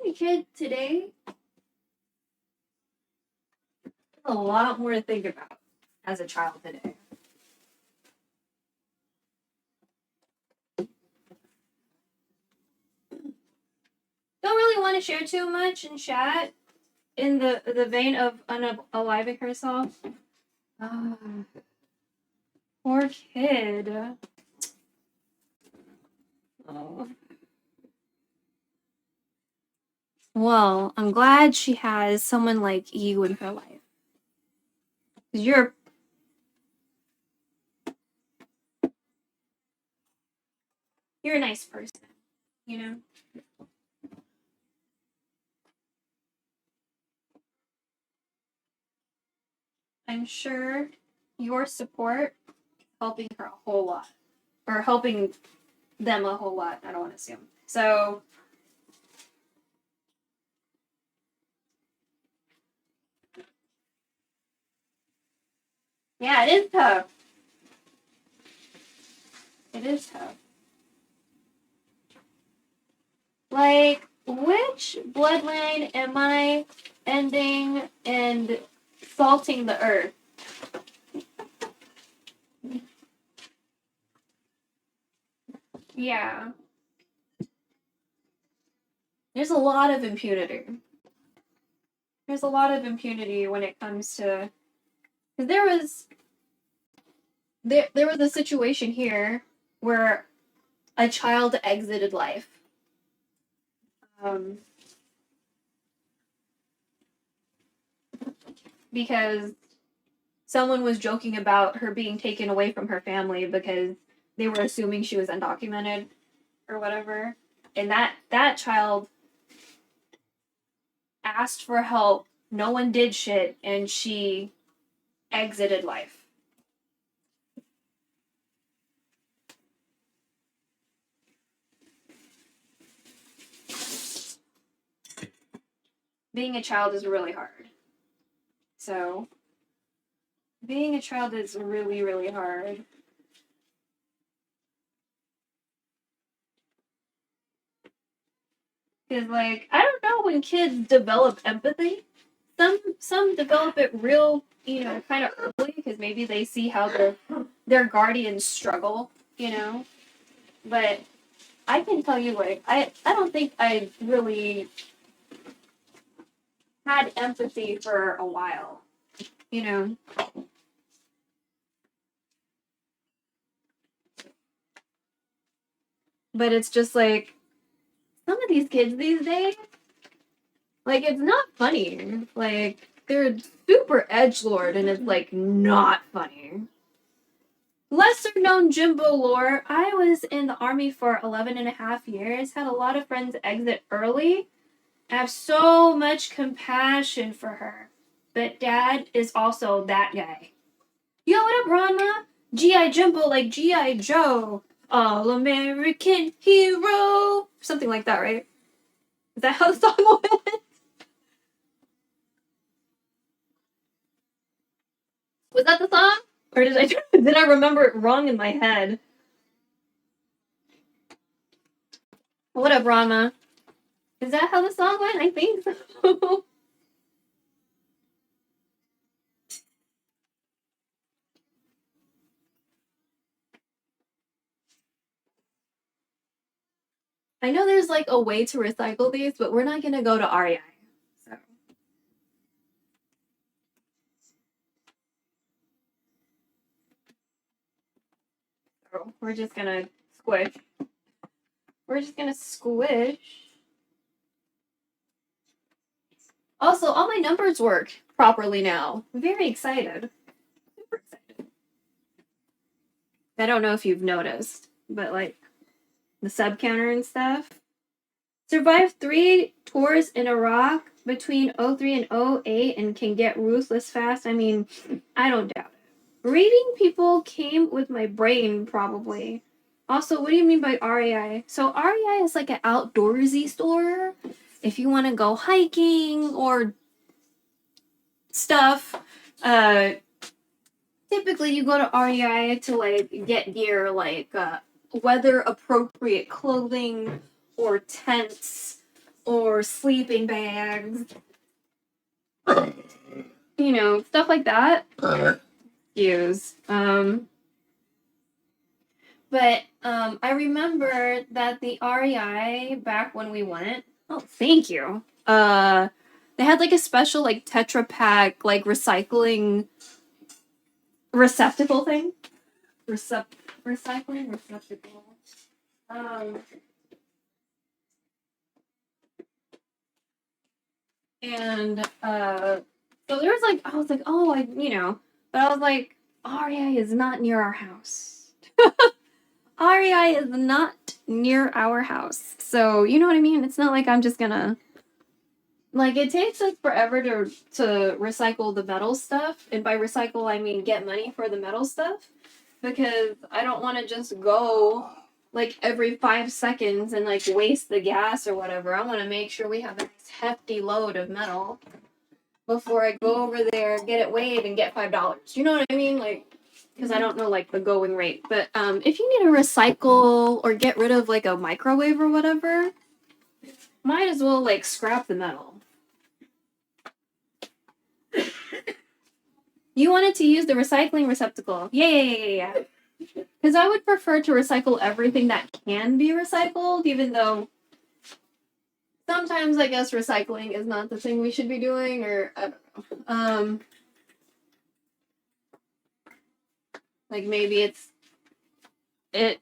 a kid today, a lot more to think about as a child today. Don't really want to share too much in chat in the vein of unaliving herself. Poor kid. Oh. Well, I'm glad she has someone like you in her life. 'Cause you're a nice person, you know? I'm sure your support helping her a whole lot. Or helping them a whole lot, I don't want to assume. So yeah, it is tough. It is tough. Like, which bloodline am I ending and salting the earth? Yeah. There's a lot of impunity. There's a lot of impunity when it comes to... Because there was a situation here where a child exited life. Because someone was joking about her being taken away from her family because they were assuming she was undocumented or whatever. And that child asked for help. No one did shit, and she exited life. Being a child is really hard. So, being a child is really, really hard. Because, like, I don't know when kids develop empathy. Some develop it real, kind of early, because maybe they see how their guardians struggle, But I can tell you, like, I don't think I really had empathy for a while, But it's just like, some of these kids these days, like, it's not funny. Like, they're super edgelord, and it's, like, not funny. Lesser known Jimbo lore, I was in the army for 11 and a half years, had a lot of friends exit early. I have so much compassion for her. But Dad is also that guy. Yo, what up, Ranma? G.I. Jimbo, like G.I. Joe. All-American hero. Something like that, right? Is that how the song went? Was that the song? Or did I remember it wrong in my head? What up, Ranma? Is that how the song went? I think so. I know there's like a way to recycle these, but we're not gonna go to REI. So we're just gonna squish. We're just gonna squish. Also, all my numbers work properly now. I'm very excited. Super excited. I don't know if you've noticed, but like the sub counter and stuff. Survived 3 tours in Iraq between 03 and 08 and can get ruthless fast. I mean, I don't doubt it. Reading people came with my brain, probably. Also, what do you mean by REI? So REI is like an outdoorsy store. If you want to go hiking or stuff, typically you go to REI to like get gear like weather appropriate clothing or tents or sleeping bags. You know, stuff like that. Use. But I remember that the REI back when we went. Oh, thank you. They had like a special like Tetra Pak like recycling receptacle thing. Recycling receptacle. And so there was like I was like, oh, but I was like, REI is not near our house. REI is not near our house. So you know what I mean? It's not like I'm just gonna like it takes us forever to recycle the metal stuff. And by recycle I mean get money for the metal stuff. Because I don't wanna just go like every 5 seconds and like waste the gas or whatever. I wanna make sure we have a hefty load of metal before I go over there, get it weighed, and get $5. You know what I mean? Like, because I don't know like the going rate. But if you need to recycle or get rid of like a microwave or whatever, might as well like scrap the metal. You wanted to use the recycling receptacle. Yeah. Because I would prefer to recycle everything that can be recycled, even though sometimes I guess recycling is not the thing we should be doing, or I don't know. Like maybe it's I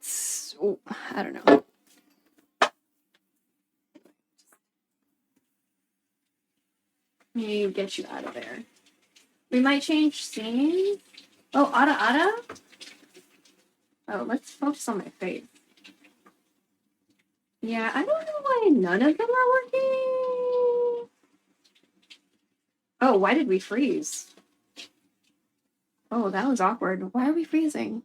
don't know. Maybe get you out of there. We might change scenes. Oh, Ada. Oh, let's focus on my face. Yeah, I don't know why none of them are working. Oh, why did we freeze? Oh, that was awkward. Why are we freezing?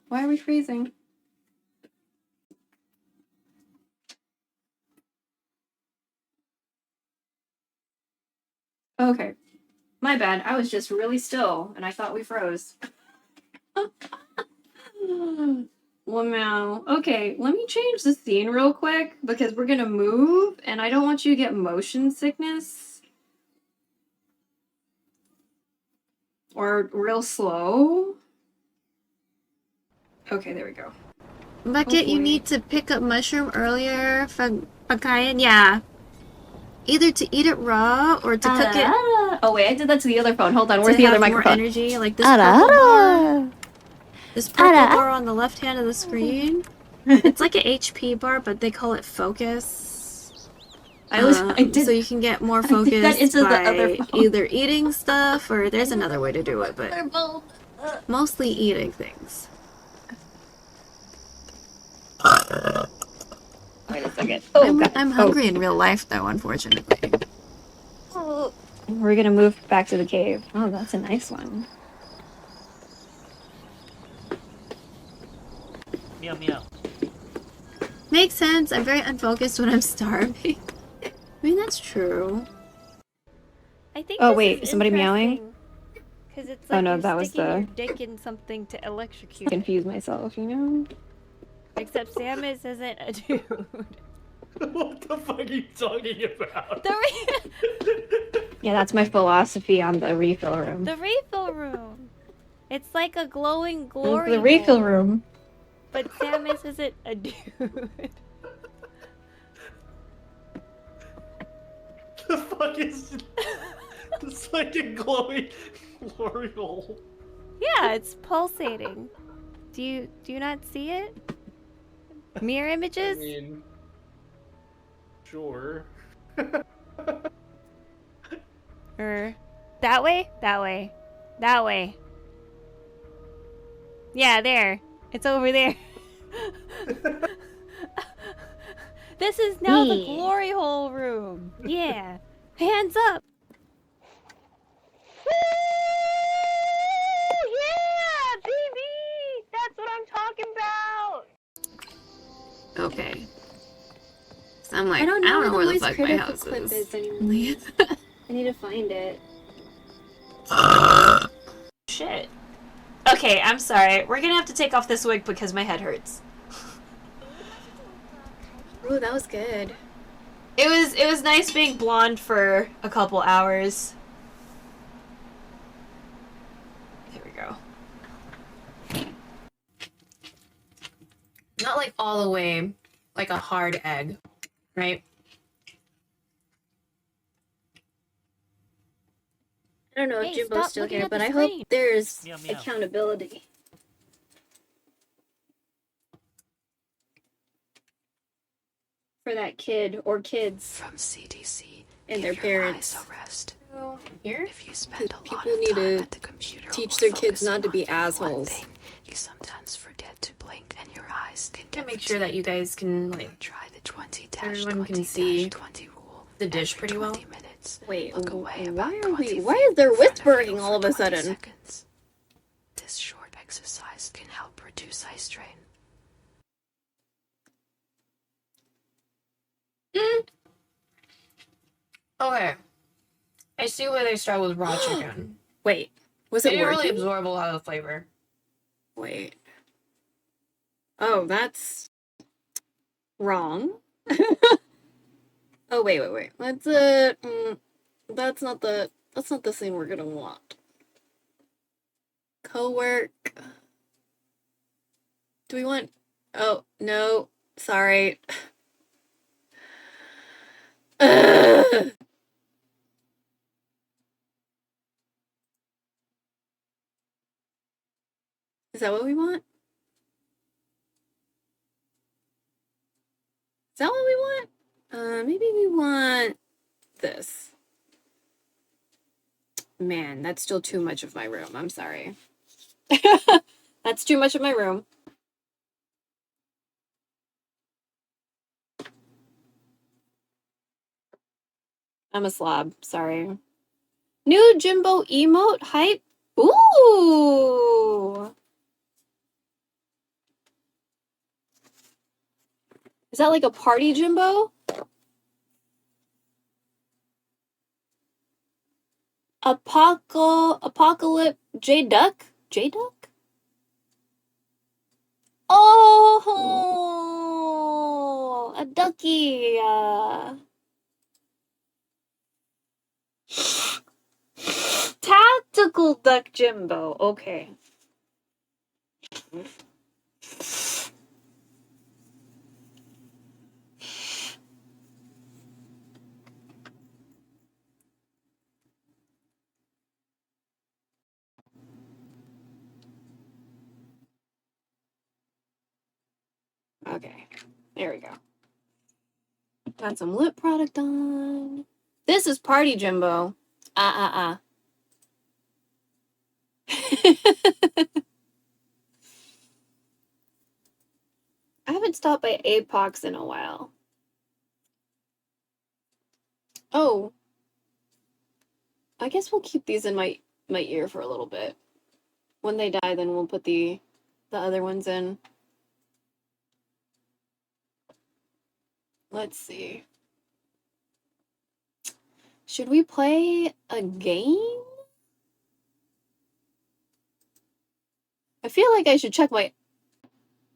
Okay. My bad. I was just really still, and I thought we froze. Wow. Okay, let me change the scene real quick, because we're gonna move, and I don't want you to get motion sickness. Or real slow. Okay, there we go. Bucket, you need to pick up mushroom earlier from Akayan. Yeah. Either to eat it raw or to cook it. Oh wait, I did that to the other phone. Hold on, where's the other microphone? More energy, like this purple bar. This purple bar on the left hand of the screen. It's like an HP bar, but they call it focus. I did. So you can get more focus by either eating stuff, or there's another way to do it, but mostly eating things. Wait a second. I'm hungry in real life, though, unfortunately. Oh. We're gonna move back to the cave. Oh, that's a nice one. Meow meow. Makes sense. I'm very unfocused when I'm starving. I mean, that's true. I think. Oh wait, is somebody meowing? Because it's like oh no, that was the. Your dick in something to electrocute. Confuse myself, you know. Except Samus isn't a dude. What the fuck are you talking about? Yeah, that's my philosophy on the refill room. The refill room. It's like a glowing glory. The refill room. But Samus isn't a dude. The fuck is it's like a glowing glory hole. Yeah, it's pulsating. Do you not see it? Mirror images? I mean, sure. Or that way? That way. That way. Yeah, there. It's over there. This is now the glory hole room. Yeah. Hands up. Woo! Yeah, baby! That's what I'm talking about! Okay. So I'm like, I don't know where the fuck my house is. I need to find it. Shit. Okay, I'm sorry. We're gonna have to take off this wig because my head hurts. Ooh, that was good. It was nice being blonde for a couple hours. There we go. Not like all the way like a hard egg, right? I don't know if Hey, Jimbo's stop still looking here, at but the I hope screen. there's Meow, meow. accountability. For that kid or kids From CDC and give their your parents. eyes a rest. Here? If you spend a lot People of need time to at the computer teach or their kids focusing not to be on one assholes. thing, you sometimes forget to blink and your eyes can Gotta get make sure that you guys can like try the 20 everyone can 20 see 20 rule. the dish Every pretty well. 20 minutes, Wait, look away why about are 20 we? Why feet is there in front of whispering you all of for a 20 sudden? seconds. This short exercise can help reduce eye strain. Okay, I see where they start with raw chicken. Wait, was They it didn't working? really absorb a lot of the flavor. Wait. Oh, that's wrong. Oh, wait. Let's that's not the scene we're gonna want. Co-work. Do we want? Oh, no. Sorry. Ugh. Is that what we want? Is that what we want? Maybe we want this. Man, that's still too much of my room. I'm sorry. That's too much of my room. I'm a slob. Sorry. New Jimbo emote hype. Ooh. Is that like a party Jimbo? Apocalypse J Duck? J Duck? Oh, a ducky. Tactical duck Jimbo. Okay. Okay. There we go. Got some lip product on. This is Party Jimbo. I haven't stopped by Apox in a while. Oh. I guess we'll keep these in my ear for a little bit. When they die, then we'll put the other ones in. Let's see. Should we play a game? I feel like I should check my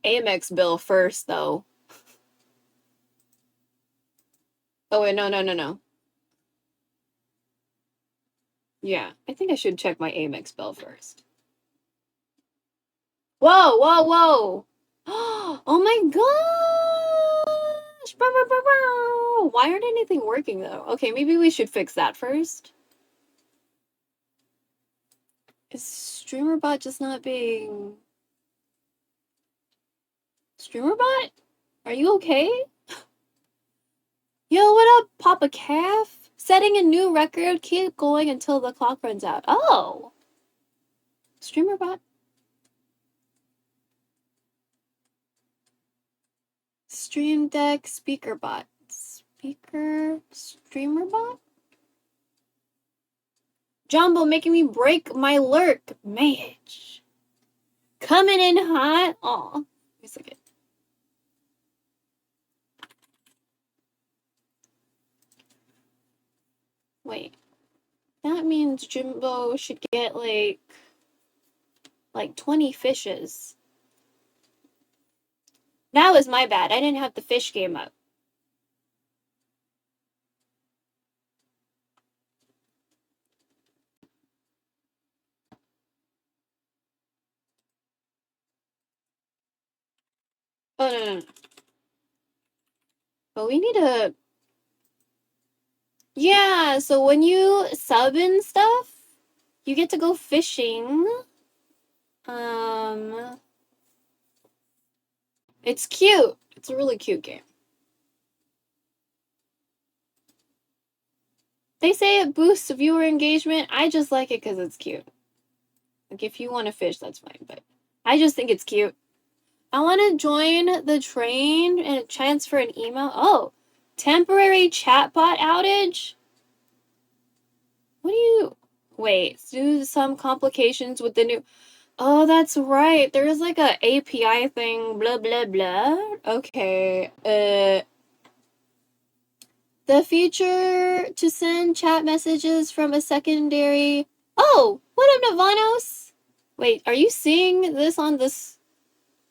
Amex bill first, though. Oh, wait, no. Yeah, I think I should check my Amex bill first. Whoa! Oh my gosh! Why aren't anything working, though? Okay, maybe we should fix that first. Is StreamerBot just not being... StreamerBot? Are you okay? Yo, what up, Papa Calf? Setting a new record, keep going until the clock runs out. Oh! StreamerBot? Stream Deck, SpeakerBot. StreamerBot? Jumbo making me break my lurk. Mage. Coming in hot. Aw. Wait a second. Wait. That means Jimbo should get like 20 fishes. That was my bad. I didn't have the fish game up. Oh, no. But we need to... Yeah, so when you sub and stuff, you get to go fishing. It's cute. It's a really cute game. They say it boosts viewer engagement. I just like it because it's cute. Like, if you want to fish, that's fine, but I just think it's cute. I want to join the train and transfer an email. Oh, temporary chatbot outage? What do you... Wait, due to some complications with the new... Oh, that's right. There's like a API thing, blah, blah, blah. Okay, the feature to send chat messages from a secondary... Oh, what up, Navanos? Wait, are you seeing this on this...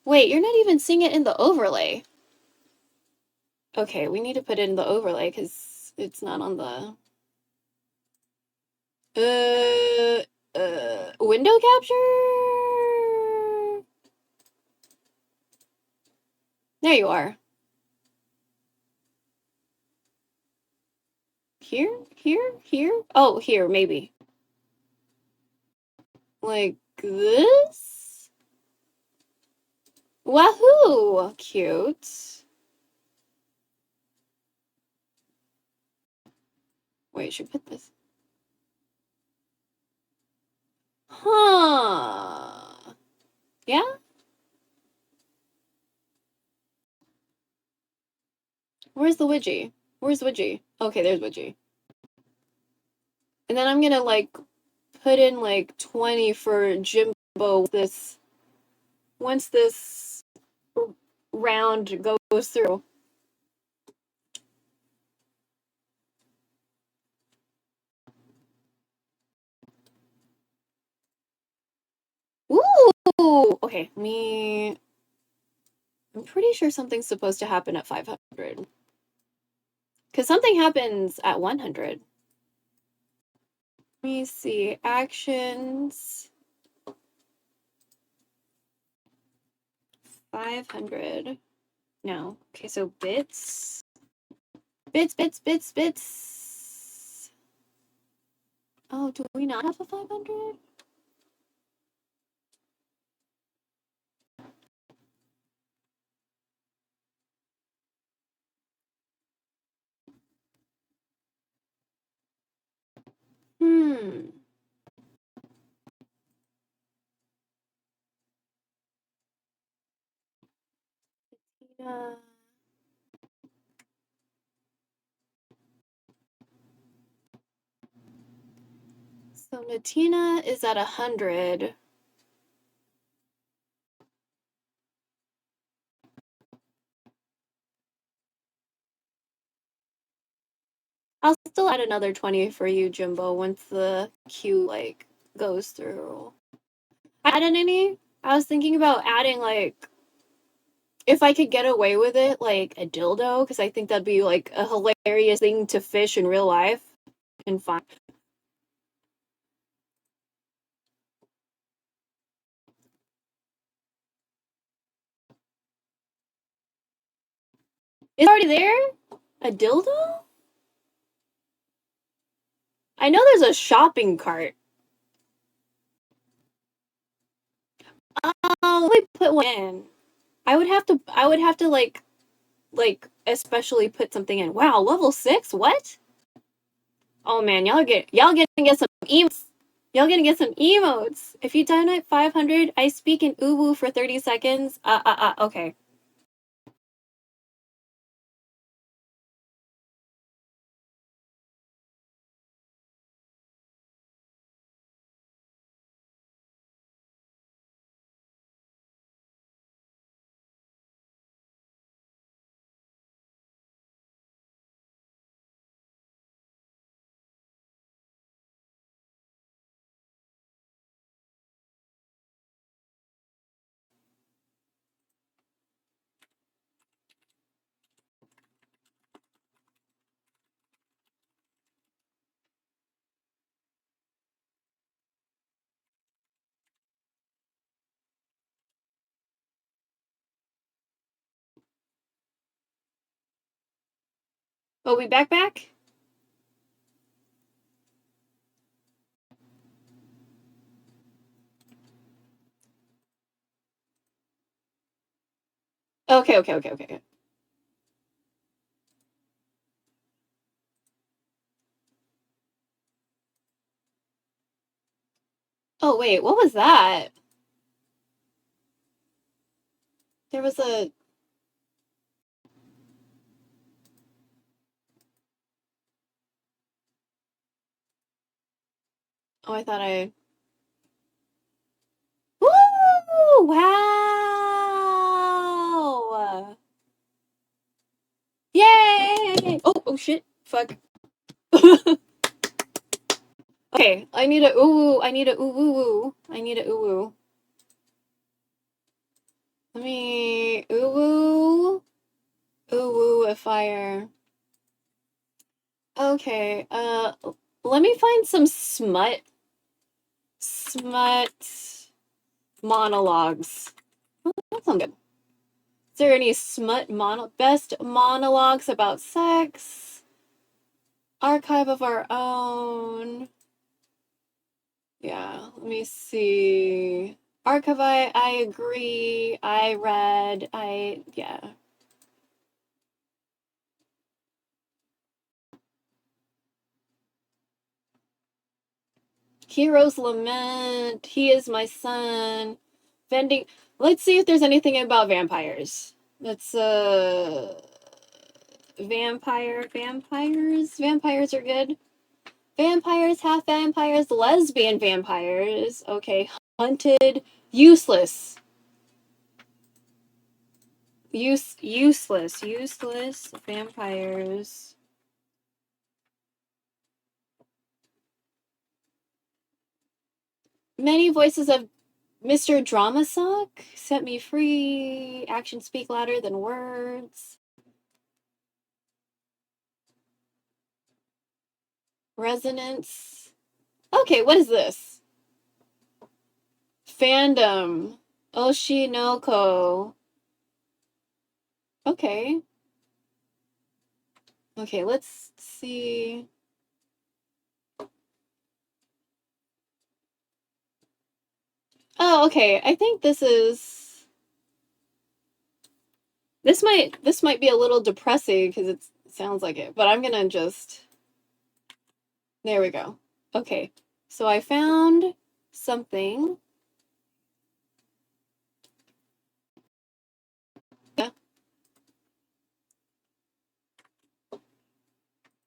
Wait, you're not even seeing it in the overlay. Okay, we need to put it in the overlay because it's not on the... window capture? There you are. Here? Here? Here? Oh, here, maybe. Like this? Wahoo! Cute. Wait, should put this... Huh. Yeah? Where's the widgie? Where's widgie? Okay, there's widgie. And then I'm gonna, like, put in, like, 20 for Jimbo once this round goes through. Ooh! Okay, I'm pretty sure something's supposed to happen at 500. Because something happens at 100. Let me see. Actions. 500. No. Okay, so bits. Bits. Oh, do we not have a 500? Uh, so Natina is at 100. I'll still add another 20 for you, Jimbo, once the queue, like, goes through. Added any? I was thinking about adding, like, if I could get away with it, like, a dildo, because I think that'd be, like, a hilarious thing to fish in real life and find. It's already there? A dildo? I know there's a shopping cart. Oh, let me put one in. I would have to like especially put something in. Wow, level 6? What? Oh man, y'all gonna get some emotes. Y'all gonna get some emotes. If you donate 500, I speak in uwu for 30 seconds. Okay. Oh, we back? Okay. Oh, wait, what was that? There was a... Oh, I thought I... Woo! Wow! Yay! Oh shit. Fuck. Okay, I need a ooh. I need a ooh. Let me ooh-ifier. Okay, let me find some smut monologues. Oh, that sounds good. Is there any best monologues about sex? Archive of our own. Yeah, let me see. Archive, I agree. I read. Yeah. Hero's Lament. He is my son. Vending. Let's see if there's anything about vampires. Let's, vampires. Vampires are good. Vampires, half vampires, lesbian vampires. Okay. Hunted. Useless. Useless vampires. Many voices of Mr. Drama Sock. Set me free. Actions speak louder than words. Resonance. Okay, what is this? Fandom. Oshinoko. Okay. Okay, let's see. Oh, okay. I think this might be a little depressing because it sounds like it, but I'm gonna just... There we go. Okay. So I found something.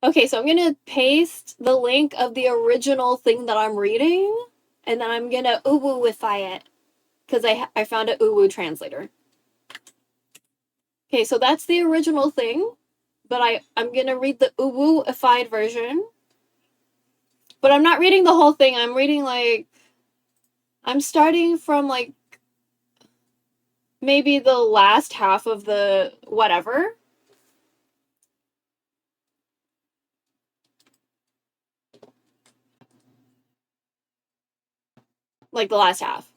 Okay, so I'm gonna paste the link of the original thing that I'm reading, and then I'm gonna uwu-ify it, because I found a uwu translator. Okay, so that's the original thing, but I'm gonna read the uwu-ified version. But I'm not reading the whole thing, I'm reading I'm starting from maybe the last half of the whatever. Like the last half.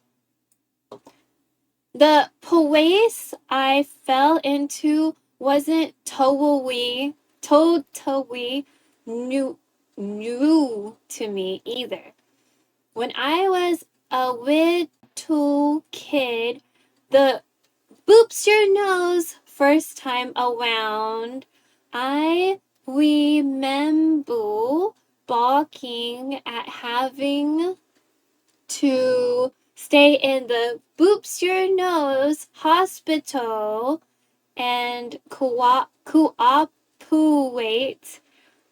The place I fell into wasn't totally new to me either. When I was a little kid, the boops your nose first time around, I remember balking at having to stay in the boops your nose hospital and cooperate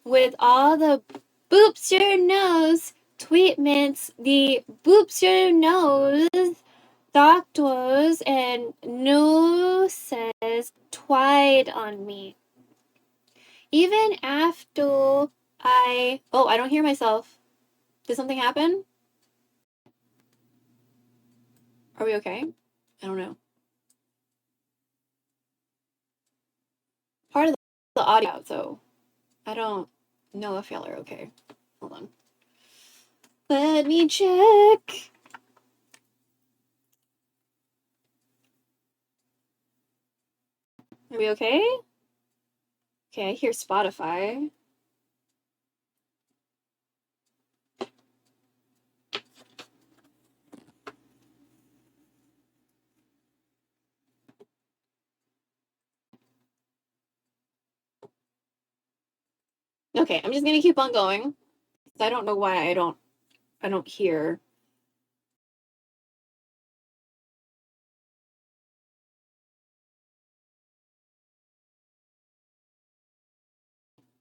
with all the boops your nose treatments the boops your nose doctors and nurses tried on me. Even after I don't hear myself. Did something happen? Are we okay? I don't know. Part of the audio, so I don't know if y'all are okay. Hold on. Let me check. Are we okay? Okay, I hear Spotify. Okay, I'm just gonna keep on going. I don't know why I don't hear.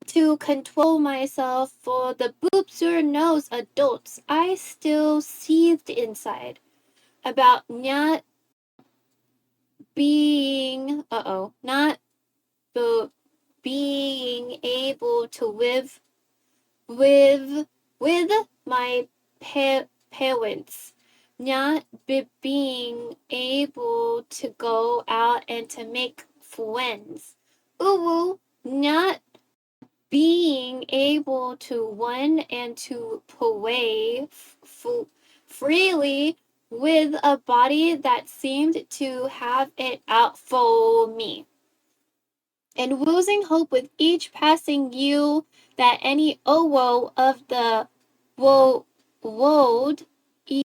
To control myself for the boobs or nose adults, I still seethed inside about not being not being able to live with my parents, not being able to go out and to make friends. Ooh, not being able to run and to play freely with a body that seemed to have it out for me. And losing hope with each passing year that any owo of the world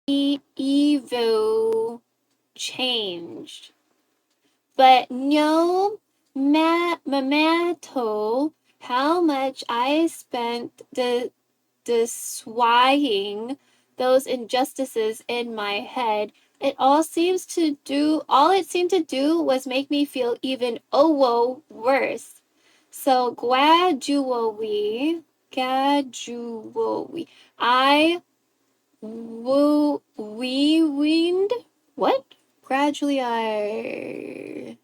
evil changed. But no matter how much I spent destroying those injustices in my head, all it seemed to do was make me feel even worse. So gradually, I rewind. What? Gradually,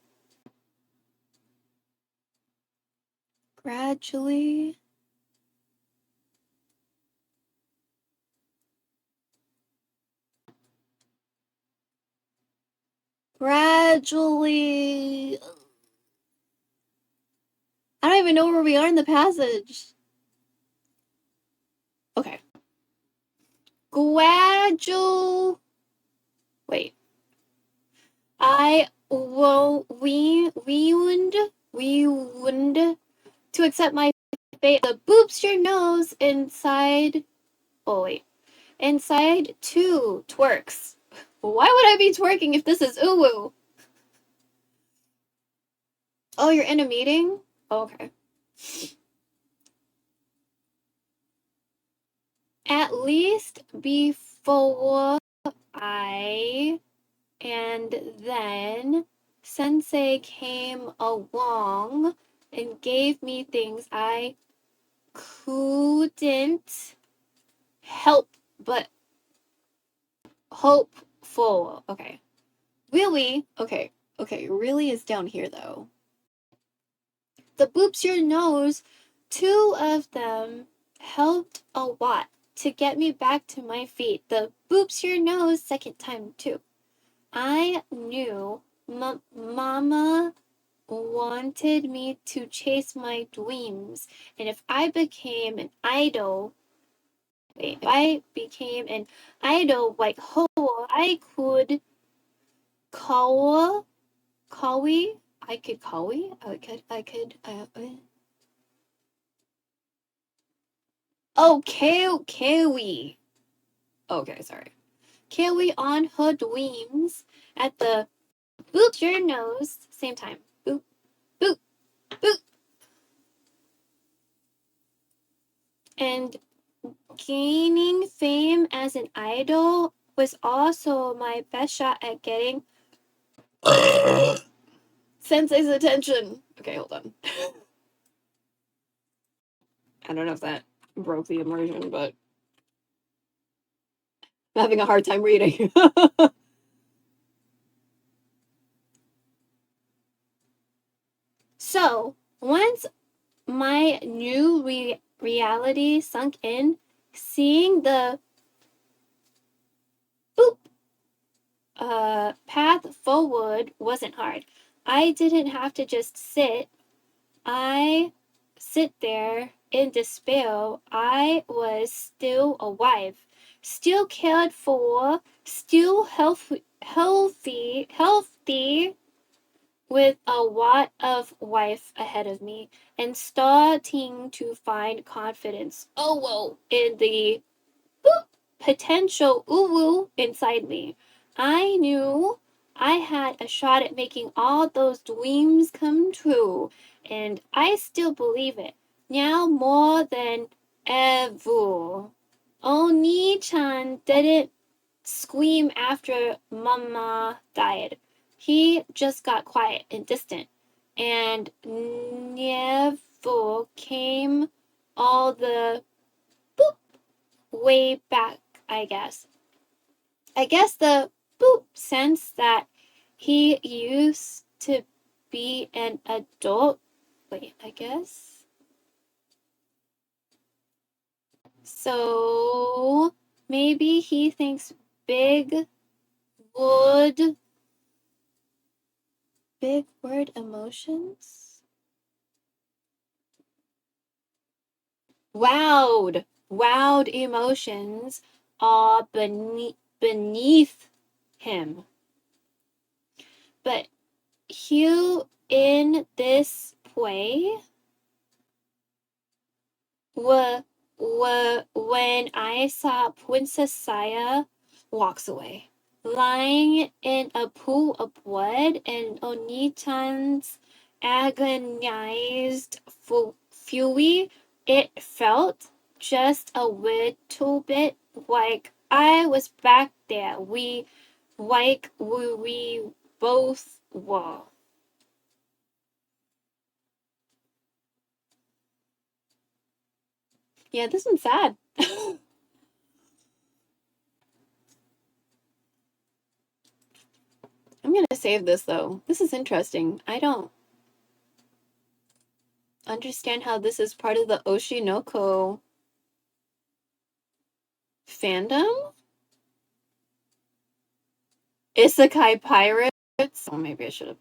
gradually. I don't even know where we are in the passage. Okay. Wait. I will rewind to accept my fate. The boops your nose inside. Oh wait. Inside two twerks. Why would I be twerking if this is uwu? Oh, you're in a meeting? Okay. At least before and then Sensei came along and gave me things I couldn't help but hope for. Okay. Really? Okay. Really is down here though. The boops your nose, two of them helped a lot to get me back to my feet. The boops your nose second time too. I knew Mama wanted me to chase my dreams, and if I became an idol, like her, I could Kiwi. Okay, sorry. Kiwi on her dreams at the boop your nose, same time. Boop, boop, boop. And gaining fame as an idol was also my best shot at getting Sensei's attention. Okay, hold on. I don't know if that broke the immersion, but I'm having a hard time reading. So, once my new reality sunk in, seeing the boop path forward wasn't hard. I didn't have to just sit there in despair. I was still alive, still cared for, still healthy, with a lot of wife ahead of me and starting to find confidence in the potential uwu inside me. I knew I had a shot at making all those dreams come true, and I still believe it now more than ever. Oni-chan didn't scream after Mama died. He just got quiet and distant, and never came all the way back, I guess. I guess the sense that he used to be an adult. Wait, I guess. So maybe he thinks big word emotions? Wowed emotions are beneath him. But here in this way, when I saw Princess Saya walks away, lying in a pool of blood, and Oni-chan's agonized fury, it felt just a little bit like I was back there. We both were. Yeah, this one's sad. I'm gonna save this though. This is interesting. I don't understand how this is part of the Oshinoko fandom. Isekai pirates. Oh, maybe I should have.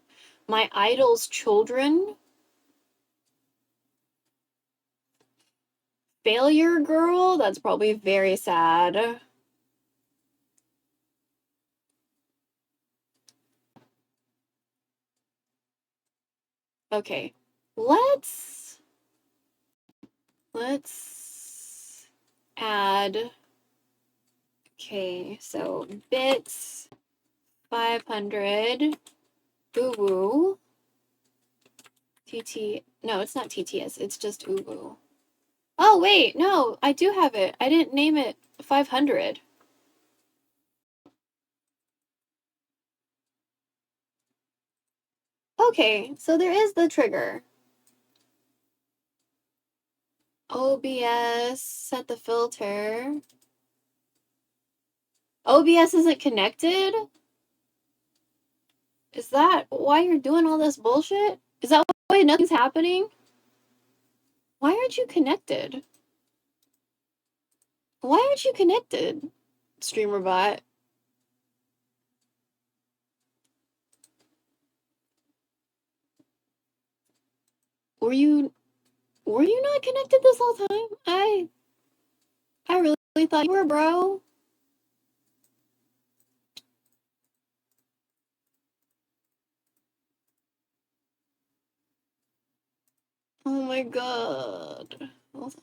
My idol's children. Failure girl. That's probably very sad. Okay, let's add. Okay, so bits 500 uwu TT. No, it's not TTS. It's just uwu. Oh wait, no, I do have it. I didn't name it 500. Okay, so there is the trigger. OBS, set the filter. OBS isn't connected? Is that why you're doing all this bullshit? Is that why nothing's happening? Why aren't you connected? Why aren't you connected, streamer bot? Were you not connected this whole time? I really thought you were, bro. Oh my god. Hold on.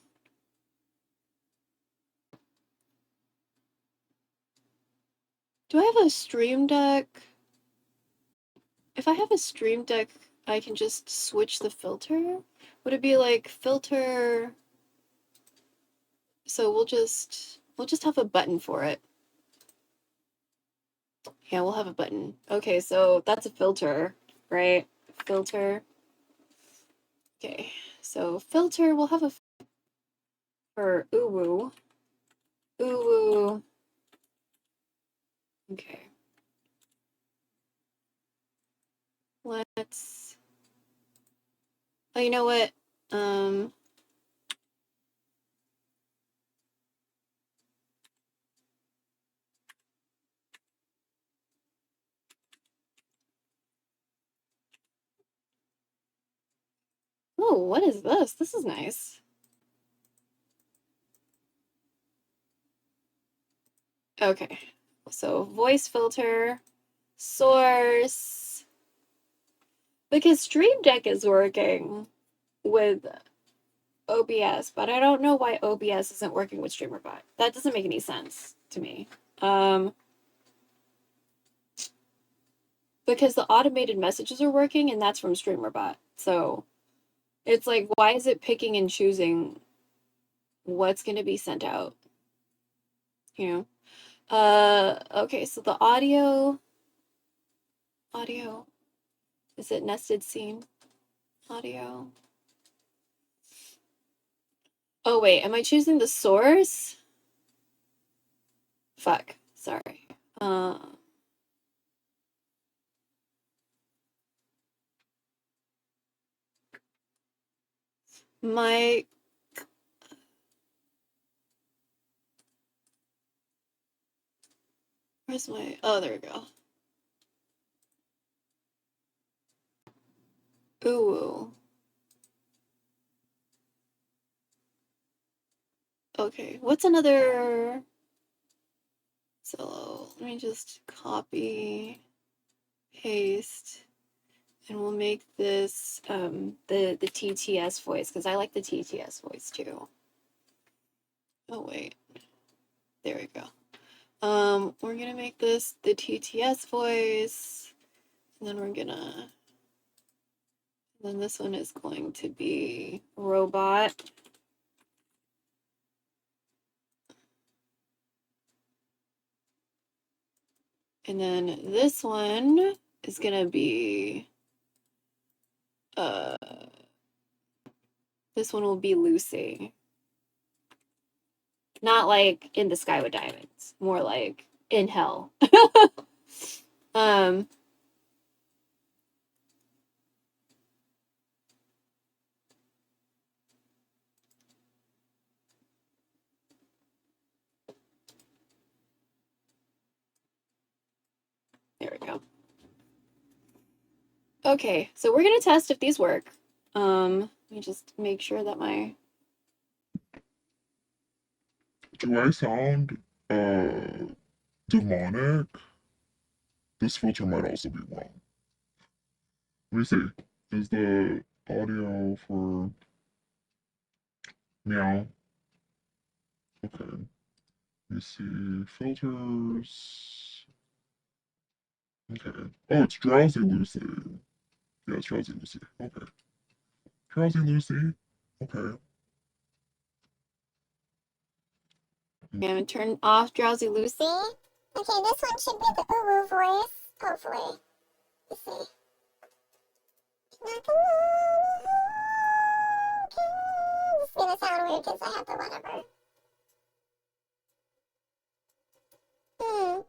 Do I have a stream deck? If I have a stream deck, I can just switch the filter? Would it be like filter? So we'll just have a button for it. Yeah, we'll have a button. Okay, so that's a filter, right? Filter. Okay, so filter, we'll have a for uwu. Uwu. Okay. Let's. Oh, you know what? Oh, what is this? This is nice. Okay, so voice filter, source. Because Stream Deck is working with OBS, but I don't know why OBS isn't working with StreamerBot. That doesn't make any sense to me. Because the automated messages are working, and that's from StreamerBot. So it's like, why is it picking and choosing what's going to be sent out? You know? Okay, so the audio, is it nested scene? Audio. Oh, wait, am I choosing the source? Fuck, sorry. My... Where's my... Oh, there we go. Ooh. Okay, what's another... So, let me just copy, paste, and we'll make this the TTS voice, because I like the TTS voice too. Oh, wait. There we go. We're gonna make this the TTS voice, and then then this one is going to be robot. And then this one is gonna be, this one will be Lucy. Not like in the sky with diamonds, more like in hell. There we go. Okay, so we're gonna test if these work. Let me just make sure that my... Do I sound demonic? This filter might also be wrong. Let me see. Is the audio for meow? Okay. Let me see. Filters. Okay. Oh, it's Drowsy Lucy. Yeah, it's Drowsy Lucy. Okay. Drowsy Lucy. Okay. I'm gonna turn off Drowsy Lucy. Okay, this one should be the Uru voice, hopefully. Let's see. This is gonna sound weird because I have the whatever. Okay.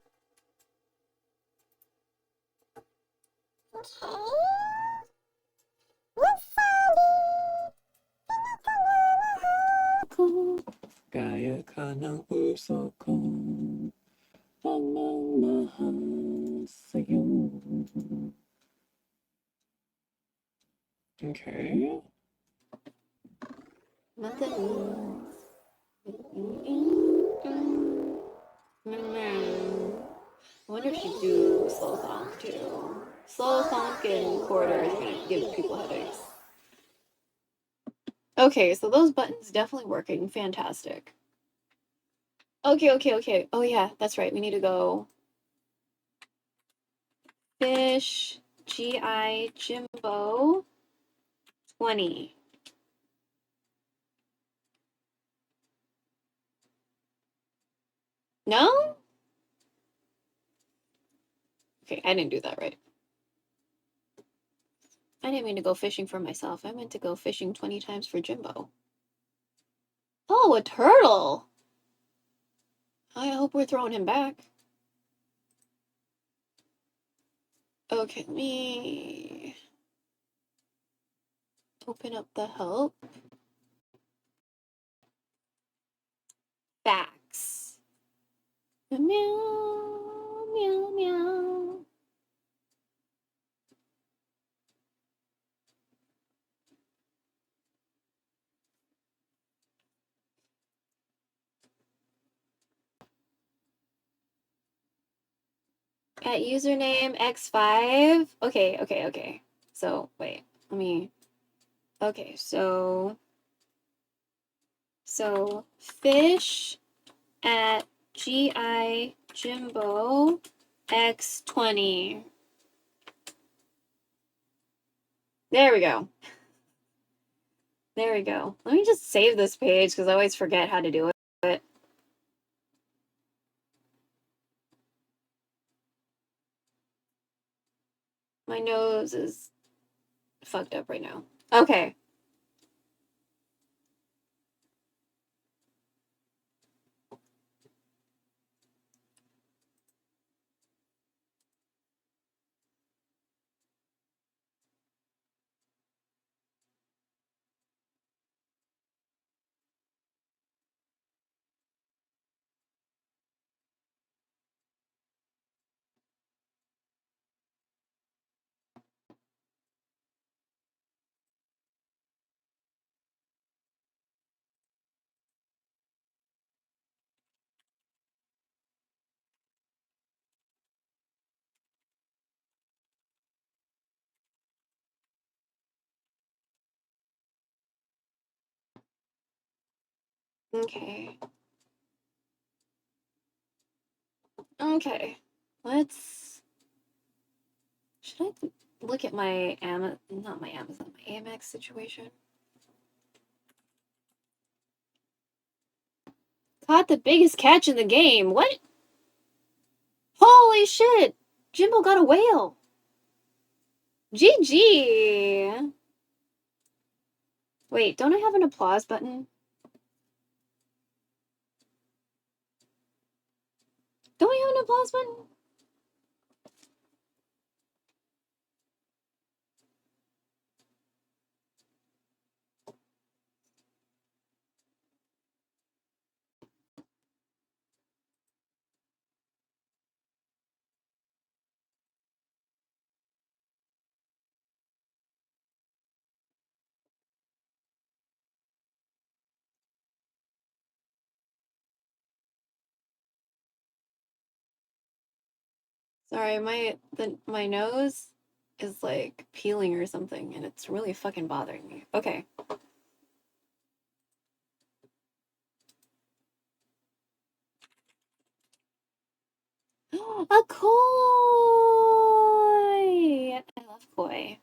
Gaya ka ng puso ko, pagmamahal sa'yo. Okay. I wonder if you do slow thonk too. Slow thonk and quarter is gonna give people headaches. Okay, so those buttons definitely working. Fantastic. Okay. Oh yeah, that's right. We need to go fish GI Jimbo 20. No? Okay, I didn't do that right. I didn't mean to go fishing for myself. I meant to go fishing 20 times for Jimbo. Oh, a turtle! I hope we're throwing him back. Okay, let me open up the help. Facts. Meow, meow, meow. At username X5. Okay. So, wait, let me, okay, so fish at GI Jimbo X20. There we go. There we go. Let me just save this page because I always forget how to do it. My nose is fucked up right now. Okay. Okay. Okay. Let's... Should I look at my not my Amazon, my Amex situation? Caught the biggest catch in the game. What? Holy shit! Jimbo got a whale. GG. Wait, don't I have an applause button? Don't we have an applause button? Sorry, my nose is like peeling or something, and it's really fucking bothering me. Okay. A koi! I love koi.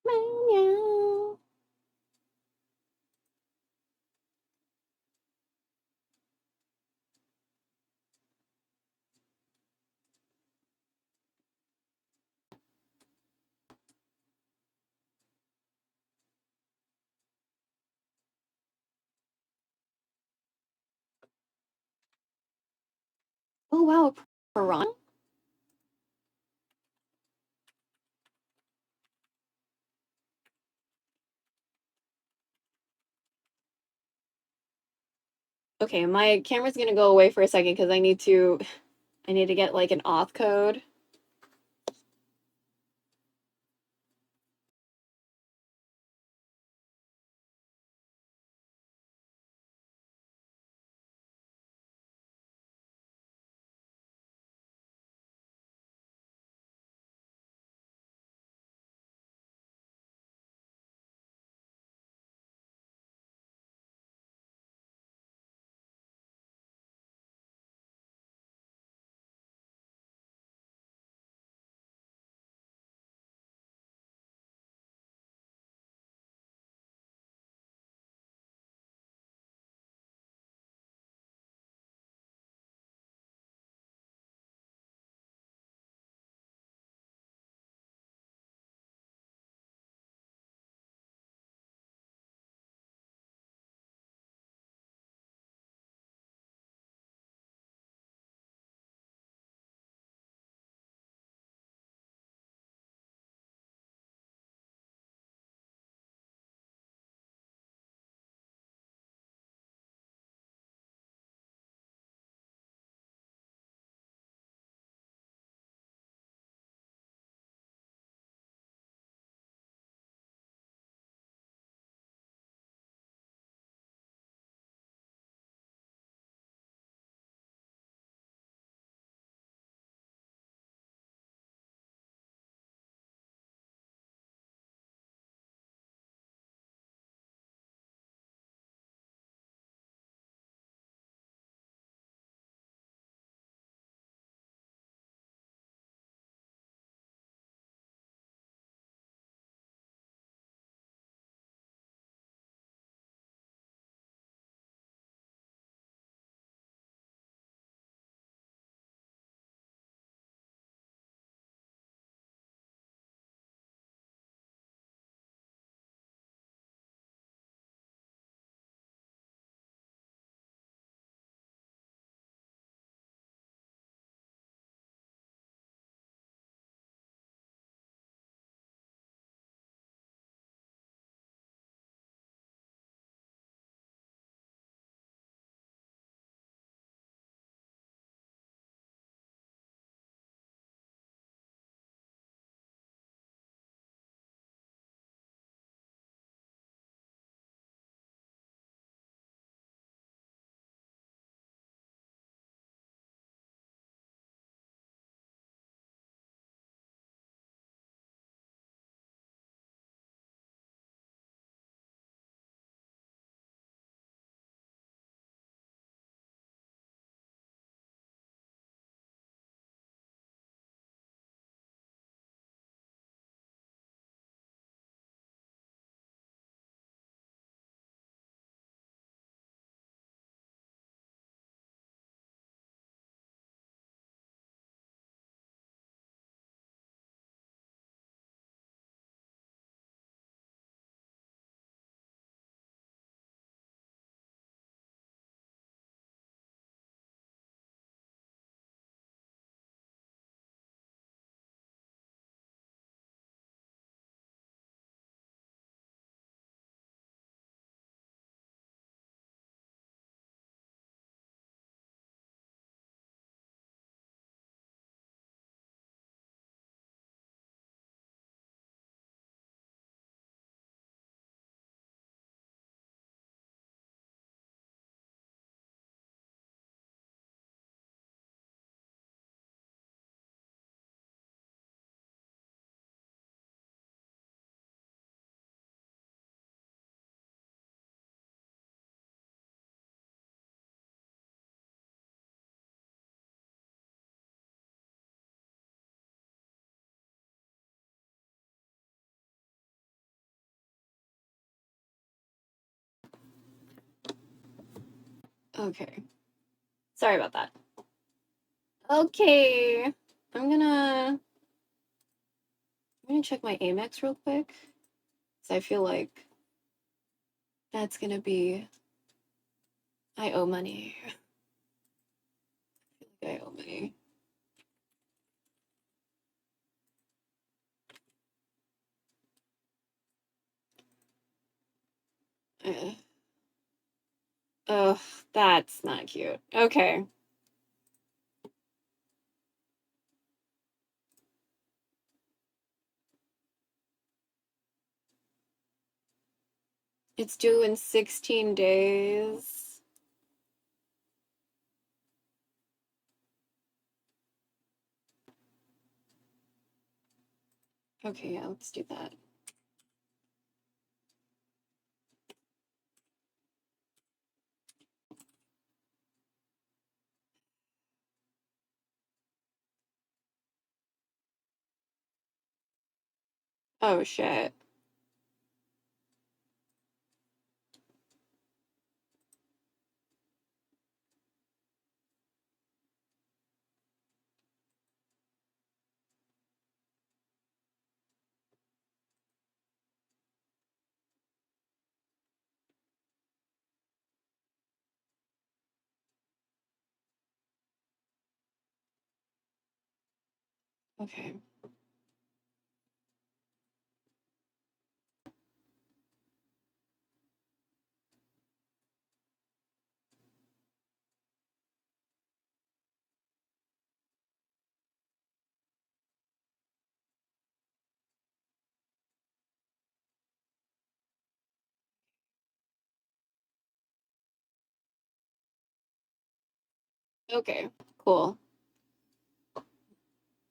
Meow. Oh wow, Iran? Okay, my camera's gonna go away for a second because I need to get like an auth code. Okay. Sorry about that. Okay. I'm gonna check my Amex real quick. Cause I feel like that's gonna be I owe money. I feel like I owe money. Ugh, that's not cute. Okay. It's due in 16 days. Okay, yeah, let's do that. Oh, shit. Okay. Okay, cool.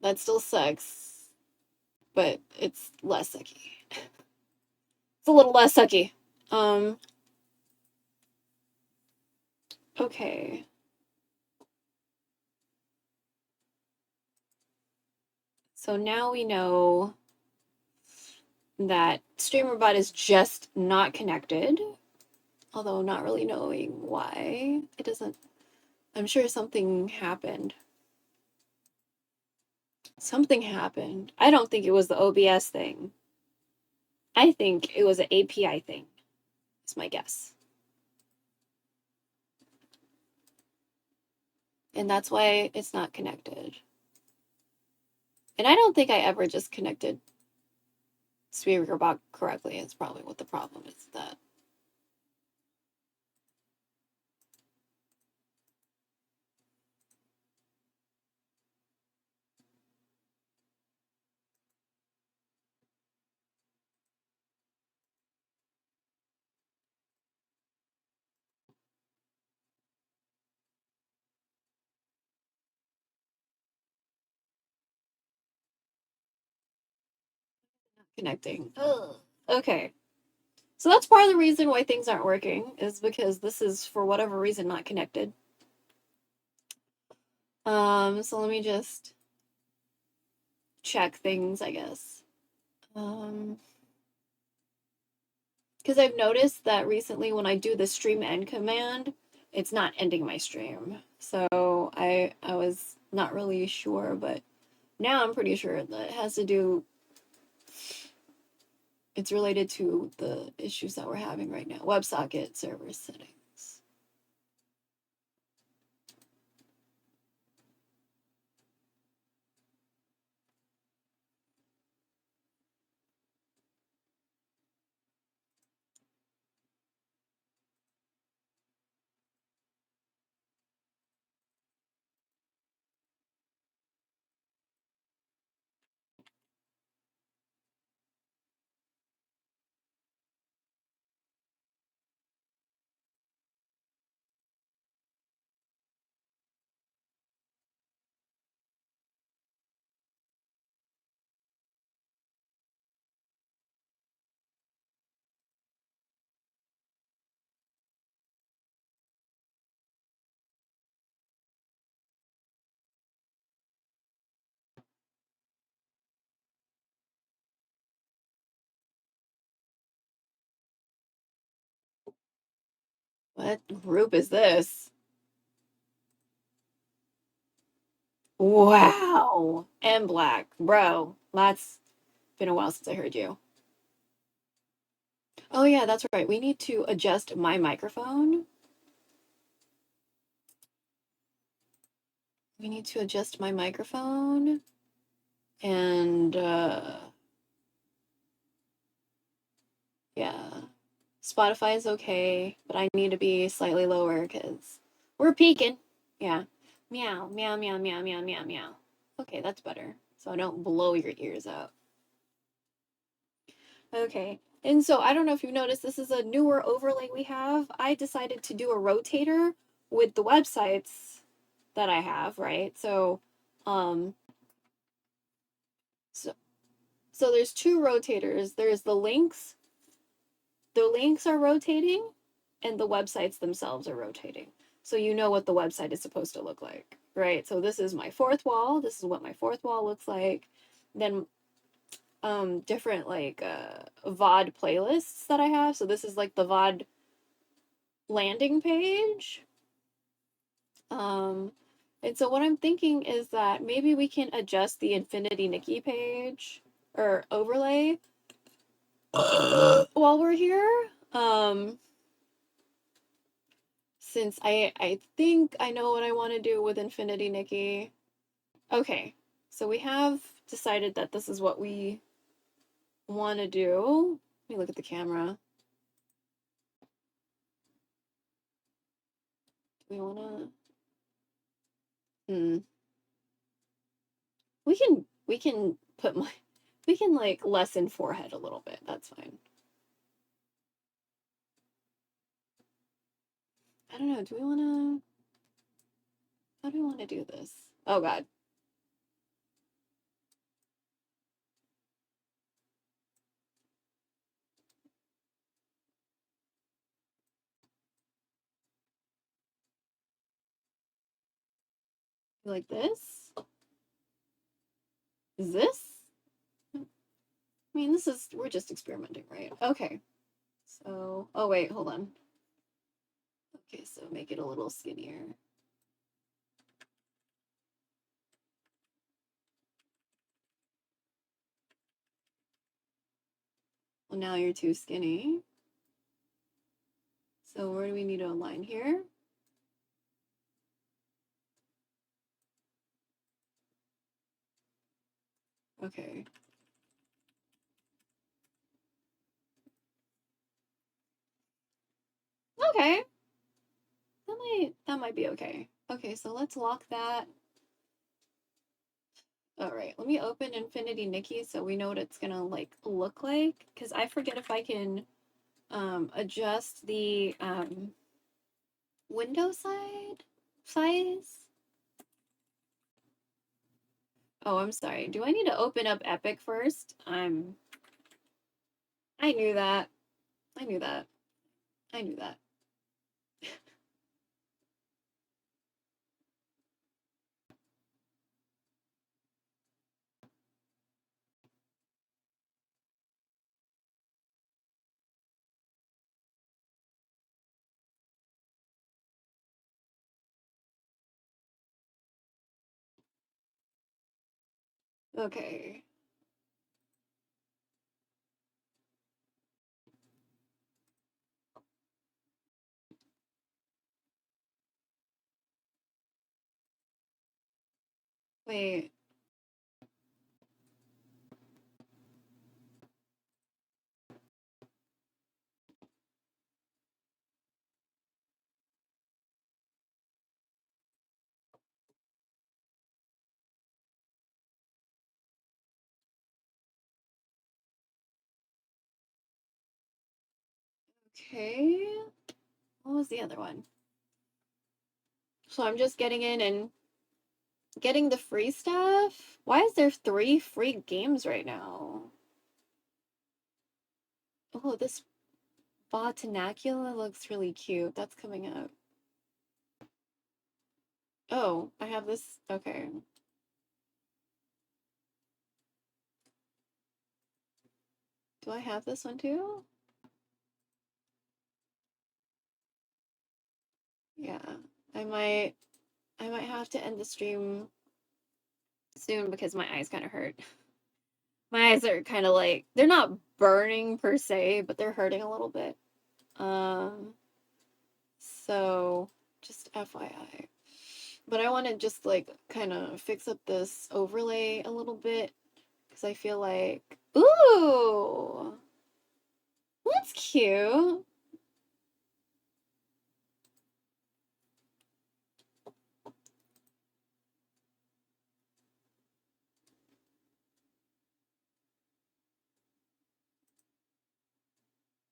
That still sucks, but it's less sucky. It's a little less sucky. Okay. So now we know that StreamerBot is just not connected, although not really knowing why. It doesn't, I'm sure something happened. Something happened. I don't think it was the OBS thing. I think it was an API thing. It's my guess. And that's why it's not connected. And I don't think I ever just connected StreamerBot correctly. It's probably what the problem is that. Connecting. Ugh. Okay. So that's part of the reason why things aren't working, is because this is, for whatever reason, not connected. So let me just check things, I guess. Because I've noticed that recently when I do the stream end command, it's not ending my stream. So I was not really sure, but now I'm pretty sure that it has to do, it's related to the issues that we're having right now. WebSocket server settings. What group is this? Wow. And black. Bro, that's been a while since I heard you. Oh yeah, that's right. We need to adjust my microphone. We need to adjust my microphone. And yeah. Spotify is okay, but I need to be slightly lower because we're peaking. Yeah. Meow, meow, meow, meow, meow, meow, meow. Okay, that's better. So I don't blow your ears out. Okay. And so I don't know if you've noticed, this is a newer overlay we have. I decided to do a rotator with the websites that I have, right? So, so there's two rotators. There's the links. The links are rotating and the websites themselves are rotating. So you know what the website is supposed to look like, right? So this is my fourth wall. This is what my fourth wall looks like. Then different like VOD playlists that I have. So this is like the VOD landing page. And so what I'm thinking is that maybe we can adjust the Infinity Nikki page or overlay while we're here. Since I think I know what I want to do with Infinity Nikki. Okay, so we have decided that this is what we want to do. Let me look at the camera. Do we want to? We can put my we can like lessen forehead a little bit. That's fine. I don't know. Do we want to? How do we want to do this? Oh God. Like this? Is this? I mean, we're just experimenting, right? Okay. So, oh wait, hold on. Okay, so make it a little skinnier. Well, now you're too skinny. So where do we need to align here? Okay. Okay. That might be okay. Okay, so let's lock that. All right, let me open Infinity Nikki so we know what it's gonna like look like. Because I forget if I can adjust the window size. Oh, I'm sorry. Do I need to open up Epic first? I knew that. I knew that. I knew that. Okay. Wait. Okay. What was the other one? So I'm just getting in and getting the free stuff. Why is there 3 free games right now? Oh, this Botanacula looks really cute. That's coming up. Oh, I have this. Okay. Do I have this one too? Yeah. I might have to end the stream soon because my eyes kind of hurt. My eyes are kind of like, they're not burning per se, but they're hurting a little bit. So just FYI. But I want to just like kind of fix up this overlay a little bit because I feel like, ooh, that's cute.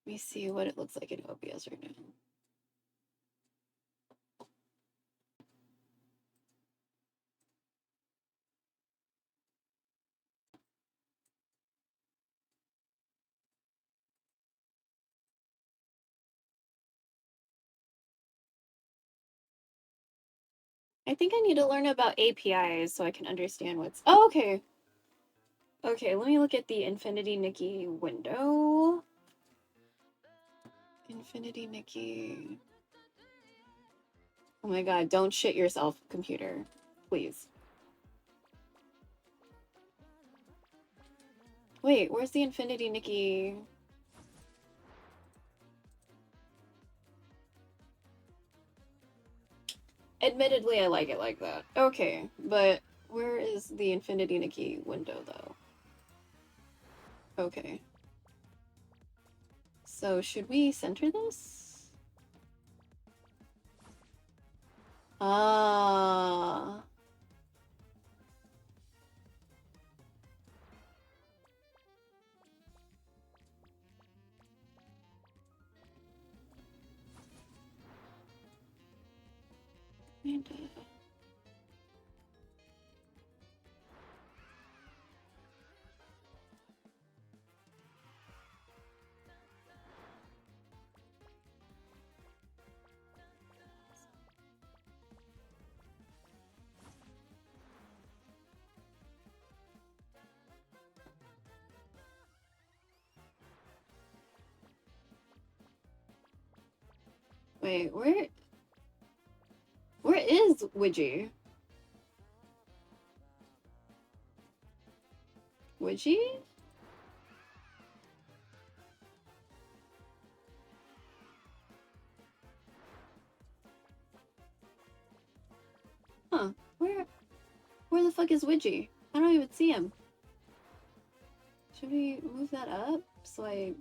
Let me see what it looks like in OBS right now. I think I need to learn about APIs so I can understand what's... Oh, okay. Okay, let me look at the Infinity Nikki window. Infinity Nikki. Oh my god, don't shit yourself, computer. Please. Wait, where's the Infinity Nikki? Admittedly, I like it like that. Okay, but where is the Infinity Nikki window, though? Okay. So, should we center this? Ah. And, wait, where is Widgie? Widgie? Huh, where the fuck is Widgie? I don't even see him. Should we move that up so I...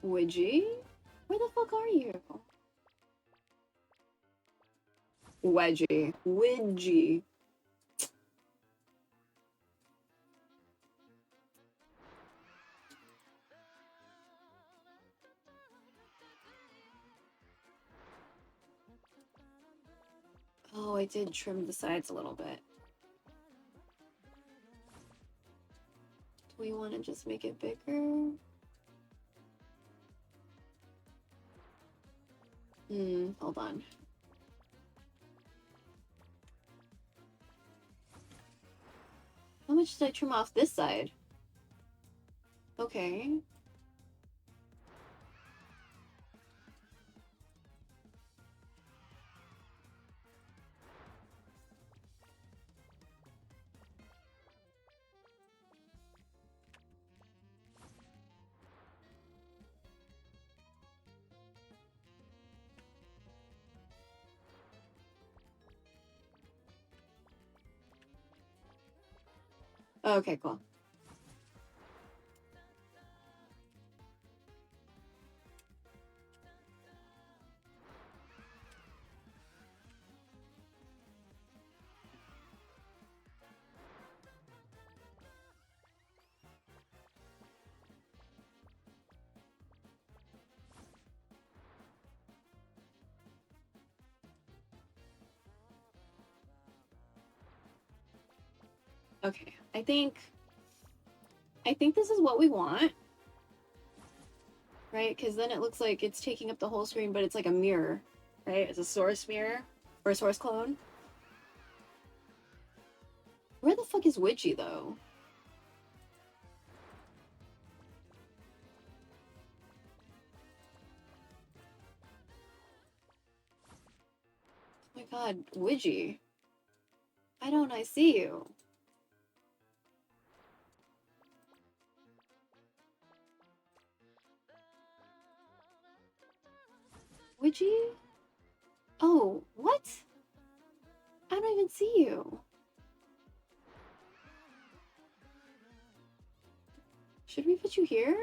Widgie? Where the fuck are you? Wedgie. Widgie. Oh, I did trim the sides a little bit. Do we want to just make it bigger? Hold on. How much did I trim off this side? Okay. Okay, cool. Okay, I think this is what we want. Right? Because then it looks like it's taking up the whole screen, but it's like a mirror. Right? It's a source mirror. Or a source clone. Where the fuck is Widgie, though? Oh my God, Widgie. Why don't I see you? Widgie? Oh, what? I don't even see you. Should we put you here?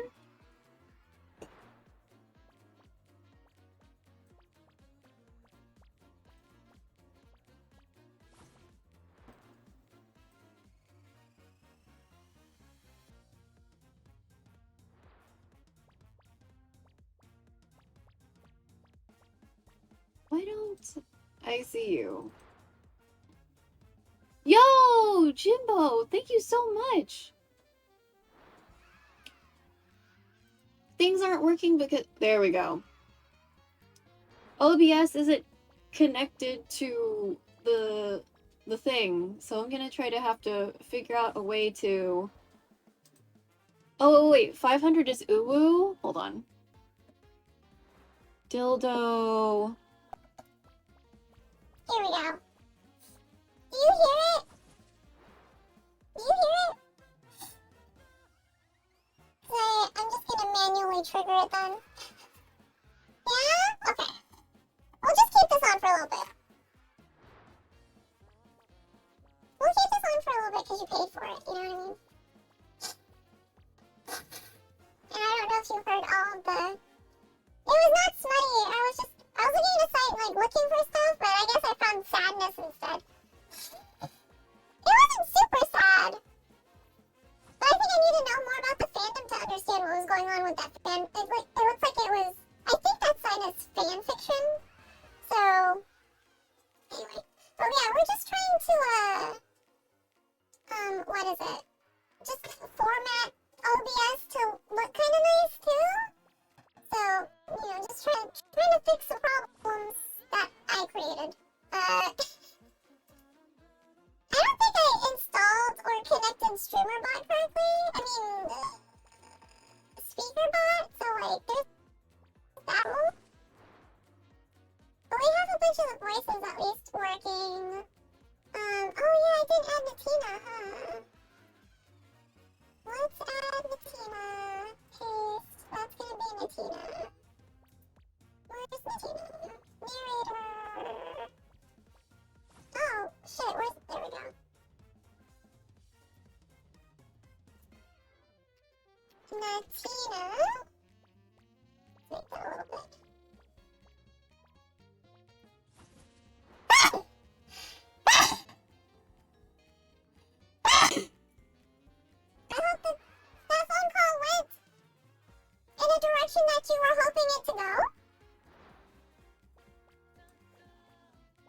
Why don't I see you? Yo, Jimbo, thank you so much. Things aren't working because there we go. OBS isn't connected to the thing, so I'm gonna try to have to figure out a way to. Oh wait, 500 is uwu. Hold on. Dildo. Here we go. Do you hear it? Do you hear it? I'm just gonna manually trigger it then. Yeah? Okay. We'll just keep this on for a little bit. We'll keep this on for a little bit because you paid for it, you know what I mean? And I don't know if you heard all of the... It was not smutty, I was looking at a site, like, looking for stuff, but I guess I found sadness instead. It wasn't super sad. But I think I need to know more about the fandom to understand what was going on with that fan. It looks like it was... I think that sign is fan fiction. So... Anyway. But yeah, we're just trying to, what is it? Just format OBS to look kind of nice, too? So, you know, just trying to fix the problems that I created. I don't think I installed or connected StreamerBot correctly. I mean, SpeakerBot, so like, there's that one. But we have a bunch of the voices at least working. Oh yeah, I didn't add Natina, huh? Let's add Natina. Paste. That's gonna be Natina. Where's Natina? Narrator. Oh, shit, there we go. Natina. Make that a little bit. I hope that phone call went in a direction that you were hoping it to go.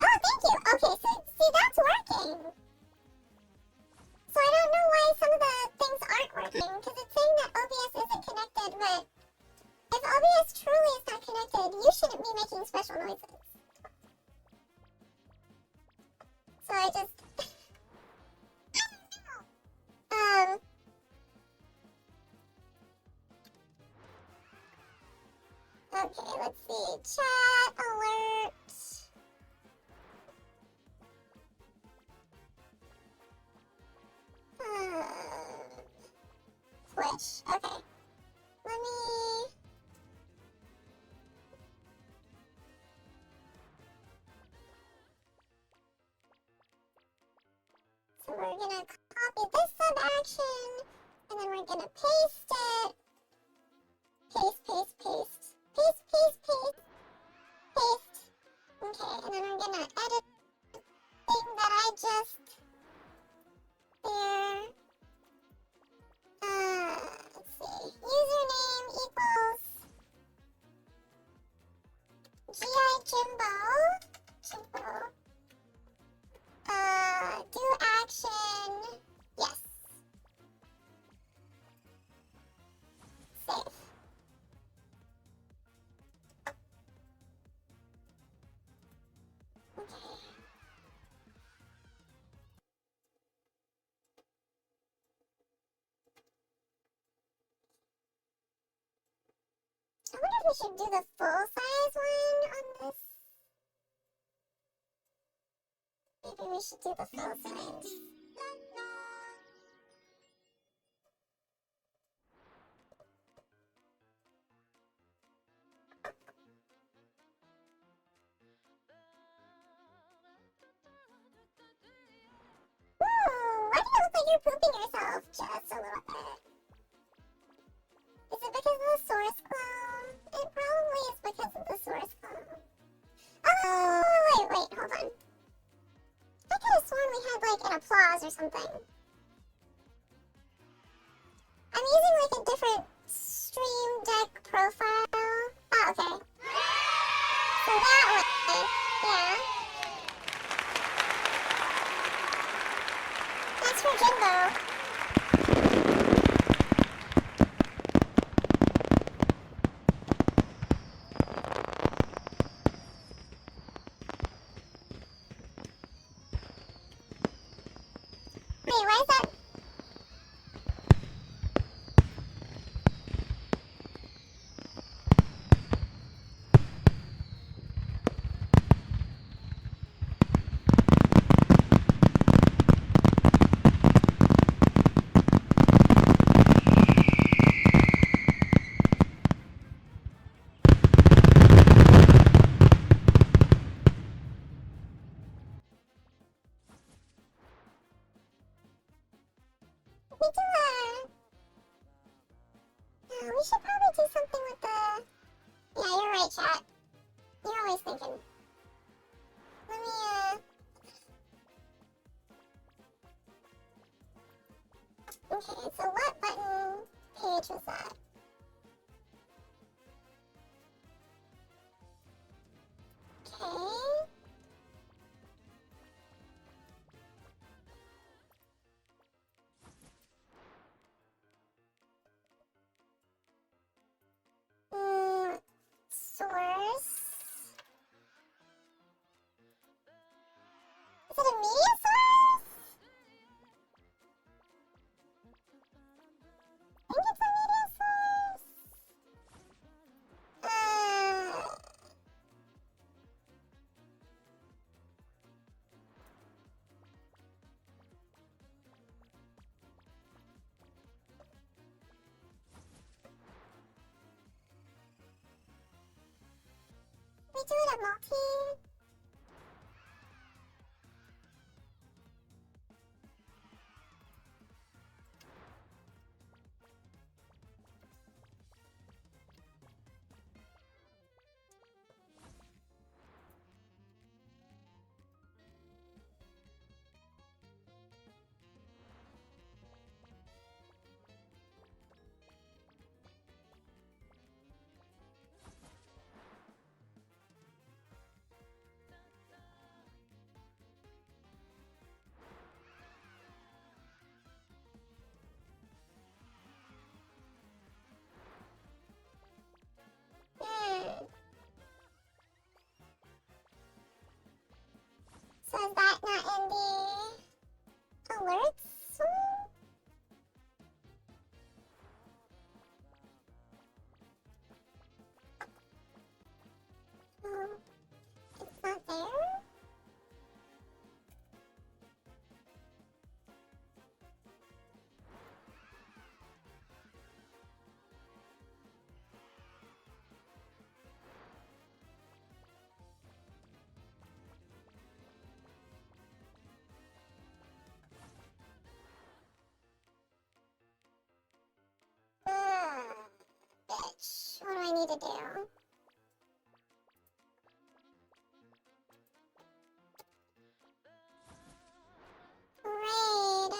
Oh, thank you. Okay, so see, that's working. So I don't know why some of the things aren't working, because it's saying that OBS isn't connected, but if OBS truly is not connected, you shouldn't be making special noises. So I just... Okay, let's see. Chat alert. Twitch. Okay. Let me... So we're gonna copy this sub action, and then we're gonna paste it. Paste, paste, paste. Paste, paste, paste. Paste. Okay, and then I'm gonna edit the thing that I just... There. Let's see. Username equals... GI Jimbo. Do action. Yes. Save. Okay. I wonder if we should do the full size one on this. Maybe we should do the full signs. Ooh, why do you look like you're pooping yourself just a little bit? Is it because of the source clone? It probably is because of the source clone. Oh, wait, hold on. I could have sworn we had like an applause or something. I'm using like a different stream deck profile. Oh, okay. So that way, yeah. That's for Jimbo. Wait, why is that? We should probably do something with the... Yeah, you're right, chat. You're always thinking. Let me, Okay, so what button page was that? Okay. Source. Is it a media source? I think it's a media source. We do it at multi. So is that not in the alerts one? It's not there? Bitch. What do I need to do? Raid.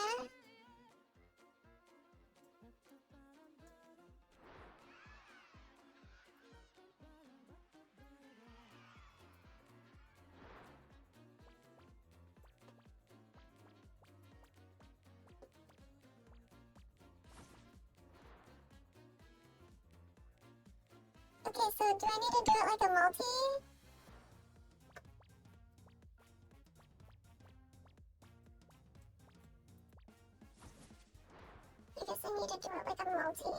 Okay, so do I need to do it like a multi? I guess I need to do it like a multi.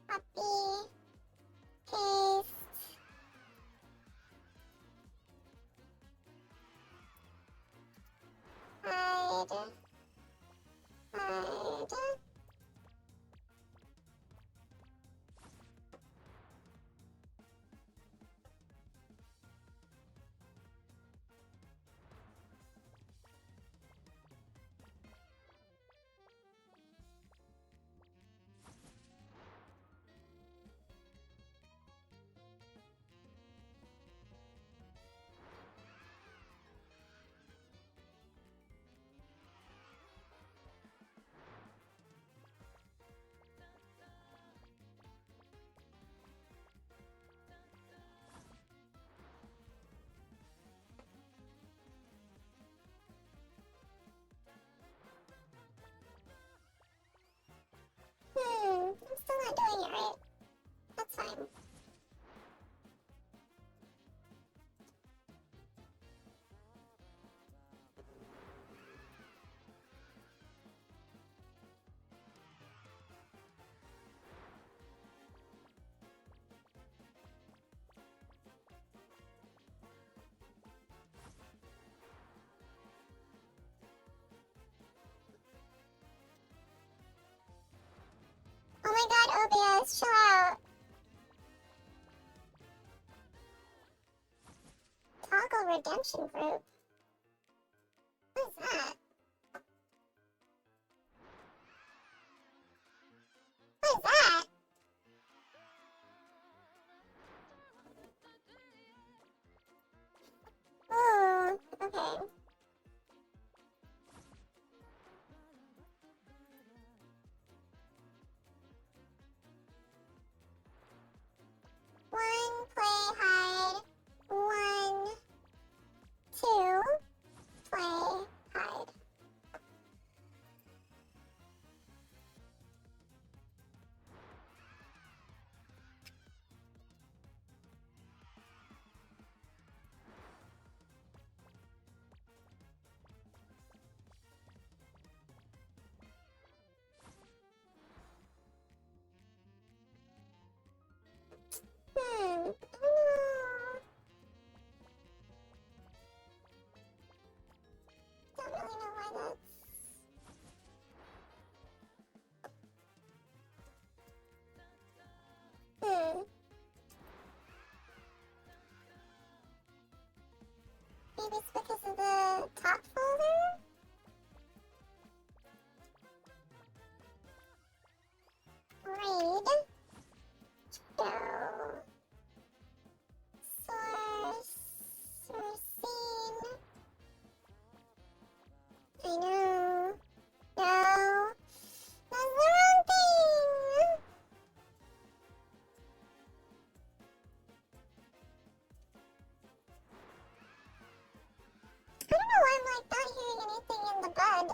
Copy. Paste. Hide. Hide. I'm still not doing it right. That's fine. Oh my god, OBS, chill out. Toggle redemption group. What is that? What is that? Ooh, okay. One, play, hide. One, two, play, hide. I don't know. Don't really know why that's... Maybe it's because of the top folder? Read. Go. Source. Sourcing. I know. No. That's the wrong thing. I don't know why I'm like not hearing anything in the bud.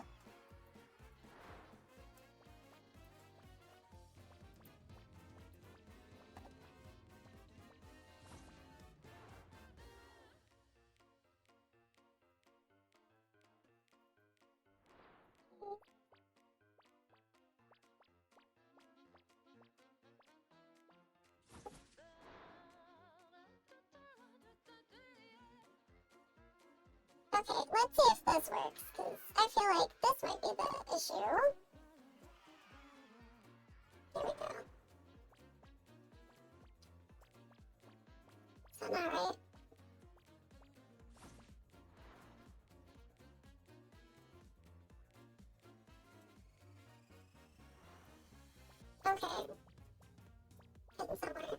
Okay, let's see if this works, because I feel like this might be the issue. Here we go. Sound alright? Okay. Hidden somewhere.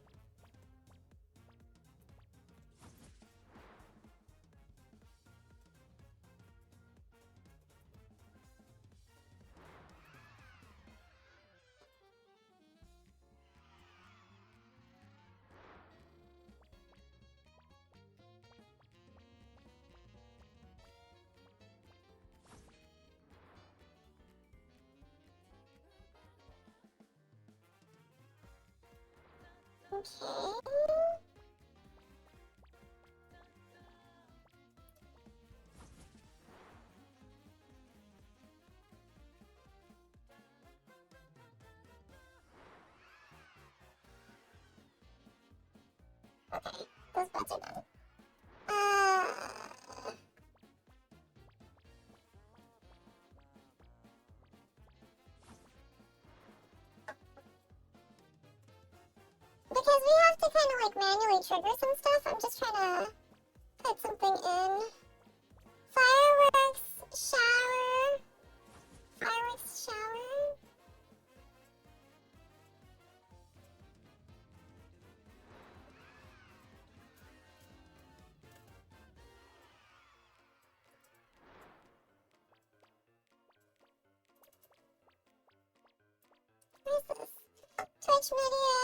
Okay. Okay, those buds are done. Because we have to kind of like manually trigger some stuff, I'm just trying to put something in. Fireworks shower. Fireworks shower. Where's this? Twitch media.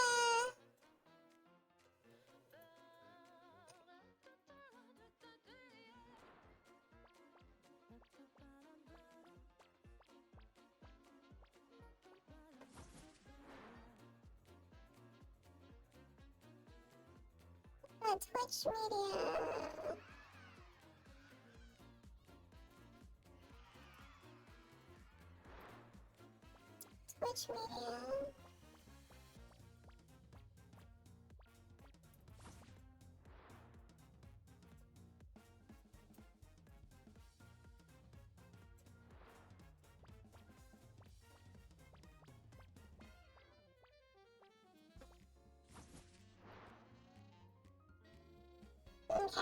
Twitch media. Twitch media. Okay.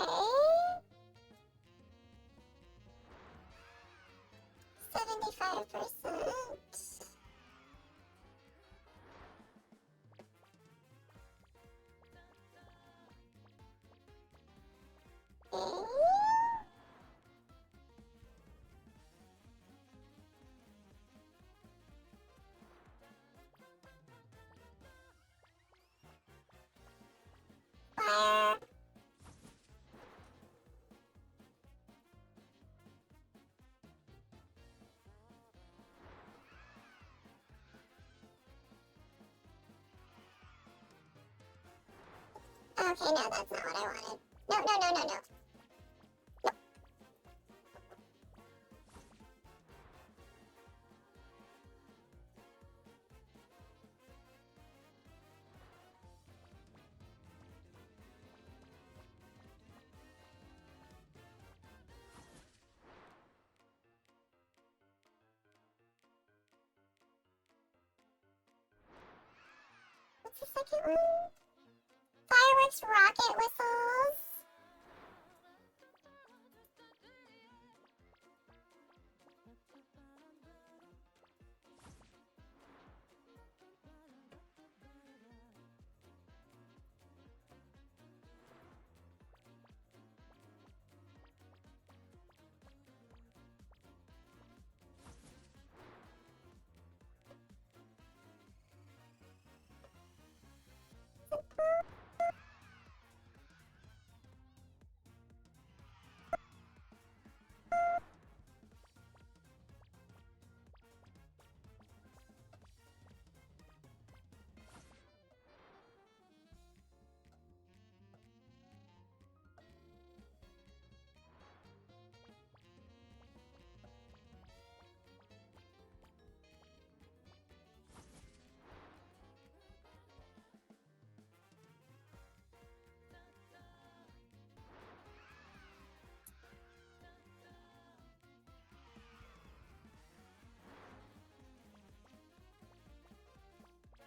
75%. Fire. Okay, no, that's not what I wanted. No, no, no, no, no. No. What's the second one? Fireworks, rocket whistles.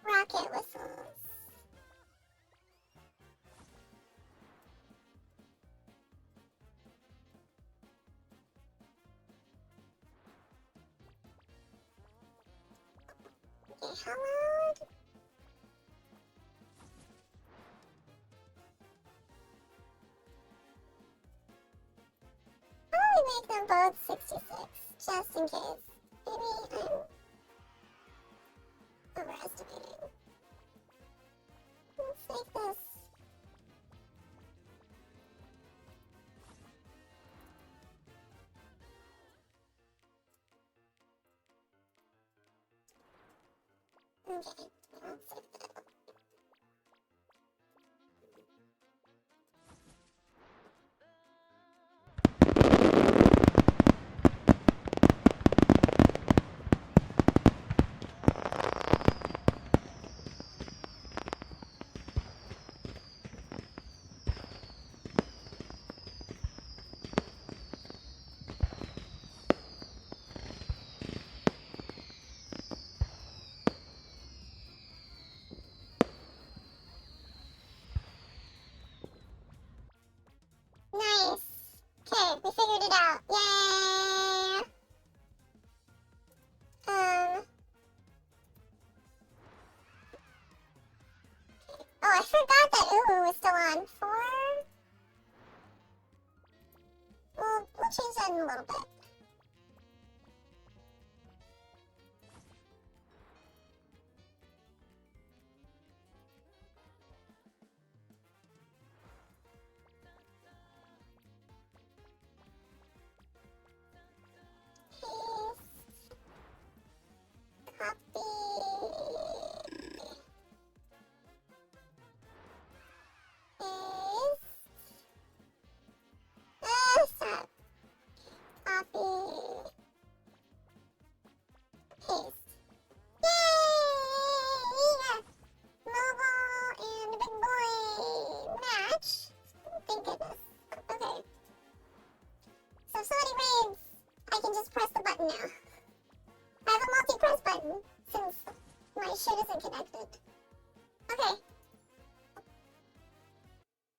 Rocket whistles. Okay, how loud? How do we make them both 66? Just in case. Maybe I'm overestimating. Let's make this. Okay, let's save that. I forgot that Uwu was still on. 4. We'll change that in a little bit. Stop. Copy. Paste. Yay! Mobile and big boy match. Thank goodness. Okay. So if somebody raids, I can just press the button now. I have a multi-press button since my shit isn't connected. Okay.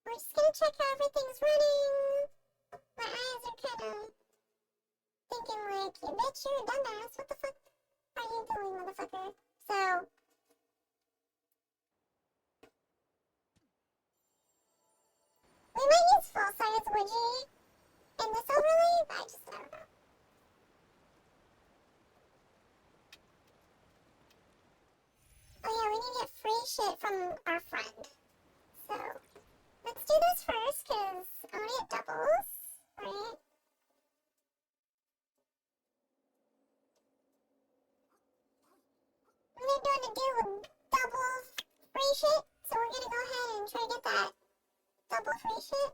We're just gonna check how everything's running. My eyes are kind of thinking like, you bitch, you're a dumbass. What the fuck are you doing, motherfucker? So, we might use full-size Woogie in this overlay, but I just don't know. Oh yeah, we need to get free shit from our friend. So, let's do this first, because I want to get doubles, right? We're doing a deal with double free shit, so we're gonna go ahead and try to get that double free shit.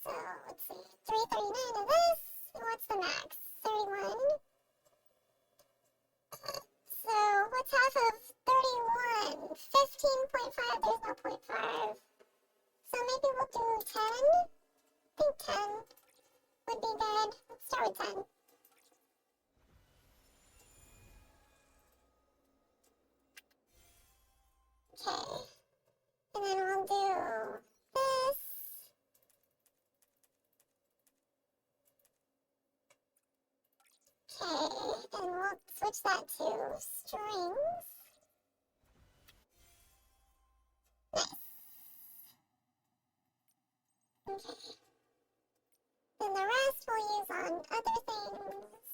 So, let's see, 339 of this, and what's the max? 31. So, what's half of 31? 15.5, there's no 0.5. So maybe we'll do 10? I think 10 would be good. Let's start with 10. Okay. And then we'll do this. Okay. And we'll switch that to strings. Nice. Okay. Then the rest we'll use on other things.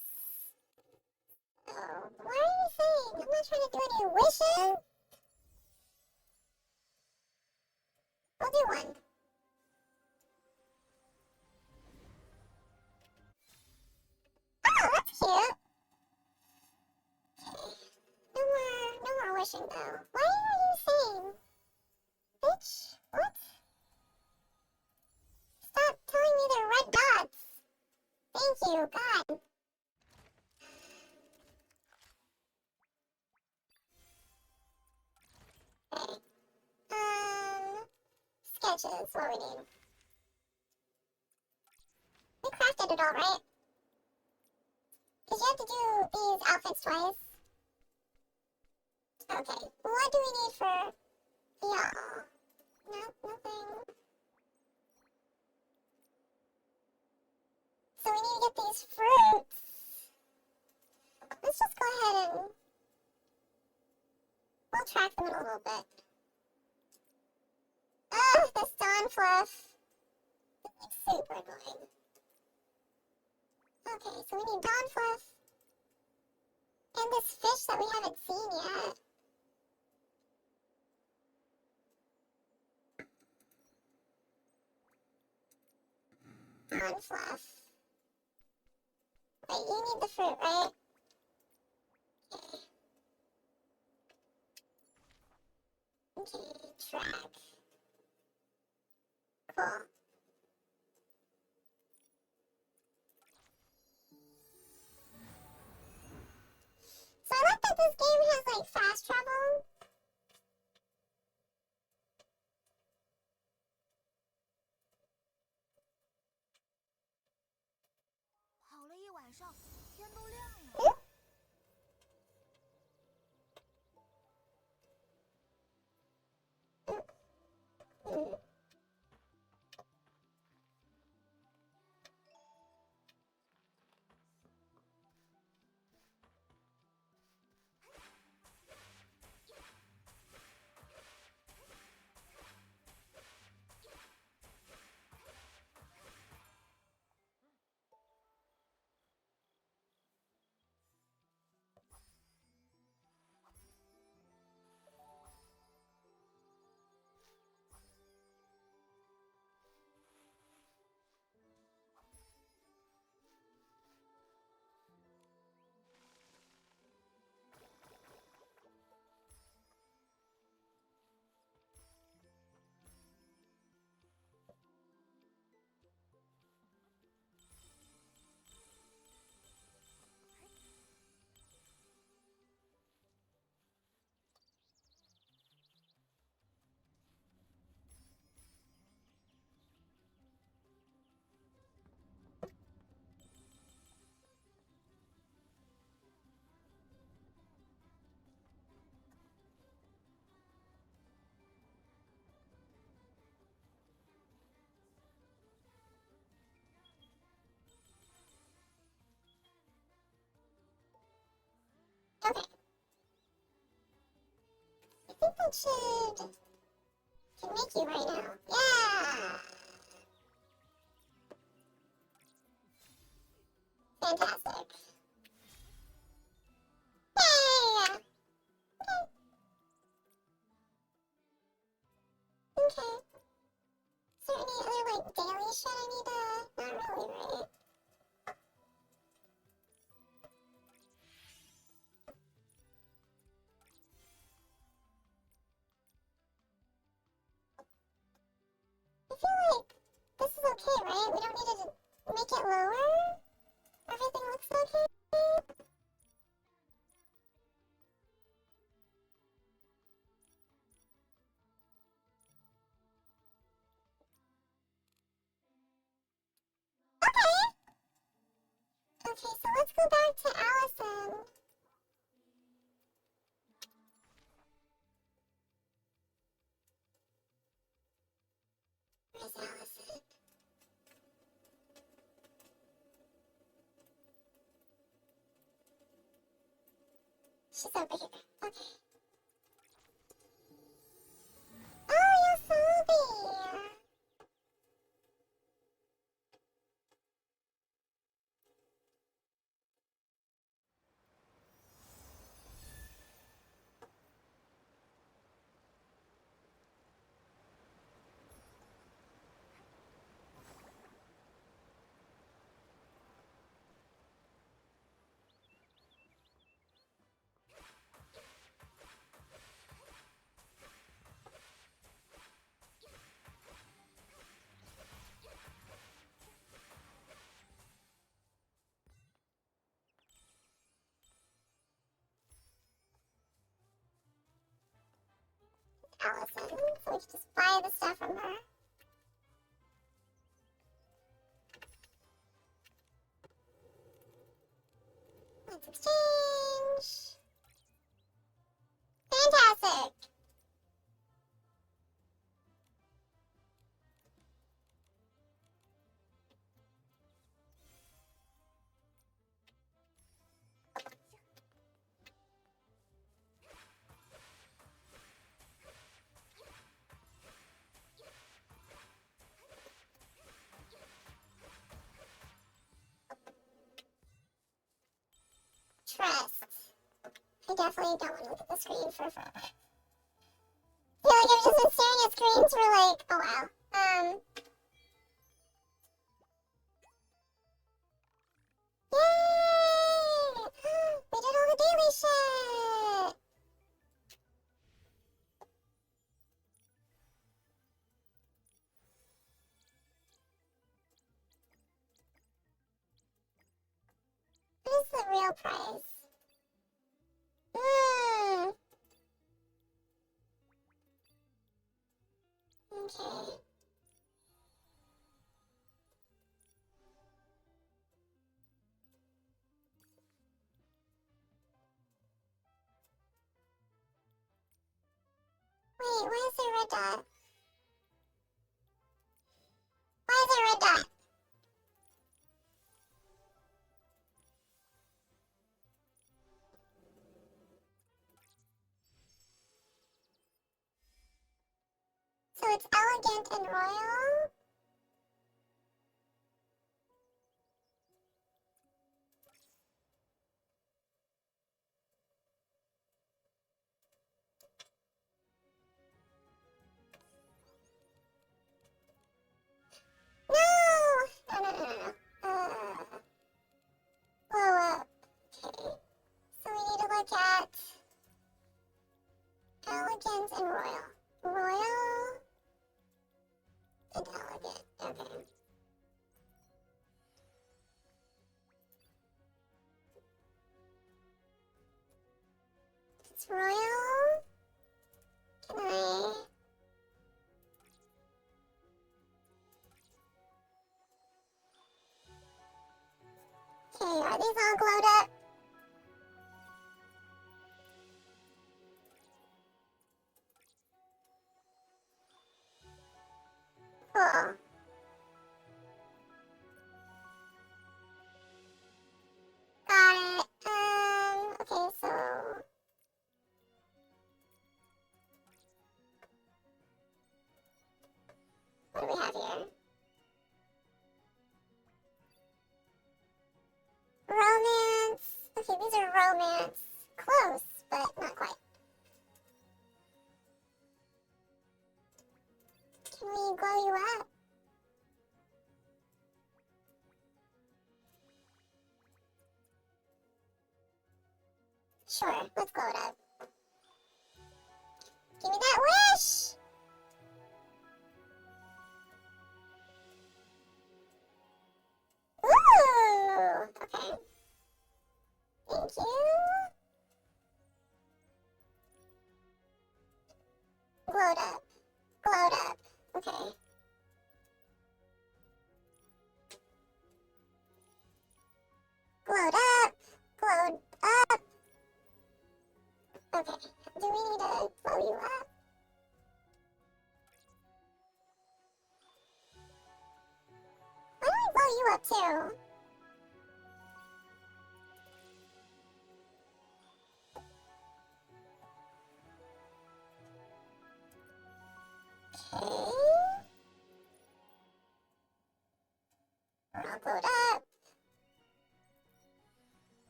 Oh, what are you saying? I'm not trying to do any wishes. We'll do 1. Oh, that's cute. Okay. No more wishing though. Why are you saying? Bitch, what? Stop telling me they're red dots. Thank you, God. Okay. Sketches, what we need. We crafted it all, right? Because you have to do these outfits twice. Okay, what do we need for y'all? Nothing. So we need to get these fruits. Let's just go ahead and we'll track them in a little bit. Ugh, this dawn fluff is like super annoying. Okay, so we need dawn fluff. And this fish that we haven't seen yet. Dawn fluff. Wait, you need the fruit, right? Okay. Okay, track. Cool. So I like that this game has like fast travel. think that should make you right now. Yeah! Fantastic. Yay! Okay. Is there any other, like, daily shit I need to... Not really, right? I feel like this is okay, right? We don't need to make it lower? Everything looks okay? Okay, so let's go back to Allison. Where's Allison? She's over here. Okay. Oh, Yosobi! Allison, so we can just buy the stuff from her. Let's exchange. Fantastic! Trust. I definitely don't want to look at the screen for forever. I feel like I've just been staring at screens for like a while. Yay! We did all the daily shit! What is the real price? Okay. Wait, why is there a red dot? Why is there a red dot? So it's elegant and royal? No! No, no, no, no, no. Blow up. Okay. So we need to look at elegant and royal. Royal and elegant. Okay. It's royal. Can I... Okay, are these all glowed up? Cool. Got it. Okay, so... What do we have here? Romance. Okay, these are romance. Close, but not quite. Can we glow you up? Sure, let's glow it up. Give me that wish! Ooh! Okay. Thank you. Glowed up. Glowed up. Okay. Glowed up. Glowed up. Okay. Do we need to blow you up? Why don't we blow you up too? Okay. We're all glowed up.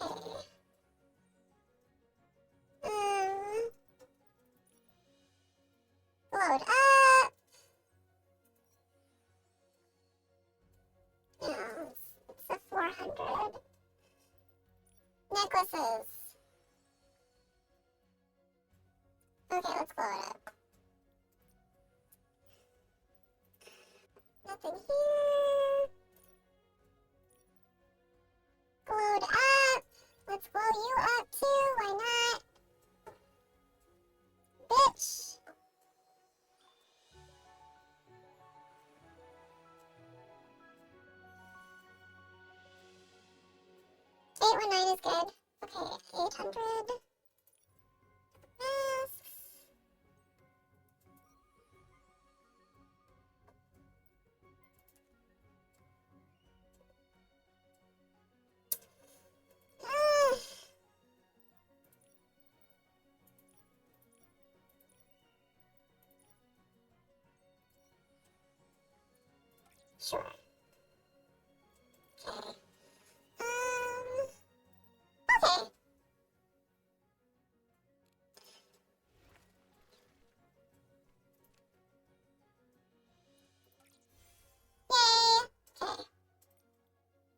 Okay. Load up. Yeah, it's a 400. Necklaces. Okay, let's blow it up. Nothing here. Glowed up. Let's blow you up too. Why not? Bitch. $819 is good. Okay, 800. Masks. Sure. Okay. Okay. Yay! Okay.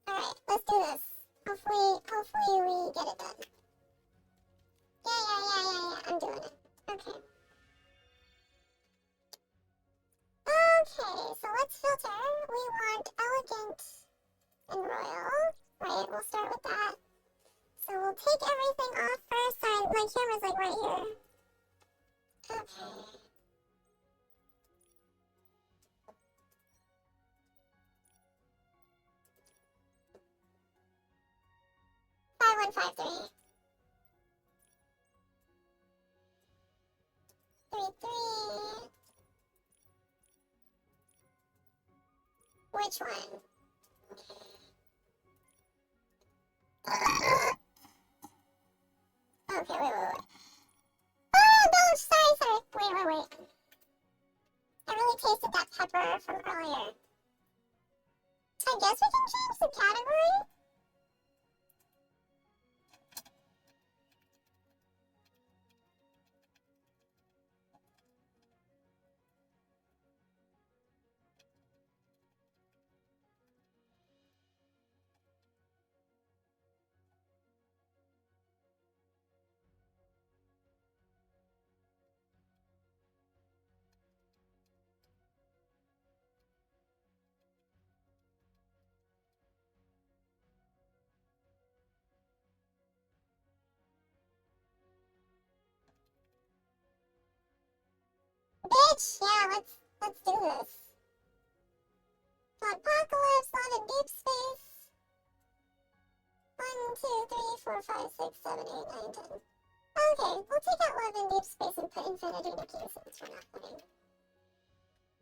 Alright, let's do this. Hopefully we get it done. Yeah, I'm doing it. Okay. Okay, so let's filter. We want elegant and royal. Right, we'll start with that. So we'll take everything off first. Sorry, my camera's like right here. Okay. Five, 1, 5, 3. 3, 3. Which one? Okay, wait. Oh, no, sorry. Wait. I really tasted that pepper from earlier. I guess we can change the category? Bitch, yeah, let's do this. Apocalypse, love in deep space. 1, 2, 3, 4, 5, 6, 7, 8, 9, 10. Okay, we'll take out love in deep space and put Infinity Nikki since we're not playing.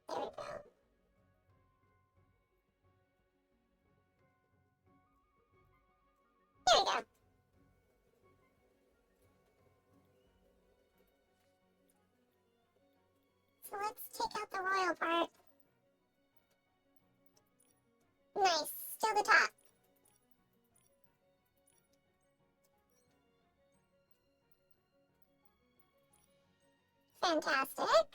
There we go. So let's take out the royal part. Nice. Still the top. Fantastic.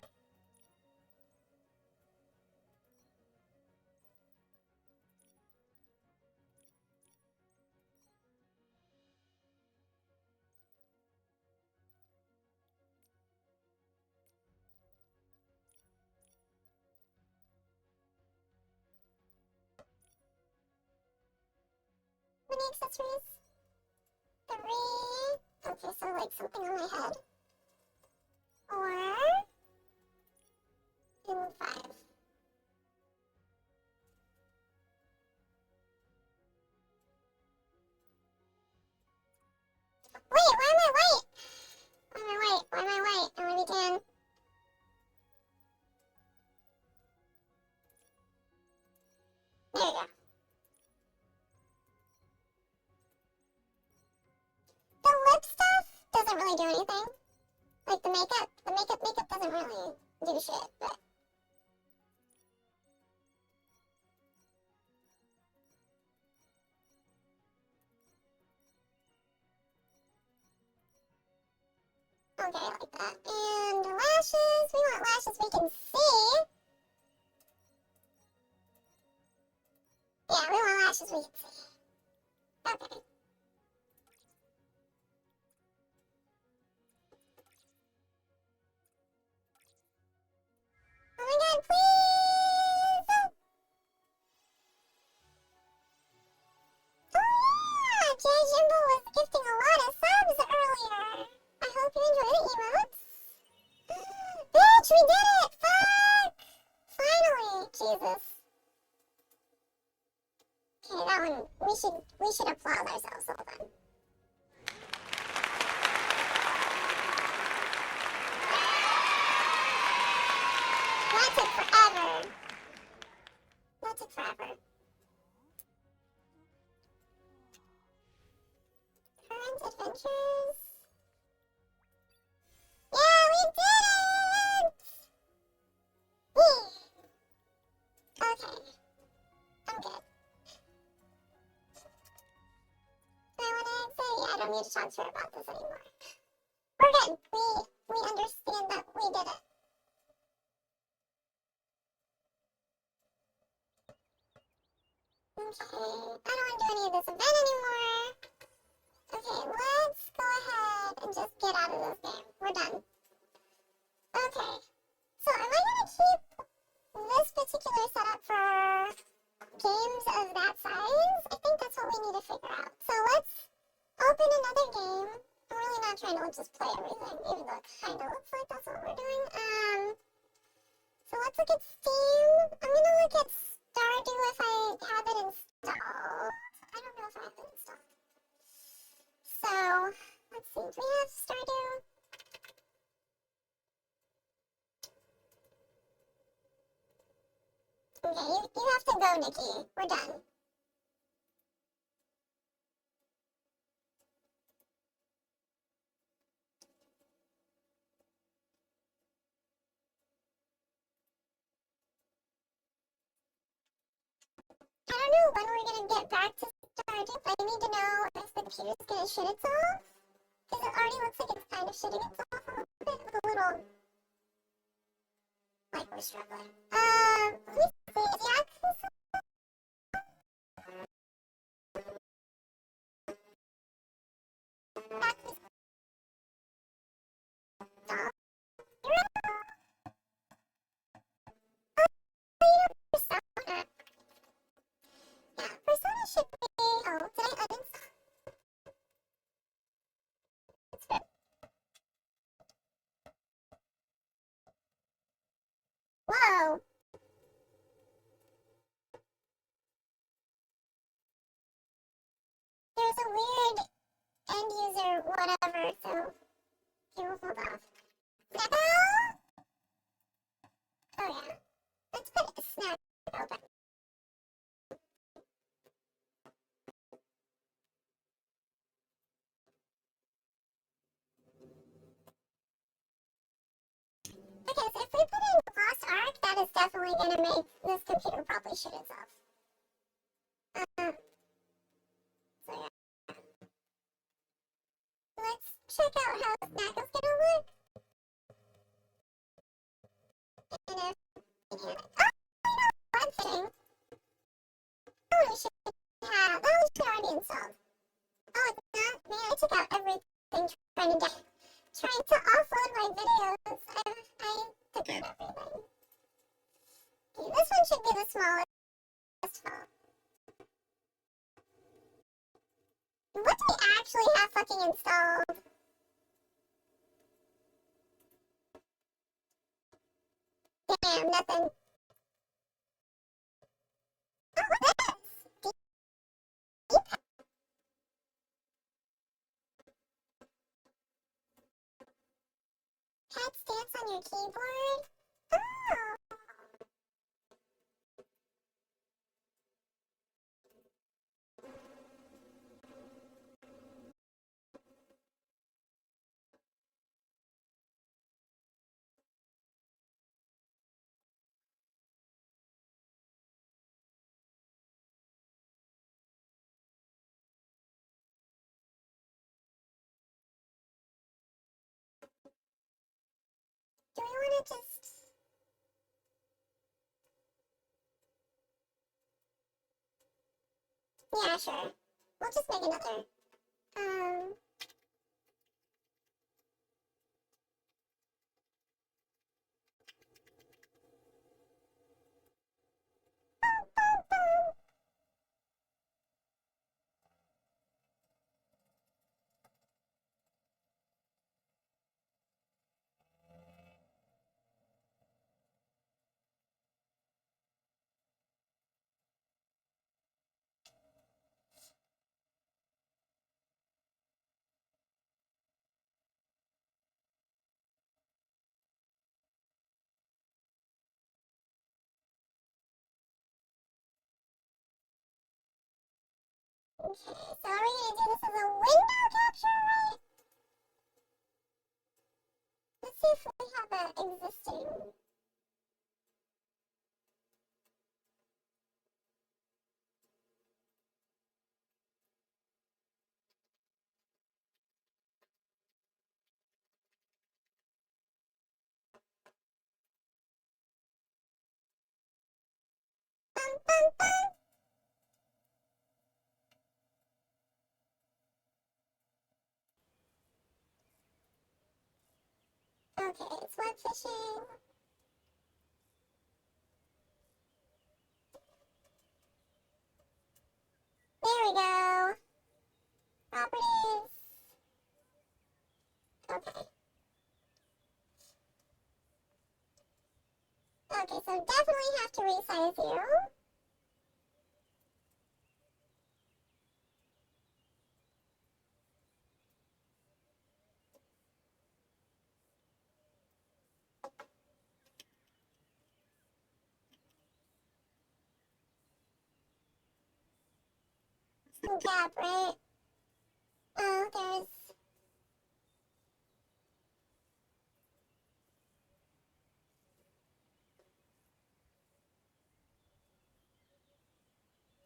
Many accessories? 3. Okay, so like something on my head. Or in 5. Wait, why am I white? Why am I white? Why am I white? I wanna be tan. There we go. The lip stuff doesn't really do anything. Like the makeup doesn't really do shit, but. Okay, I like that. And lashes, we want lashes we can see. Yeah, we want lashes we can see. Okay. Oh my god, please! Oh yeah! Jay Jimbo was gifting a lot of subs earlier. I hope you enjoy the emotes. Bitch, we did it! Fuck! Finally! Jesus. Okay, that one, we should applaud ourselves. Hold on. That took forever. That took forever. Current adventures. Yeah, we did it! Yay. Okay. I'm good. I wanna say, yeah, I don't need to talk to her about this anymore. We're good. We understand that we did it. Okay, I don't want to do any of this event anymore. Okay, let's go ahead and just get out of this game. We're done. Okay, so am I going to keep this particular setup for games of that size? I think that's what we need to figure out. So let's open another game. I'm really not trying to just play everything, even though it kind of looks like that's what we're doing. So let's look at Steam. I'm going to look at Stardew if I have it installed. I don't know if I have it installed. So, let's see. Do we have Stardew? Okay, you have to go, Nikki. We're done. I don't know when we're gonna get back to Stardew. I need to know if the computer's gonna shit itself. Because it already looks like it's kind of shitting itself a little bit with a little... Like we're struggling. Let me see. Is Yakuza? Yakuza. Stop. Persona. Yeah, Persona should be... Oh, did I uninstall? It's good. Whoa! There's a weird end user whatever, so... Okay, we'll hold off. Snappo? Oh yeah. Let's put Snap open. Okay, so if we put in definitely gonna make this computer probably shit itself. So yeah. Let's check out how snack is gonna look. And if we can. Oh, one thing. Oh, we should have. Oh, we should already installed. Oh, it's not. Man, I took out everything trying to offload my videos. I took out everything. Okay, this one should be the smallest file. What do we actually have fucking installed? Damn, nothing. Oh, what's this? D-pad. Pad stance on your keyboard? Oh. Do we want to just... Yeah, sure. We'll just make another. Okay, so are we gonna do this as a window capture, right? Let's see if we have an existing. Bum, bum, bum. Okay, it's web fishing. There we go. Properties. Okay. Okay, so definitely have to resize you. Some gap, right? Oh, there's...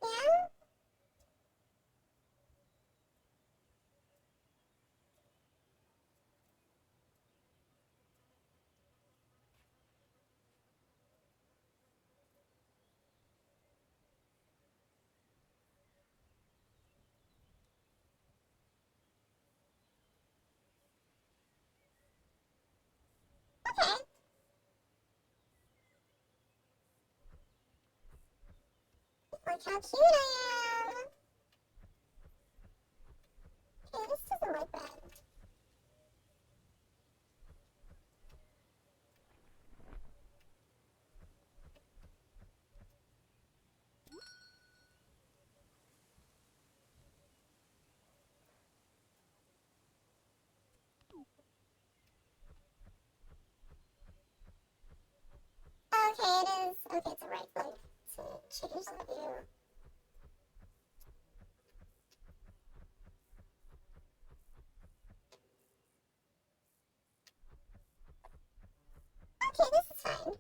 Yeah? Okay. Look how cute I am. Okay, this doesn't look bad. Okay, it is. Okay, it's a right click to change the view. Okay, this is fine.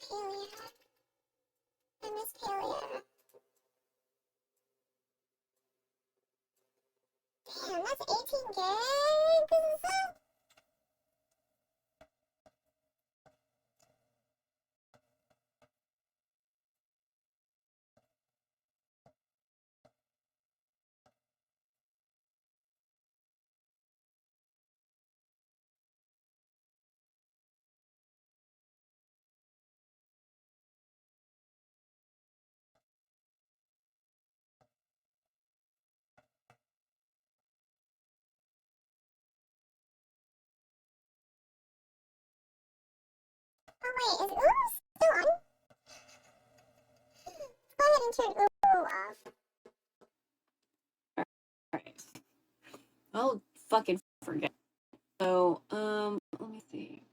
Paleo. I miss Paleo. Damn, that's 18 gigs? This is so... Oh wait, is Uru still on? Let's go ahead and turn Uru off. Alright. I'll fucking forget. So, let me see.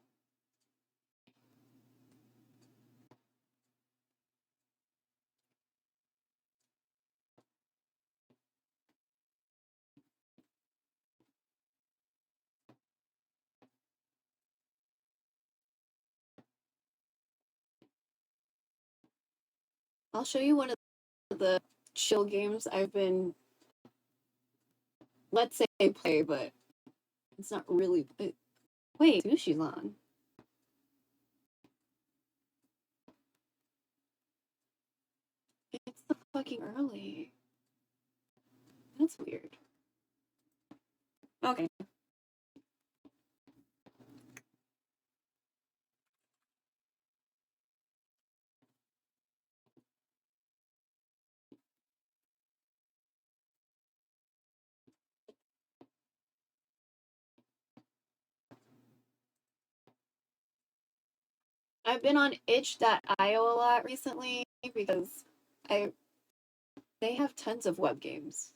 I'll show you one of the chill games I've been, let's say play, but it's not really. Wait, Sushi's on. It's so fucking early. That's weird. Okay. I've been on itch.io a lot recently because they have tons of web games.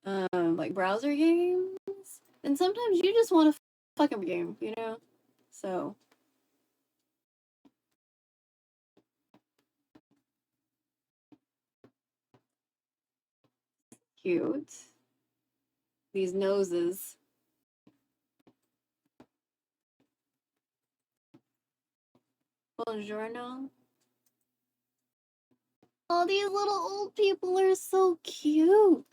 Like browser games. And sometimes you just want a fucking game, you know? So cute. These noses. Buongiorno. Oh, these little old people are so cute.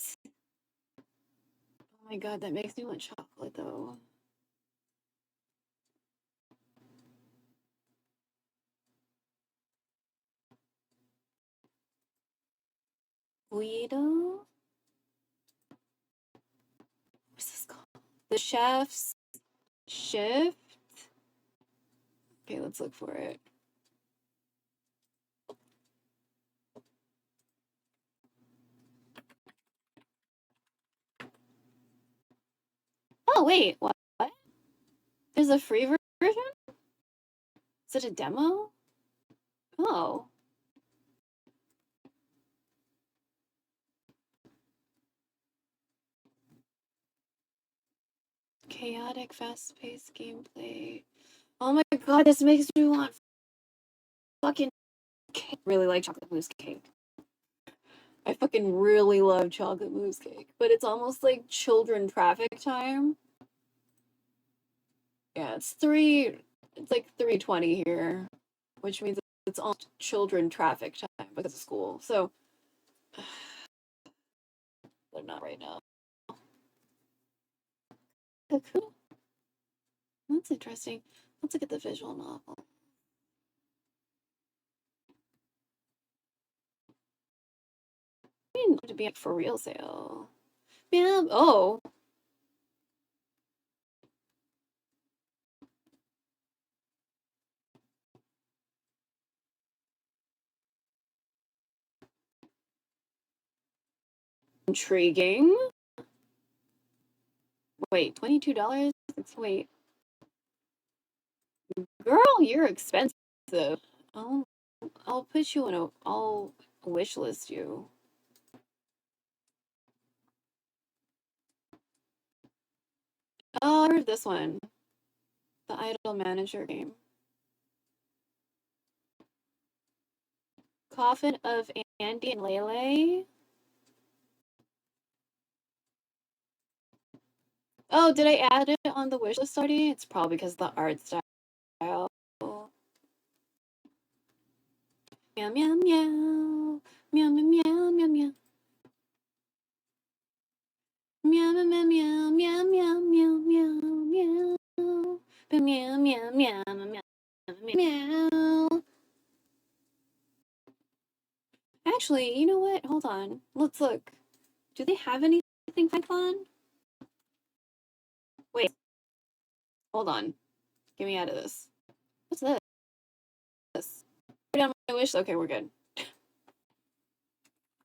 Oh my god, that makes me want chocolate though. Guido? What's this called? The Chef's Shift? Okay, let's look for it. Oh, wait, what? There's a free version? Is it a demo? Oh. Chaotic, fast-paced gameplay. Oh my god, this makes me want fucking cake. Really like chocolate mousse cake. I fucking really love chocolate mousse cake, but it's almost like children traffic time. Yeah, it's like 3:20 here, which means it's almost children traffic time because of school. So, but not right now. Cool. That's interesting. Let's look at the visual novel. I mean, to be for real sale. Yeah. Oh. Intriguing. Wait, $22? Wait. Girl, you're expensive. I'll put you in I'll wish list you. Oh, I heard this one. The Idol Manager game. Coffin of Andy and Lele. Oh, did I add it on the wish list already? It's probably because the art style. Meow meow meow. Meow meow meow meow meow. Meow meow meow meow meow meow meow meow. Meow meow meow meow meow. Actually, you know what? Hold on. Let's look. Do they have anything Python? Wait. Hold on. Get me out of this. What's this? Put down my wish. Okay, we're good. I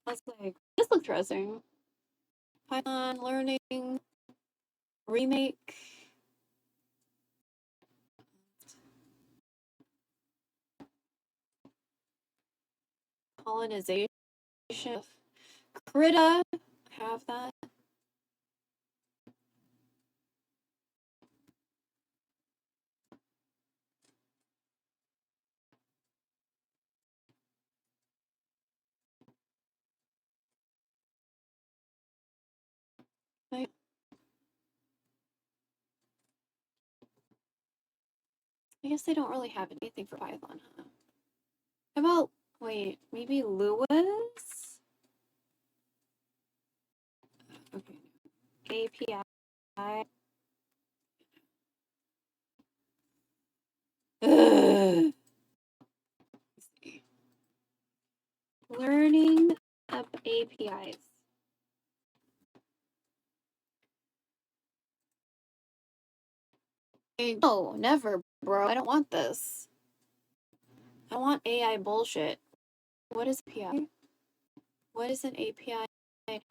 was like, this looks interesting. Python learning remake. Colonization. Krita. Have that. I guess they don't really have anything for Python, huh? How about, wait, maybe Lewis? Okay. API. Ugh. Let's see. Learning up APIs. No, never, bro. I don't want this. I want AI bullshit. What is API? What is an API?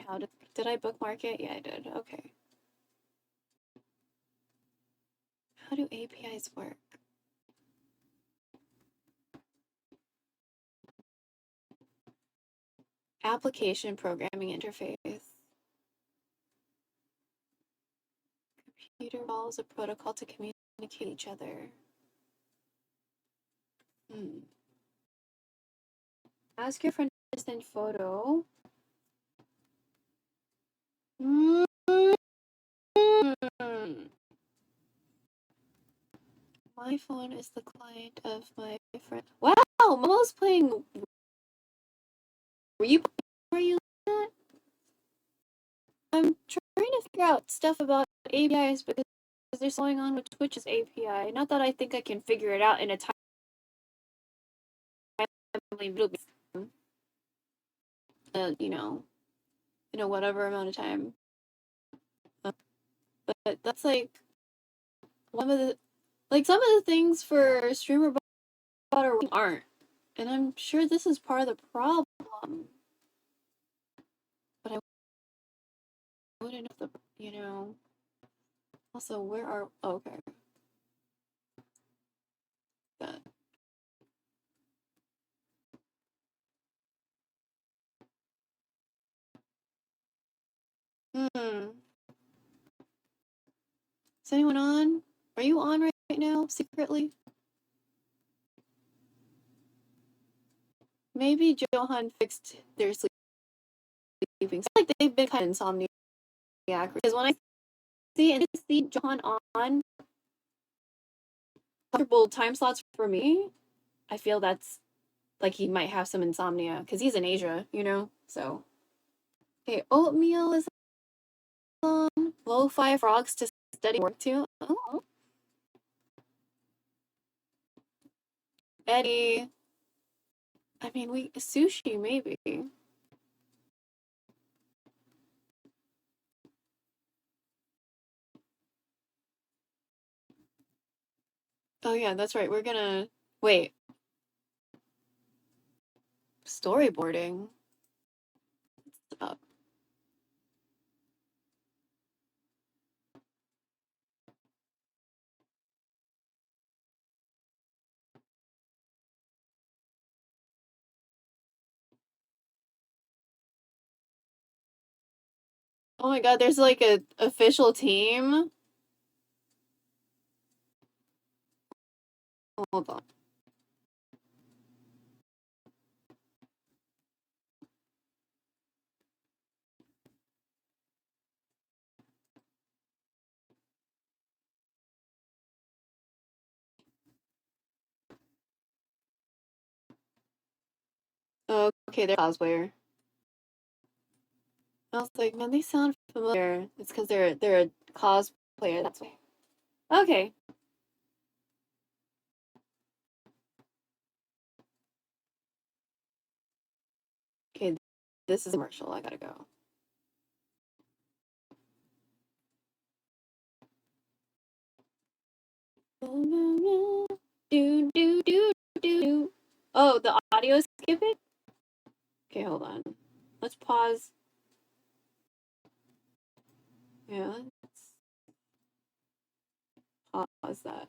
How did I bookmark it? Yeah, I did. Okay. How do APIs work? Application programming interface. Computer follows a protocol to communicate each other. Ask your friend to send photo. My phone is the client of my friend. Wow, Momo's playing. Were you that? I'm trying to figure out stuff about APIs because there's going on with Twitch's API. Not that I think I can figure it out in a timely video, you know, in a whatever amount of time. But that's like one of the, like some of the things for streamer butter aren't, and I'm sure this is part of the problem. But I wouldn't know the, you know. Also, where are, oh, okay. That. Is anyone on? Are you on right now, secretly? Maybe Johan fixed their sleeping. It's like they've been kind of insomniac. Because when I see Johan on comfortable time slots for me, I feel that's like he might have some insomnia because he's in Asia, you know? So, okay, oatmeal is on. Lo-fi frogs to study work to. Oh. Eddie. I mean, sushi maybe. Oh yeah, that's right. We're gonna wait. Storyboarding. What's up? Oh my god, there's like a official team. Hold on. Okay, they're cosplayer. I was like, man, they sound familiar. It's because they're a cosplayer. That's why. Okay. Okay, this is a commercial. I gotta go. Do do do do. Oh, the audio is skipping? Okay, hold on. Let's pause. Yeah, let's pause that.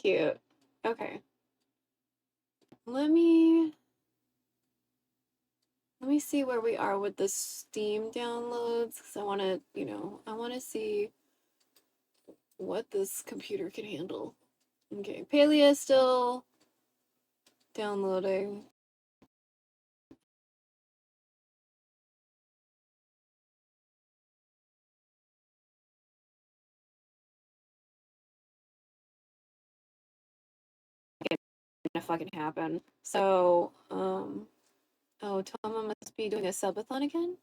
Cute. Okay. Let me see where we are with the Steam downloads, because I want to, I want to see what this computer can handle. Okay, Palea is still downloading. Gonna fucking happen. So, oh, Toma must be doing a subathon again?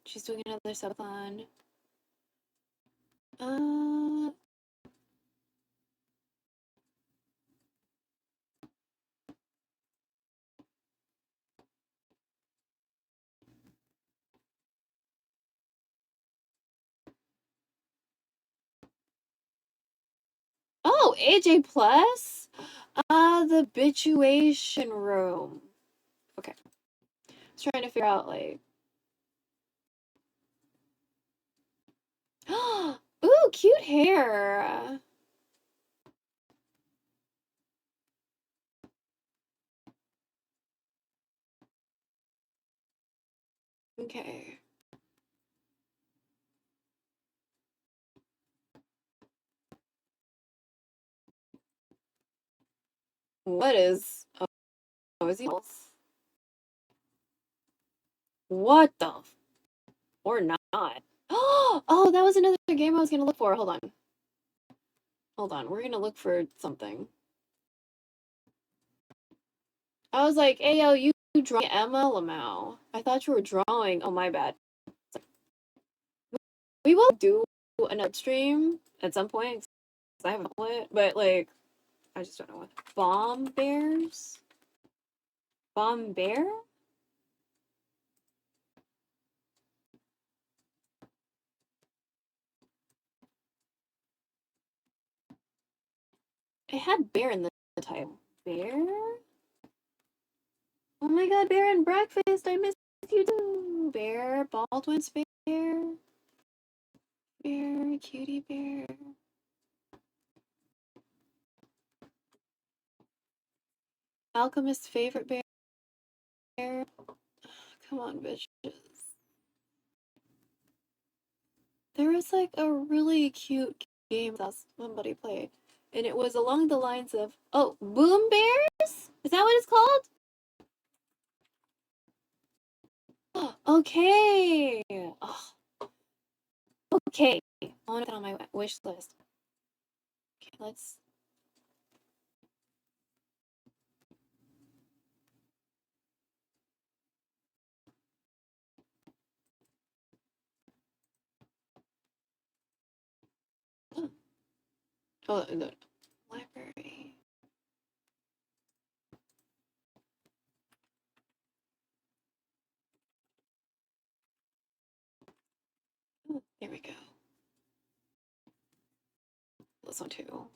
She's doing another subathon. Oh, AJ Plus? The Bituation Room. Okay. I was trying to figure out, like... Ooh, cute hair! Okay. What is... Oh, is he... What the... Or not. Oh, that was another game I was gonna look for. Hold on. Hold on. We're gonna look for something. I was like, hey, yo, you drawing Emma Lamau. I thought you were drawing. Oh, my bad. We will do an upstream at some point. 'Cause I haven't played, but like, I just don't know what. Bomb bears? Bomb bear? It had bear in the title. Bear? Oh my god, Bear and Breakfast! I miss you too! Bear, Baldwin's bear. Bear, cutie bear. Alchemist's favorite bear. Come on, bitches. There was like a really cute game that somebody played, and it was along the lines of, oh, Boom Bears? Is that what it's called? Okay. Oh, okay. I want to put on my wish list. Okay, let's. Oh, the library. Oh, there we go. This one too.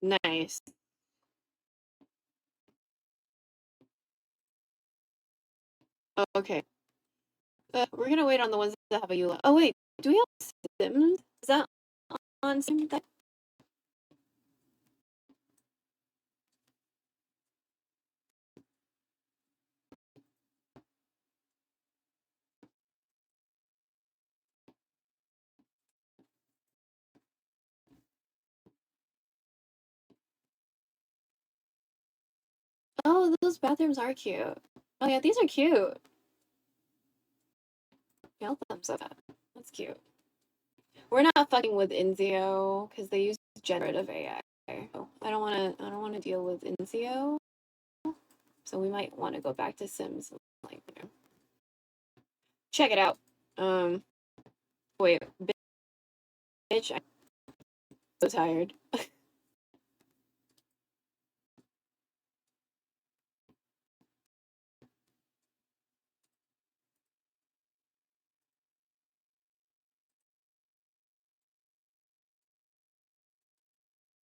Nice. Oh, okay. We're gonna wait on the ones that have a EULA. Oh wait, do we have Sims? Is that on Sim? Oh, those bathrooms are cute. Oh yeah, these are cute. Yeah, I'll thumbs up that. That's cute. We're not fucking with Inzio because they use generative AI. Oh, I don't wanna deal with Inzio. So we might want to go back to Sims, like, you know. Check it out. Wait, bitch, I'm so tired.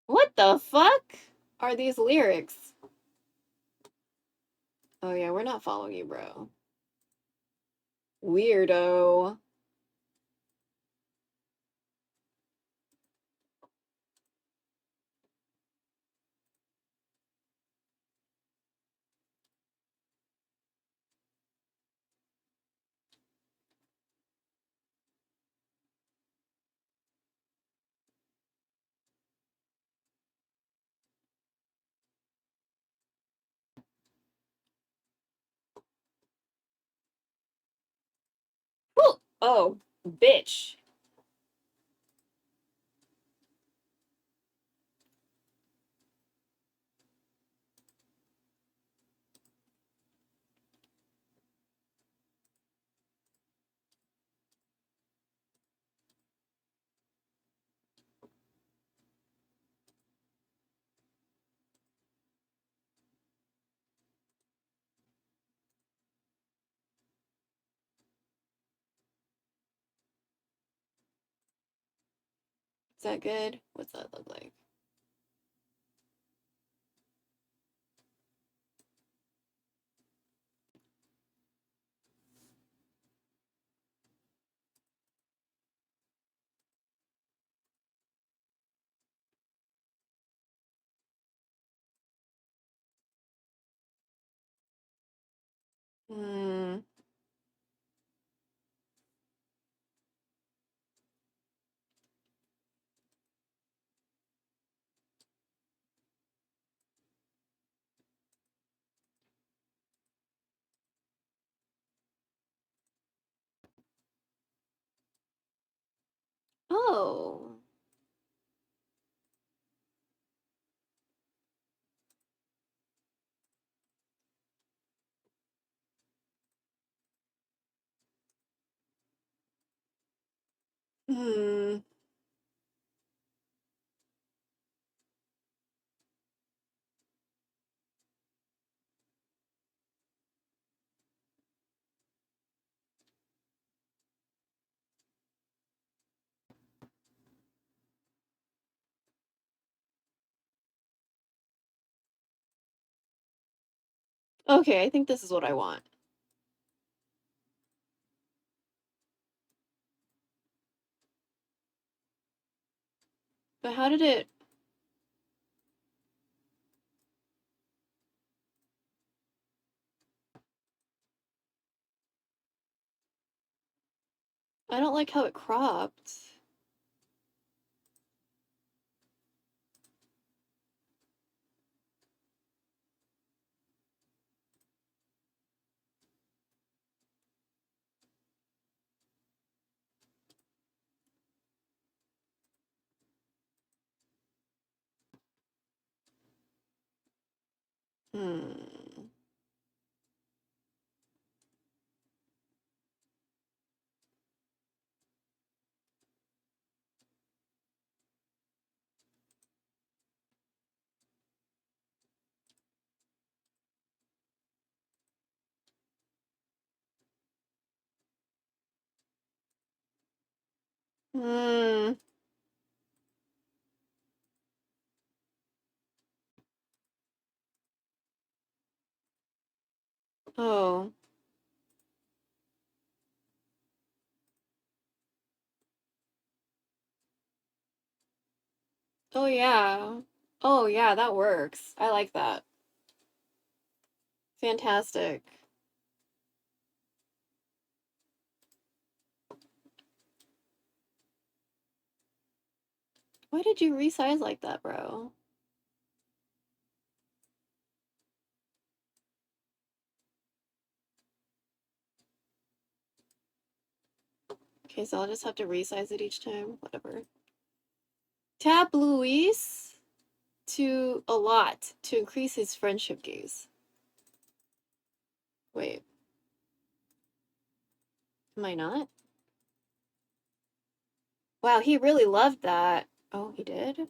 What the fuck are these lyrics? Oh yeah, we're not following you, bro. Weirdo. Ooh. Oh, bitch. Is that good? What's that look like? Hmm. Oh. Hmm. Okay, I think this is what I want. But how did it... I don't like how it cropped. Hmm. Hmm. Oh. Oh yeah. Oh yeah, that works. I like that. Fantastic. Why did you resize like that, bro? Okay, so I'll just have to resize it each time. Whatever. Tap Luis to a lot to increase his friendship gaze. Wait. Am I not? Wow, he really loved that. Oh, he did?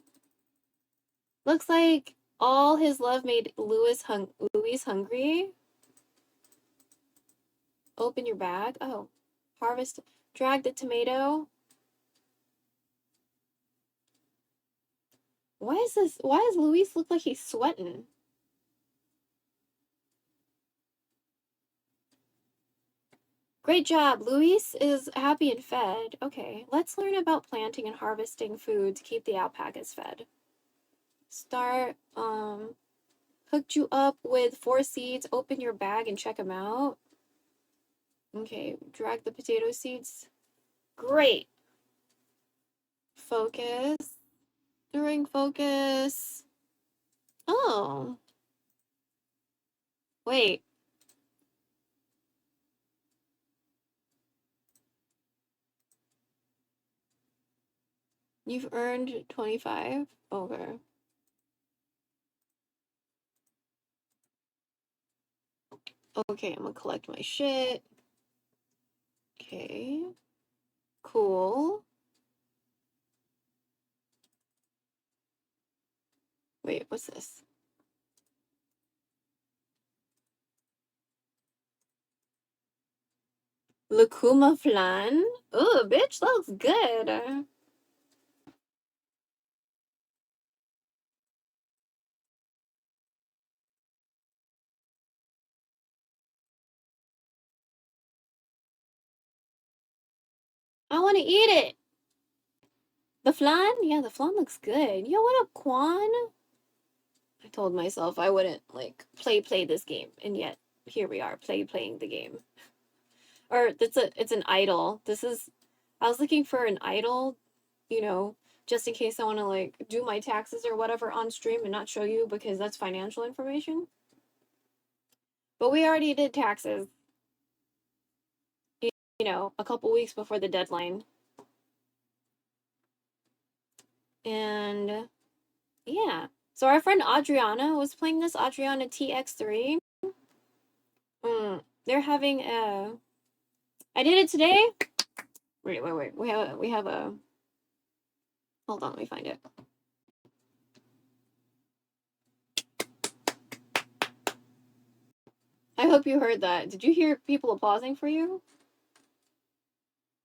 Looks like all his love made Luis hungry. Open your bag. Oh. Harvest. Drag the tomato. Why does Luis look like he's sweating? Great job. Luis is happy and fed. Okay, let's learn about planting and harvesting food to keep the alpacas fed. Start, hooked you up with 4 seeds. Open your bag and check them out. Okay, drag the potato seeds. Great. Focus. During focus. Oh. Wait. You've earned 25? Okay. Okay, I'm gonna collect my shit. Okay. Cool. Wait, what's this? Lucuma flan? Ooh, bitch, that looks good. I want to eat it. The flan? Yeah, the flan looks good. Yo, what up, Quan? I told myself I wouldn't, like, play this game, and yet here we are, playing the game. Or it's an idol. I was looking for an idol, you know, just in case I want to, like, do my taxes or whatever on stream and not show you because that's financial information. But we already did taxes, you know, a couple weeks before the deadline. And yeah. So our friend Adriana was playing this, Adriana TX3. They're having a... I did it today. Wait. We have a... Hold on, let me find it. I hope you heard that. Did you hear people applauding for you?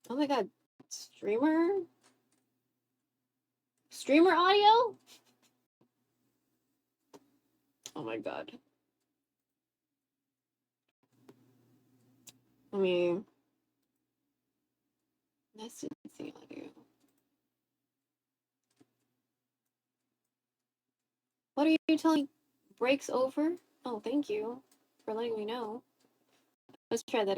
Oh my god. Streamer audio? Oh my god. I mean... Let's see audio. What are you telling? Breaks over? Oh, thank you for letting me know. Let's try that.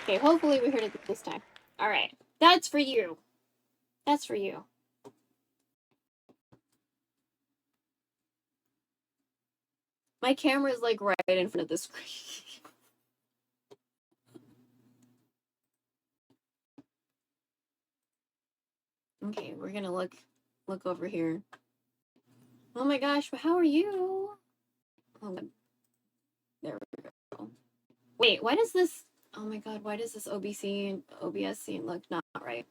Okay, hopefully we heard it this time. Alright. That's for you. That's for you. My camera is like right in front of the screen. Okay, we're gonna look over here. Oh my gosh, how are you? Oh, there we go. Wait, why does this... Oh my god, why does this OBS scene look not right?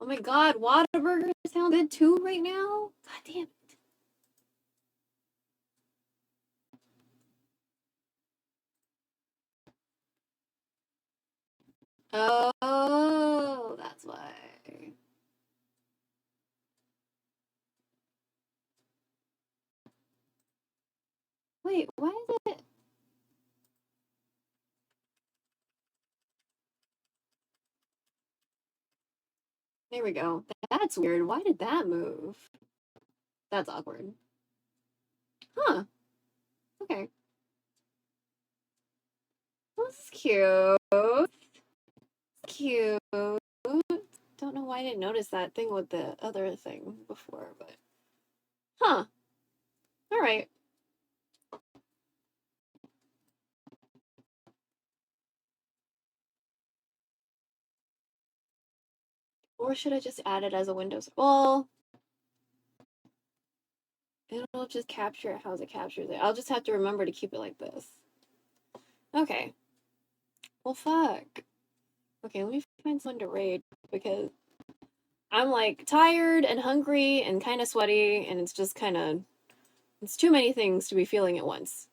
Oh my god, Whataburger sounds good too right now? God damn it. Oh, that's why. Wait, why is it? There we go. That's weird. Why did that move? That's awkward. Huh. Okay. Well, this is cute. Cute. Don't know why I didn't notice that thing with the other thing before, but... Huh. Alright. Or should I just add it as a Windows? Well, it'll just capture it how it captures it. I'll just have to remember to keep it like this. Okay. Well, fuck. Okay, let me find someone to raid because I'm like tired and hungry and kind of sweaty, and it's just kind of, it's too many things to be feeling at once.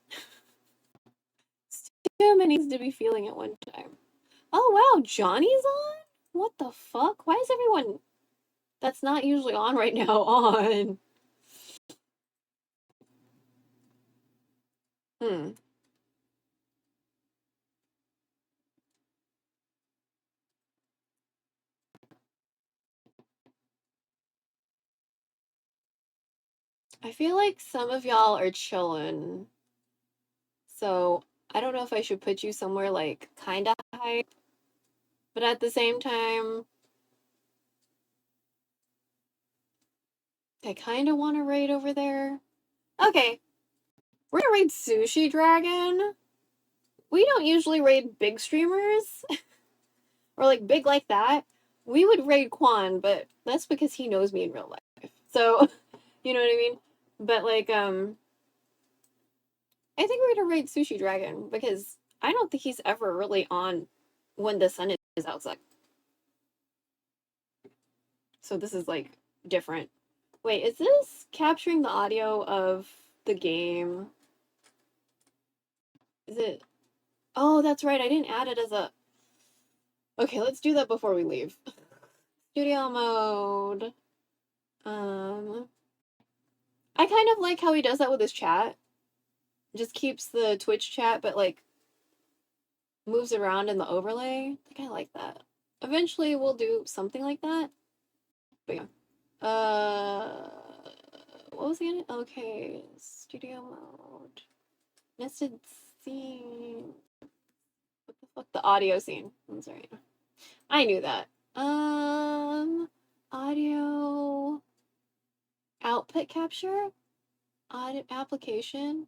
It's too many things to be feeling at one time. Oh wow, Johnny's on? What the fuck? Why is everyone that's not usually on right now on? I feel like some of y'all are chilling. So I don't know if I should put you somewhere like kinda hype, but at the same time, I kinda want to raid over there. Okay, we're gonna raid Sushi Dragon. We don't usually raid big streamers or like big like that. We would raid Quan, but that's because he knows me in real life. So, you know what I mean? But like, I think we're gonna raid Sushi Dragon because I don't think he's ever really on when the sun is outside. So this is like different. Wait, is this capturing the audio of the game? Is it? Oh, that's right. I didn't add it as a... Okay, let's do that before we leave. Studio mode. I kind of like how he does that with his chat. Just keeps the Twitch chat, but like moves around in the overlay. I kind of like that. Eventually we'll do something like that. But yeah. What was it? Okay, studio mode. Nested scene. What the fuck? The audio scene. I'm sorry. I knew that. Audio output capture? Audio application?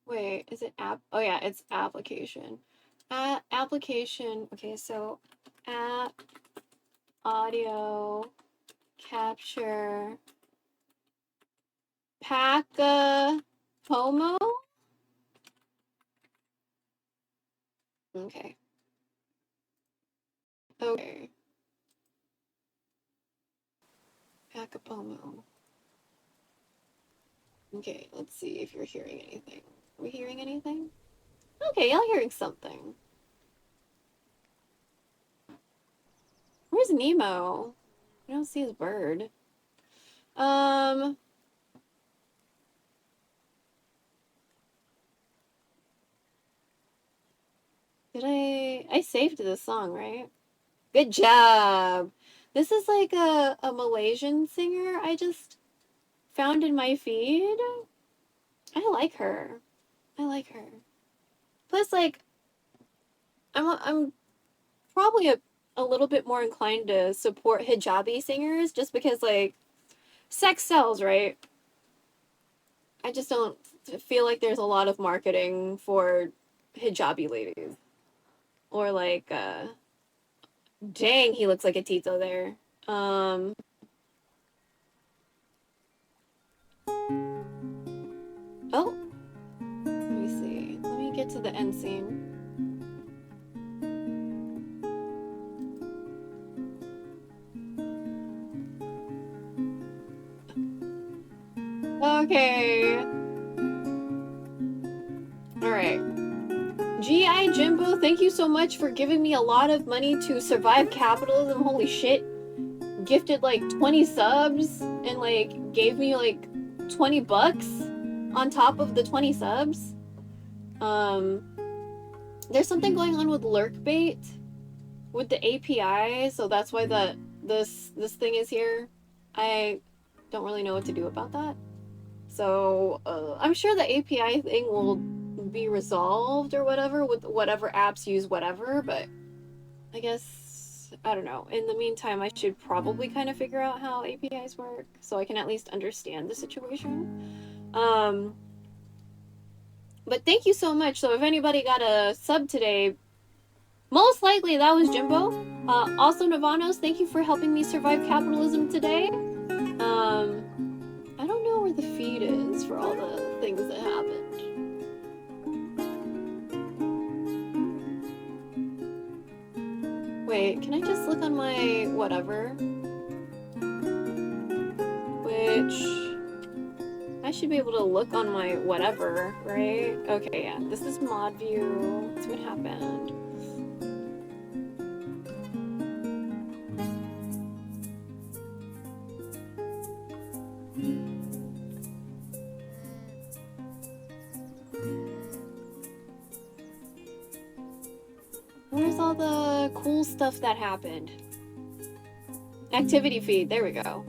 Wait, is it app? Oh yeah, it's application. Application. Okay, so app audio capture Pomo? Okay. Okay. Pomo. Okay, let's see if you're hearing anything. Are we hearing anything? Okay, y'all hearing something. Where's Nemo? I don't see his bird. Did I saved this song, right? Good job. This is like a Malaysian singer I just found in my feed. I like her. I like her. Plus, like, I'm probably a little bit more inclined to support hijabi singers just because, like, sex sells, right? I just don't feel like there's a lot of marketing for hijabi ladies. Or, like, dang, he looks like a Tito there. Oh, let me see. Let me get to the end scene. Okay. Alright. G.I. Jimbo, thank you so much for giving me a lot of money to survive capitalism. Holy shit. Gifted like 20 subs and like gave me like 20 bucks on top of the 20 subs. There's something going on with lurkbait with the API, so that's why this thing is here. I don't really know what to do about that. So I'm sure the API thing will be resolved or whatever with whatever apps use whatever, but I guess, I don't know. In the meantime, I should probably kind of figure out how APIs work so I can at least understand the situation. But thank you so much. So if anybody got a sub today, most likely that was Jimbo. Also Navanos, thank you for helping me survive capitalism today. I don't know where the feed is for all the things that happened. Wait, can I just look on my whatever? Which I should be able to look on my whatever, right? Okay, yeah. This is mod view. That's what happened. Where's all the cool stuff that happened? Activity feed, there we go.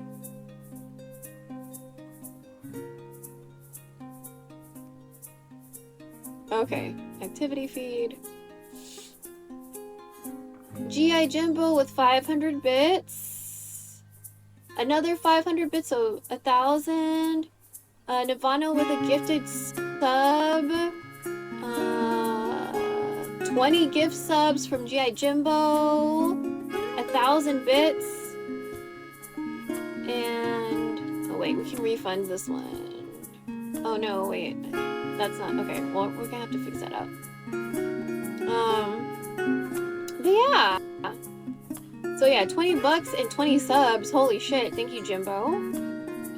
Okay, activity feed. G.I. Jimbo with 500 bits. Another 500 bits, so 1,000. Nirvana with a gifted sub. 20 gift subs from G.I. Jimbo. 1,000 bits. And... oh wait, we can refund this one. Oh no, wait. That's not... okay, well, we're gonna have to fix that up. But yeah. So yeah, 20 bucks and 20 subs. Holy shit, thank you, Jimbo.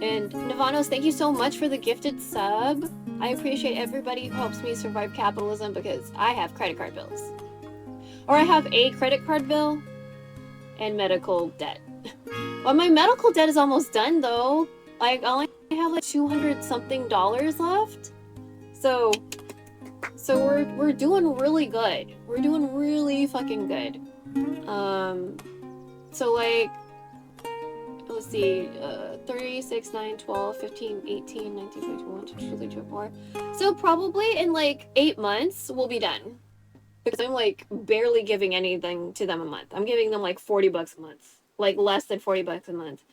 And Navanos, thank you so much for the gifted sub. I appreciate everybody who helps me survive capitalism because I have credit card bills. Or I have a credit card bill and medical debt. Well, my medical debt is almost done though. Like, I only have like $200 something left. So we're doing really good. We're doing really fucking good. So like, let's see, 3, 6, 9, 12, 15, 18, 19, 20, 21, 22, 23, 24. So probably in like 8 months, we'll be done. Because I'm like barely giving anything to them a month. I'm giving them like 40 bucks a month. Like less than 40 bucks a month.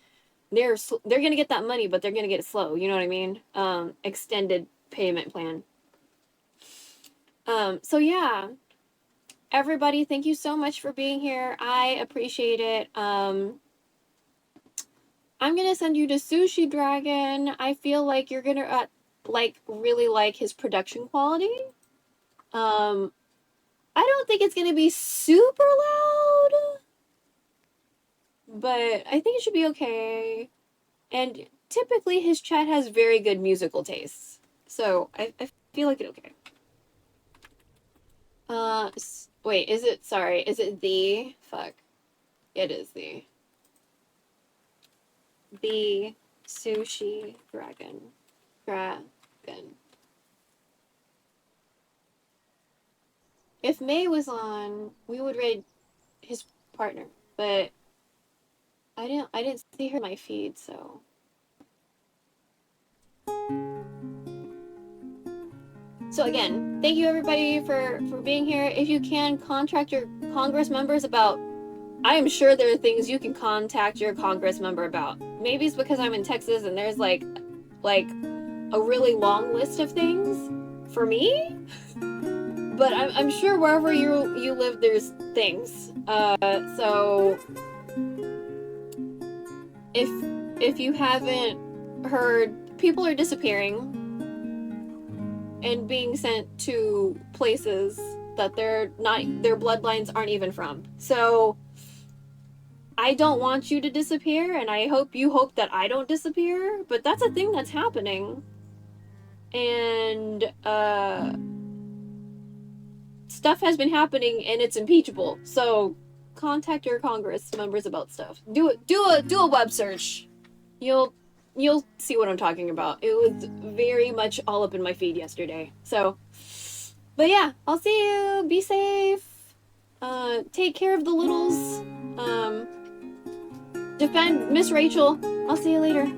They're gonna get that money, but they're gonna get it slow. You know what I mean? Extended payment plan. So yeah. Everybody, thank you so much for being here. I appreciate it. I'm gonna send you to Sushi Dragon. I feel like you're gonna like really like his production quality. I don't think it's gonna be super loud, but I think it should be okay. And typically his chat has very good musical tastes, so I feel like it's okay. Wait, is it the fuck? It is the Sushi Dragon. If May was on, we would raid his partner, but I didn't see her in my feed, so. So again, thank you everybody for being here. If you can, contact your Congress members about... I am sure there are things you can contact your Congress member about. Maybe it's because I'm in Texas and there's like a really long list of things for me. But I'm sure wherever you live, there's things. So if you haven't heard, people are disappearing and being sent to places that their bloodlines aren't even from. So I don't want you to disappear, and I hope you hope that I don't disappear, but that's a thing that's happening. And, stuff has been happening, and it's impeachable. So, contact your Congress members about stuff. Do a web search. You'll see what I'm talking about. It was very much all up in my feed yesterday. So, but yeah, I'll see you. Be safe. Take care of the littles. Defend Miss Rachel. I'll see you later.